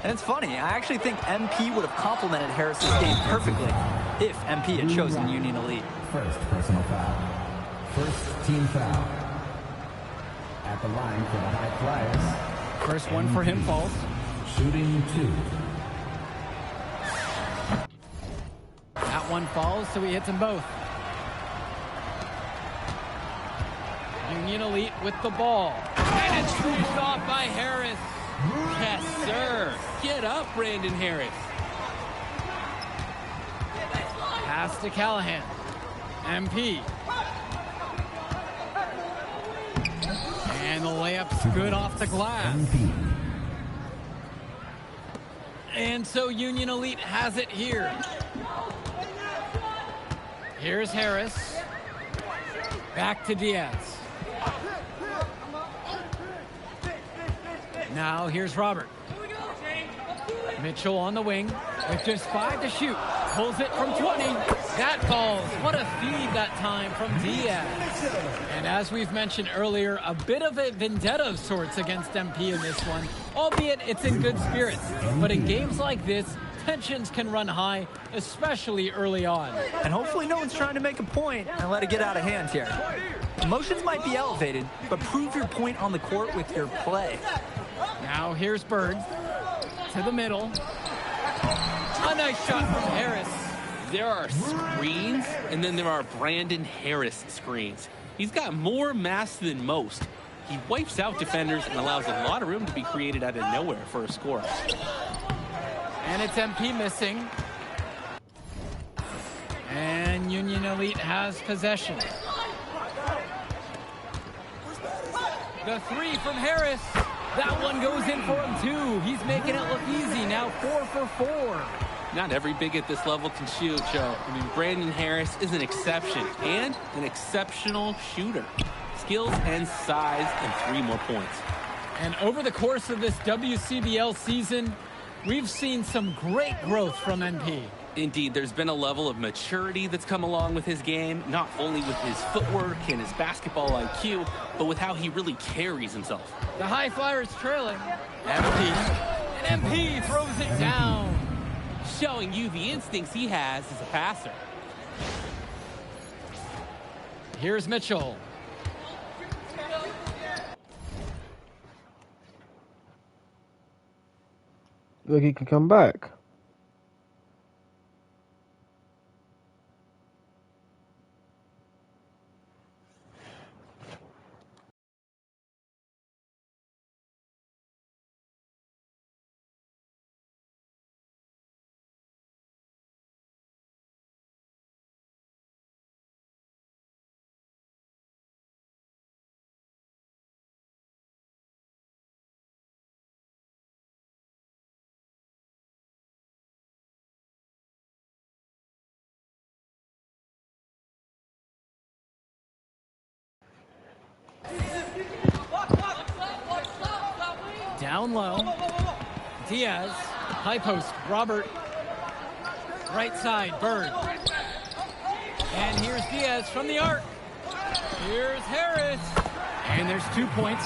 [SPEAKER 6] And it's funny, I actually think MP would have complemented Harris's game perfectly if MP had chosen Union Elite.
[SPEAKER 9] First personal foul. First team foul. At the line for the High Flyers.
[SPEAKER 5] First one for him falls.
[SPEAKER 9] Shooting 2.
[SPEAKER 5] That one falls, so he hits them both. Union Elite with the ball. And it's pushed off by Harris.
[SPEAKER 7] Yes, sir. Get up, Brandon Harris.
[SPEAKER 5] Pass to Callahan. MP. And the layup's good off the glass. And so Union Elite has it here. Here's Harris. Back to Diaz. Now here's Robert. Mitchell on the wing with just 5 to shoot. Pulls it from 20. That falls. What a feed that time from Diaz. And as we've mentioned earlier, a bit of a vendetta of sorts against MP in this one, albeit it's in good spirits. But in games like this, tensions can run high, especially early on.
[SPEAKER 6] And hopefully no one's trying to make a point and let it get out of hand here. Emotions might be elevated, but prove your point on the court with your play.
[SPEAKER 5] Now here's Bird to the middle. A nice shot from Harris.
[SPEAKER 7] There are screens, and then there are Brandon Harris screens. He's got more mass than most. He wipes out defenders and allows a lot of room to be created out of nowhere for a score.
[SPEAKER 5] And it's MP missing. And Union Elite has possession. The three from Harris. That one goes in for him too. He's making it look easy. Now 4 for 4.
[SPEAKER 7] Not every big at this level can shoot, Joe. I mean, Brandon Harris is an exception and an exceptional shooter. Skills and size and 3 more points.
[SPEAKER 5] And over the course of this WCBL season, we've seen some great growth from MP.
[SPEAKER 7] Indeed, there's been a level of maturity that's come along with his game, not only with his footwork and his basketball IQ, but with how he really carries himself.
[SPEAKER 5] The High Flyers trailing. MP. And MP throws it down.
[SPEAKER 7] Showing you the instincts he has as a passer.
[SPEAKER 5] Here's Mitchell.
[SPEAKER 8] Look, he can come back.
[SPEAKER 5] Down low. Diaz. High post. Robert. Right side. Bird. And here's Diaz from the arc. Here's Harris. And there's 2 points.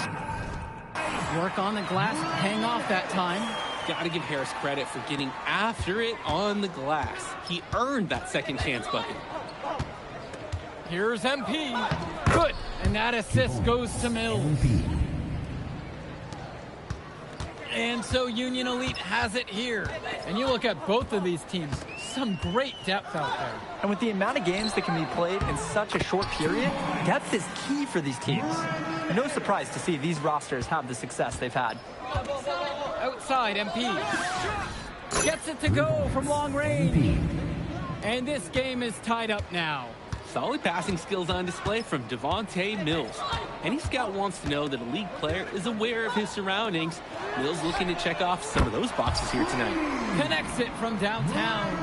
[SPEAKER 5] Work on the glass. Hang off that time.
[SPEAKER 7] Got to give Harris credit for getting after it on the glass. He earned that second chance bucket.
[SPEAKER 5] Here's MP. Good. And that assist goes to Mills. And so Union Elite has it here. And you look at both of these teams, some great depth out there.
[SPEAKER 6] And with the amount of games that can be played in such a short period, depth is key for these teams. No surprise to see these rosters have the success they've had.
[SPEAKER 5] Outside, MP. Gets it to go from long range. And this game is tied up now.
[SPEAKER 7] Solid passing skills on display from Devontae Mills. Any scout wants to know that a league player is aware of his surroundings. Mills looking to check off some of those boxes here tonight.
[SPEAKER 5] Connects it from downtown.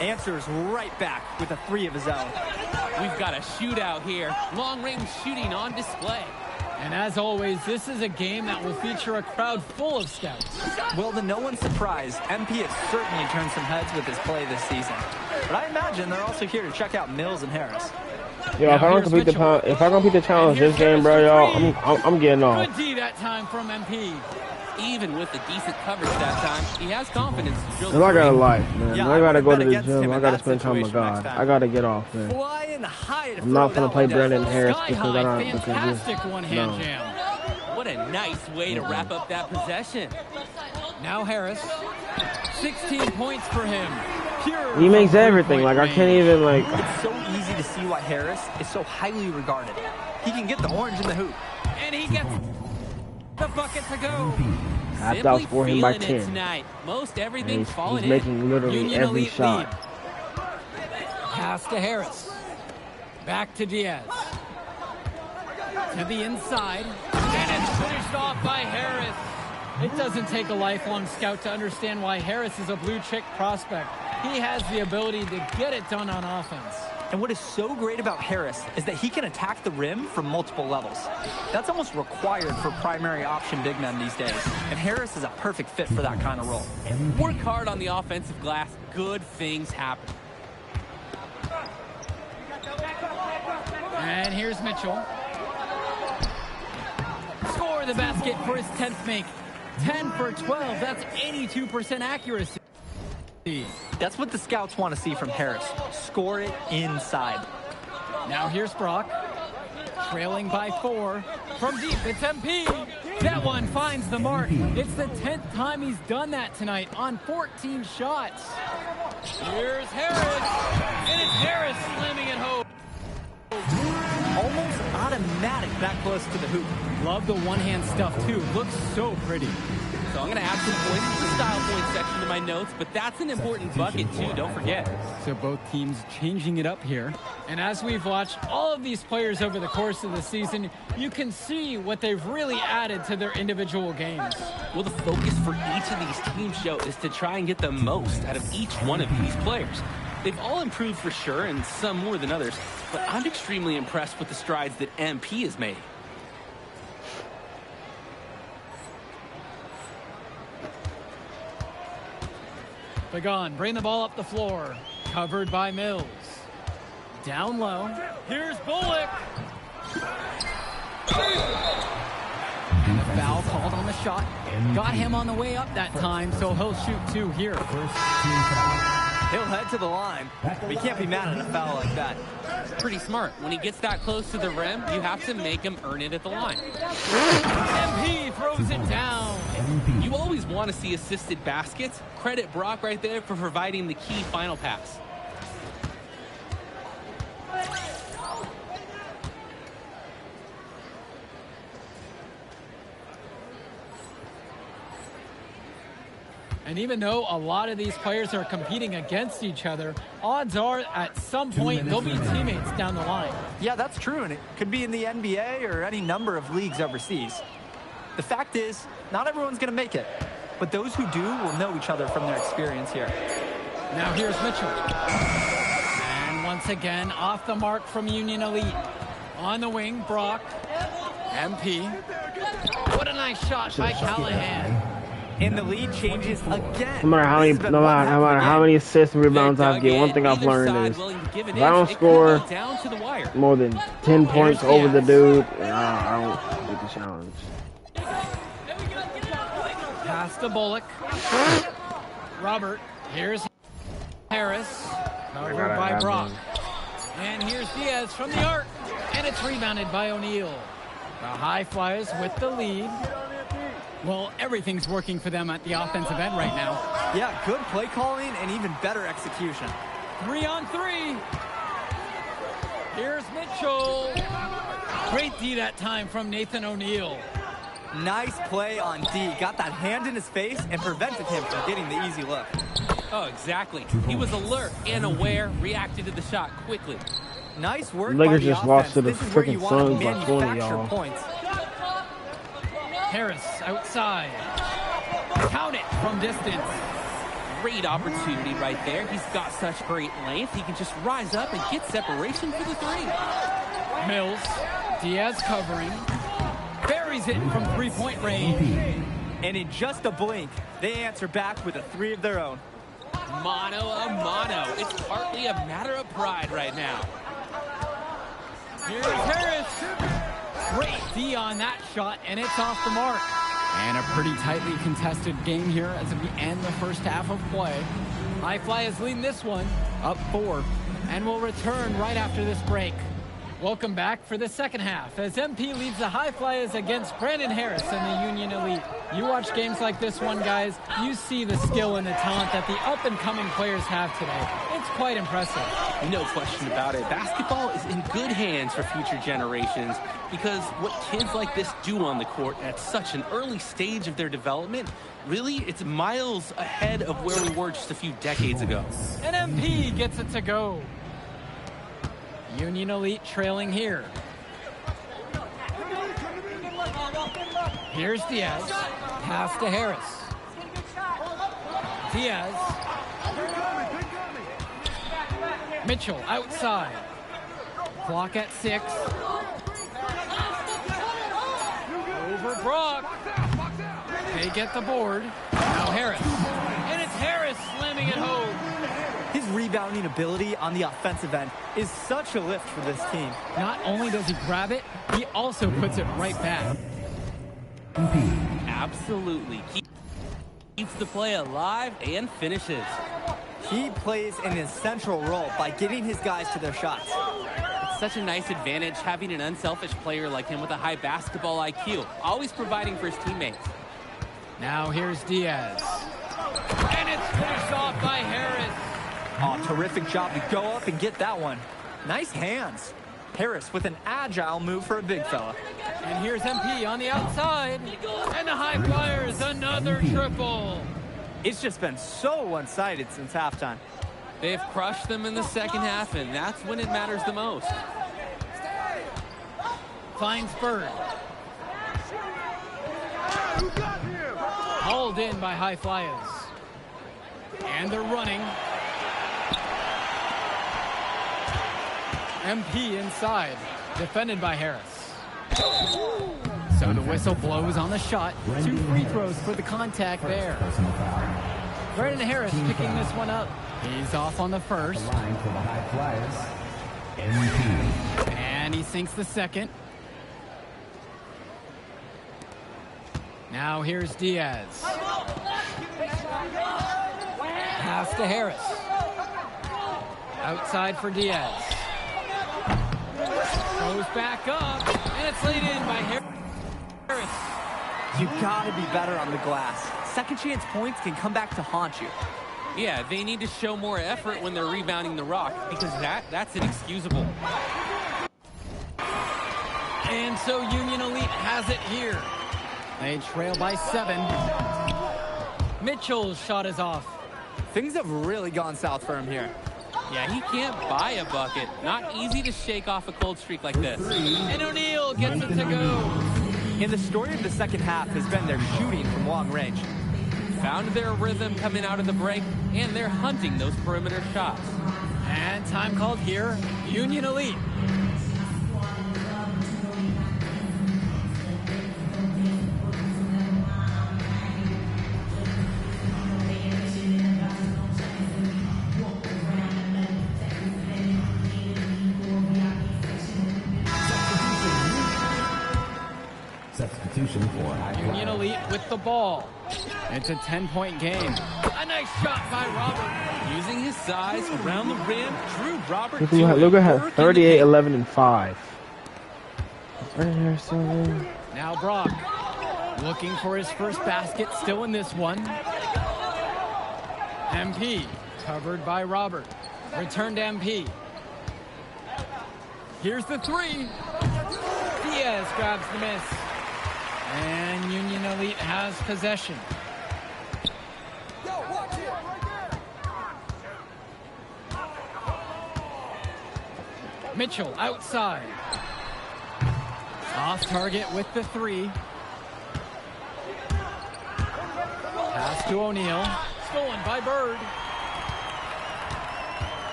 [SPEAKER 6] Answers right back with a 3 of his own.
[SPEAKER 7] We've got a shootout here. Long-range shooting on display.
[SPEAKER 5] And as always, this is a game that will feature a crowd full of scouts.
[SPEAKER 6] Well, to no one's surprise, MP has certainly turned some heads with his play this season. But I imagine they're also here to check out Mills and Harris.
[SPEAKER 8] Yo, if I don't compete the challenge this game, bro, y'all, I'm getting off.
[SPEAKER 5] Good D that time from MP.
[SPEAKER 7] Even with the decent coverage that time, he has confidence to drill.
[SPEAKER 8] I got a life, man. I gotta go to the gym. I gotta spend time with God. I gotta get off, man. I'm not gonna play Brandon Harris because I don't.
[SPEAKER 5] Fantastic one-hand jam.
[SPEAKER 7] What a nice way to wrap up that possession.
[SPEAKER 5] Now Harris, 16 points for him. Pure
[SPEAKER 8] he makes everything. Like I can't even like.
[SPEAKER 6] It's so easy to see why Harris is so highly regarded. He can get the orange in the hoop,
[SPEAKER 5] and he gets the bucket to go.
[SPEAKER 8] I thought for him by 10.
[SPEAKER 7] Tonight. Most everything's falling
[SPEAKER 8] he's making literally
[SPEAKER 5] Union
[SPEAKER 8] every
[SPEAKER 5] Elite
[SPEAKER 8] shot.
[SPEAKER 5] Lead. Pass to Harris. Back to Diaz. To the inside. And it's finished off by Harris. It doesn't take a lifelong scout to understand why Harris is a blue-chip prospect. He has the ability to get it done on offense.
[SPEAKER 6] And what is so great about Harris is that he can attack the rim from multiple levels. That's almost required for primary option big men these days. And Harris is a perfect fit for that kind of role.
[SPEAKER 7] Work hard on the offensive glass. Good things happen.
[SPEAKER 5] And here's Mitchell. Score the basket for his 10th make. 10 for 12. That's 82% accuracy.
[SPEAKER 6] That's what the scouts want to see from Harris. Score it inside.
[SPEAKER 5] Now here's Brock. Trailing by 4. From deep, it's MP. That one finds the mark. It's the 10th time he's done that tonight on 14 shots. Here's Harris. And it's Harris slamming it home.
[SPEAKER 6] Almost automatic that close to the hoop.
[SPEAKER 5] Love the one-hand stuff, too. Looks so pretty.
[SPEAKER 7] So I'm going to add some points to the style point section to my notes, but that's an important bucket, too. Don't forget.
[SPEAKER 5] So both teams changing it up here. And as we've watched all of these players over the course of the season, you can see what they've really added to their individual games.
[SPEAKER 7] Well, the focus for each of these teams show is to try and get the most out of each one of these players. They've all improved for sure, and some more than others, but I'm extremely impressed with the strides that MP has made.
[SPEAKER 5] Pagan, bring the ball up the floor. Covered by Mills. Down low. Here's Bullock. And a foul called on the shot. Got him on the way up that time, so he'll shoot 2 here.
[SPEAKER 6] He'll head to the line, but he can't be mad at a foul like that.
[SPEAKER 7] Pretty smart. When he gets that close to the rim, you have to make him earn it at the line.
[SPEAKER 5] MP throws it down.
[SPEAKER 7] You always want to see assisted baskets. Credit Brock right there for providing the key final pass.
[SPEAKER 5] And even though a lot of these players are competing against each other, odds are at some point they'll be teammates down the line.
[SPEAKER 6] Yeah, that's true, and it could be in the NBA or any number of leagues overseas. The fact is, not everyone's going to make it, but those who do will know each other from their experience here.
[SPEAKER 5] Now here's Mitchell. And once again, off the mark from Union Elite. On the wing, Brock. MP. What a nice shot by Callahan.
[SPEAKER 6] And the lead changes again.
[SPEAKER 8] No matter how many assists and rebounds I get, one thing I've learned is if I don't score more than 10 points over the dude, I don't get the challenge.
[SPEAKER 5] Pass to Bullock. Robert. Here's Harris. Covered by Brock. And here's Diaz from the arc. And it's rebounded by O'Neal. The High Flyers with the lead. Well, everything's working for them at the offensive end right now.
[SPEAKER 6] Yeah, good play calling and even better execution.
[SPEAKER 5] 3-on-3. Here's Mitchell. Great D that time from Nathan O'Neal.
[SPEAKER 6] Nice play on D. Got that hand in his face and prevented him from getting the easy look.
[SPEAKER 7] Oh, exactly. He was alert and aware, reacted to the shot quickly.
[SPEAKER 6] Nice work
[SPEAKER 8] Lakers
[SPEAKER 6] by the
[SPEAKER 8] just
[SPEAKER 6] offense.
[SPEAKER 8] lost to the
[SPEAKER 6] This is where you
[SPEAKER 8] freaking
[SPEAKER 6] want to
[SPEAKER 8] Suns by 20,
[SPEAKER 6] manufacture
[SPEAKER 8] y'all.
[SPEAKER 6] points.
[SPEAKER 5] Harris outside. Count it from distance.
[SPEAKER 7] Great opportunity right there. He's got such great length. He can just rise up and get separation for the three.
[SPEAKER 5] Mills. Diaz covering. Buries it from three-point range.
[SPEAKER 6] And in just a blink, they answer back with a three of their own.
[SPEAKER 7] Mano a mano. It's partly a matter of pride right now.
[SPEAKER 5] Here's Harris. Great D on that shot, and it's off the mark. And a pretty tightly contested game here as we end the first half of play. High Flyers leading this one, up 4, and will return right after this break. Welcome back for the second half as MP leads the High Flyers against Brandon Harris and the Union Elite. You watch games like this one, guys, you see the skill and the talent that the up-and-coming players have today. It's quite impressive.
[SPEAKER 7] No question about it. Basketball is in good hands for future generations because what kids like this do on the court at such an early stage of their development, really, it's miles ahead of where we were just a few decades ago.
[SPEAKER 5] And MP gets it to go. Union Elite trailing here. Here's Diaz. Pass to Harris. Diaz. Mitchell outside. Clock at 6. Over Brock. They get the board. Now Harris. And it's Harris slamming it home.
[SPEAKER 6] His rebounding ability on the offensive end is such a lift for this team.
[SPEAKER 5] Not only does he grab it, he also puts it right back.
[SPEAKER 7] Absolutely. Keeps the play alive and finishes.
[SPEAKER 6] He plays an essential role by getting his guys to their shots.
[SPEAKER 7] It's such a nice advantage having an unselfish player like him with a high basketball IQ, always providing for his teammates.
[SPEAKER 5] Now here's Diaz. And it's finished off by Harris.
[SPEAKER 6] Oh, terrific job to go up and get that one. Nice hands. Harris with an agile move for a big fella.
[SPEAKER 5] And here's MP on the outside. And the High Flyers, another triple.
[SPEAKER 6] It's just been so one-sided since halftime.
[SPEAKER 7] They've crushed them in the second half, and that's when it matters the most.
[SPEAKER 5] Finds Bird. Hauled in by High Flyers. And they're running. MP inside, defended by Harris. So the whistle blows on the shot. 2 free throws for the contact there. Brandon Harris picking this one up. He's off on the first. And he sinks the second. Now here's Diaz. Pass to Harris. Outside for Diaz. Goes back up, and it's laid in by Harris.
[SPEAKER 6] You gotta be better on the glass. Second chance points can come back to haunt you.
[SPEAKER 7] Yeah, they need to show more effort when they're rebounding the rock because that's inexcusable.
[SPEAKER 5] And so Union Elite has it here. They trail by 7. Mitchell's shot is off.
[SPEAKER 6] Things have really gone south for him here.
[SPEAKER 7] Yeah, he can't buy a bucket. Not easy to shake off a cold streak like this.
[SPEAKER 5] And O'Neal gets it to go.
[SPEAKER 6] And the story of the second half has been their shooting from long range.
[SPEAKER 7] Found their rhythm coming out of the break, and they're hunting those perimeter shots.
[SPEAKER 5] And time called here, Union Elite.
[SPEAKER 9] Substitution for
[SPEAKER 5] Union Elite with the ball. It's a 10-point game. A nice shot by Robert.
[SPEAKER 7] Using his size around the rim, Drew Robert.
[SPEAKER 8] Luka has 38, 11, and 5.
[SPEAKER 5] Now Brock. Looking for his first basket, still in this one. MP, covered by Robert. Return to MP. Here's the three. Diaz grabs the miss. And Union Elite has possession. Mitchell outside. Off target with the three. Pass to O'Neal. Stolen by Bird.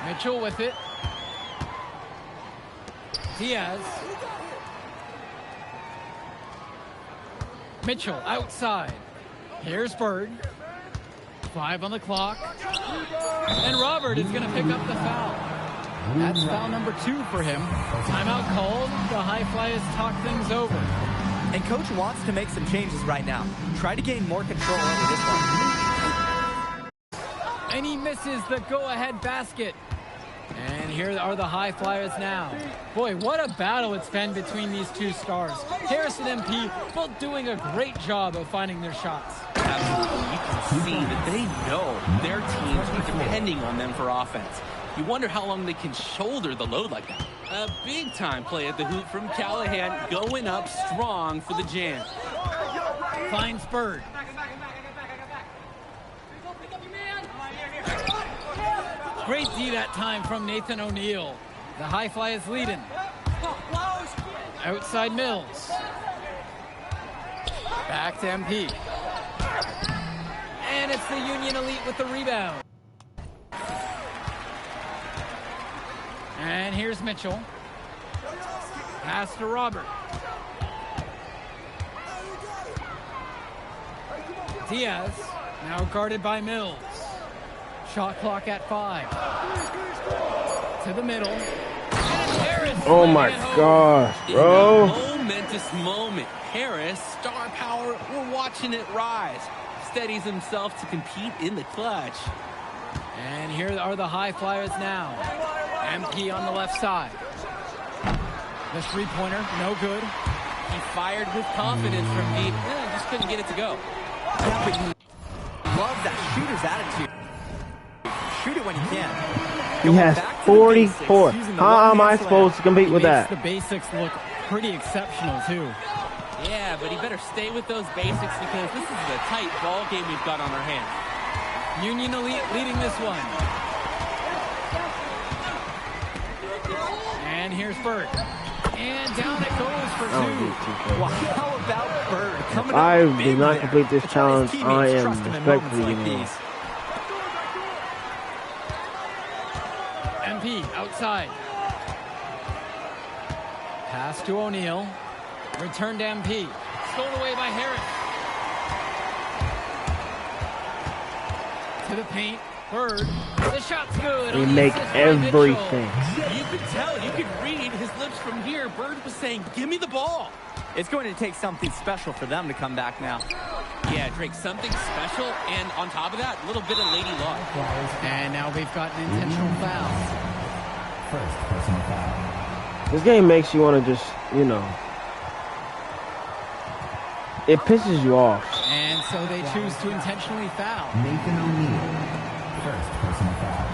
[SPEAKER 5] Mitchell with it. Diaz. Mitchell outside. Here's Bird. 5 on the clock. And Robert is going to pick up the foul. That's foul number 2 for him. Timeout called. The High Flyers talk things over.
[SPEAKER 6] And Coach wants to make some changes right now. Try to gain more control over this one.
[SPEAKER 5] And he misses the go-ahead basket. And here are the High Flyers now. Boy, what a battle it's been between these two stars. Harris and MP both doing a great job of finding their shots.
[SPEAKER 7] Absolutely. You can see that they know their teams are depending on them for offense. You wonder how long they can shoulder the load like that. A big-time play at the hoop from Callahan, going up strong for the jam.
[SPEAKER 5] Finds Bird. Great D that time from Nathan O'Neal. The High Flyers leading. Outside Mills. Back to MP. And it's the Union Elite with the rebound. And here's Mitchell. Pass to Robert. Diaz, now guarded by Mills. Shot clock at 5. To the middle.
[SPEAKER 8] Oh my gosh, bro.
[SPEAKER 7] In a momentous moment, Harris, star power, we're watching it rise. Steadies himself to compete in the clutch.
[SPEAKER 5] And here are the High Flyers now. MP on the left side. The three-pointer, no good.
[SPEAKER 7] He fired with confidence from deep. Just couldn't get it to go.
[SPEAKER 6] Yeah, but he loves that shooter's attitude. Shoot it when he can.
[SPEAKER 8] He has 44. How am I supposed to compete with that?
[SPEAKER 5] The basics look pretty exceptional, too.
[SPEAKER 7] Yeah, but he better stay with those basics because this is a tight ball game we've got on our hands.
[SPEAKER 5] Union Elite leading this one. And here's Bird. And down it goes for 2.
[SPEAKER 6] Wow, how about Bird coming
[SPEAKER 8] if I
[SPEAKER 6] up
[SPEAKER 8] do not complete this challenge, I am
[SPEAKER 6] like
[SPEAKER 8] respectfully
[SPEAKER 6] these.
[SPEAKER 5] MP outside. Pass to O'Neal. Return to MP. Stolen away by Harris. To the paint. Bird. The shot's good.
[SPEAKER 8] They make everything.
[SPEAKER 7] You could tell, you could read his lips from here. Bird was saying, give me the ball.
[SPEAKER 6] It's going to take something special for them to come back now.
[SPEAKER 7] Yeah, Drake, something special. And on top of that, a little bit of lady luck.
[SPEAKER 5] And now we've got an intentional foul.
[SPEAKER 9] First personal foul.
[SPEAKER 8] This game makes you want to just, you know, it pisses you off.
[SPEAKER 5] And so they choose to intentionally foul.
[SPEAKER 9] Nathan O'Neal. First personal foul.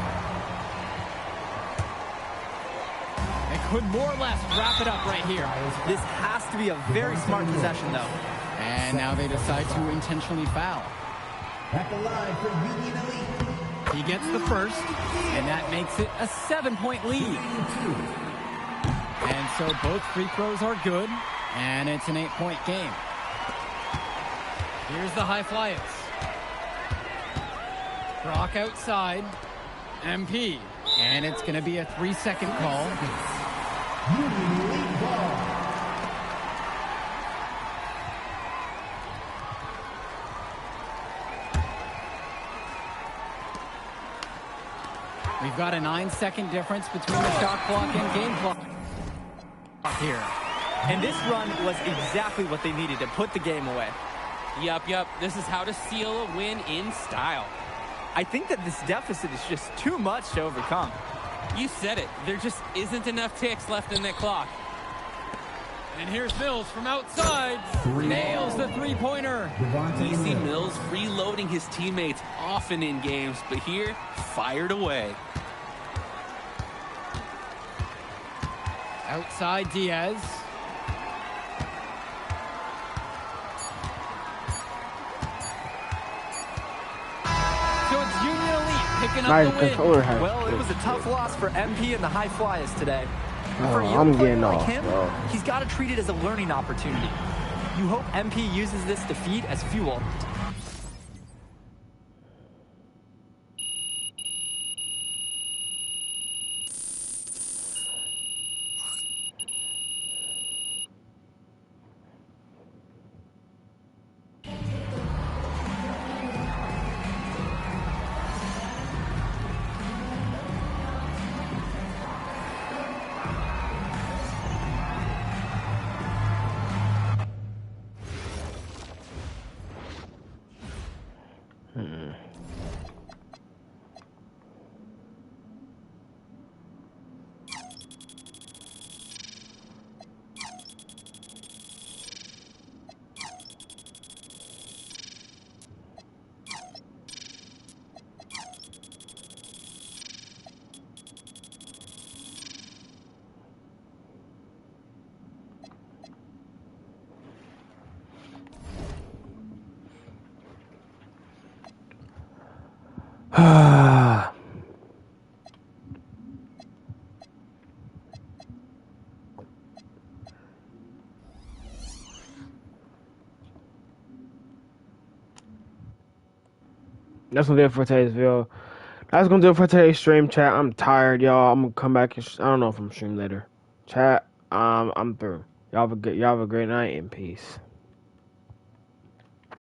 [SPEAKER 5] They could more or less wrap it up right here.
[SPEAKER 6] This has to be a very smart possession, though.
[SPEAKER 5] And now they decide to intentionally foul.
[SPEAKER 9] At the line for Union Elite.
[SPEAKER 5] He gets the first, and that makes it a 7-point lead. And so both free throws are good, and it's an 8-point game. Here's the High Flyers. Brock outside. MP. And it's going to be a 3-second call. We've got a 9-second difference between the shot clock and game clock here.
[SPEAKER 6] And this run was exactly what they needed to put the game away.
[SPEAKER 7] Yup. This is how to seal a win in style.
[SPEAKER 6] I think that this deficit is just too much to overcome.
[SPEAKER 7] You said it. There just isn't enough ticks left in that clock.
[SPEAKER 5] And here's Mills from outside. Nails the three-pointer.
[SPEAKER 7] We see Mills reloading his teammates often in games, but here, fired away.
[SPEAKER 5] Outside Diaz. So it's Union Elite picking up the win.
[SPEAKER 6] Well, it was a tough loss for MP and the High Flyers today. For a
[SPEAKER 8] I'm
[SPEAKER 6] young player
[SPEAKER 8] getting
[SPEAKER 6] like
[SPEAKER 8] off,
[SPEAKER 6] him,
[SPEAKER 8] bro.
[SPEAKER 6] he's got to treat it as a learning opportunity. You hope MP uses this defeat as fuel.
[SPEAKER 8] That's gonna do it for today's video. That's gonna do it for today's stream, chat. I'm tired, y'all. I'm gonna come back and I don't know if I'm streaming later. Chat, I'm through. Y'all have a great night and peace.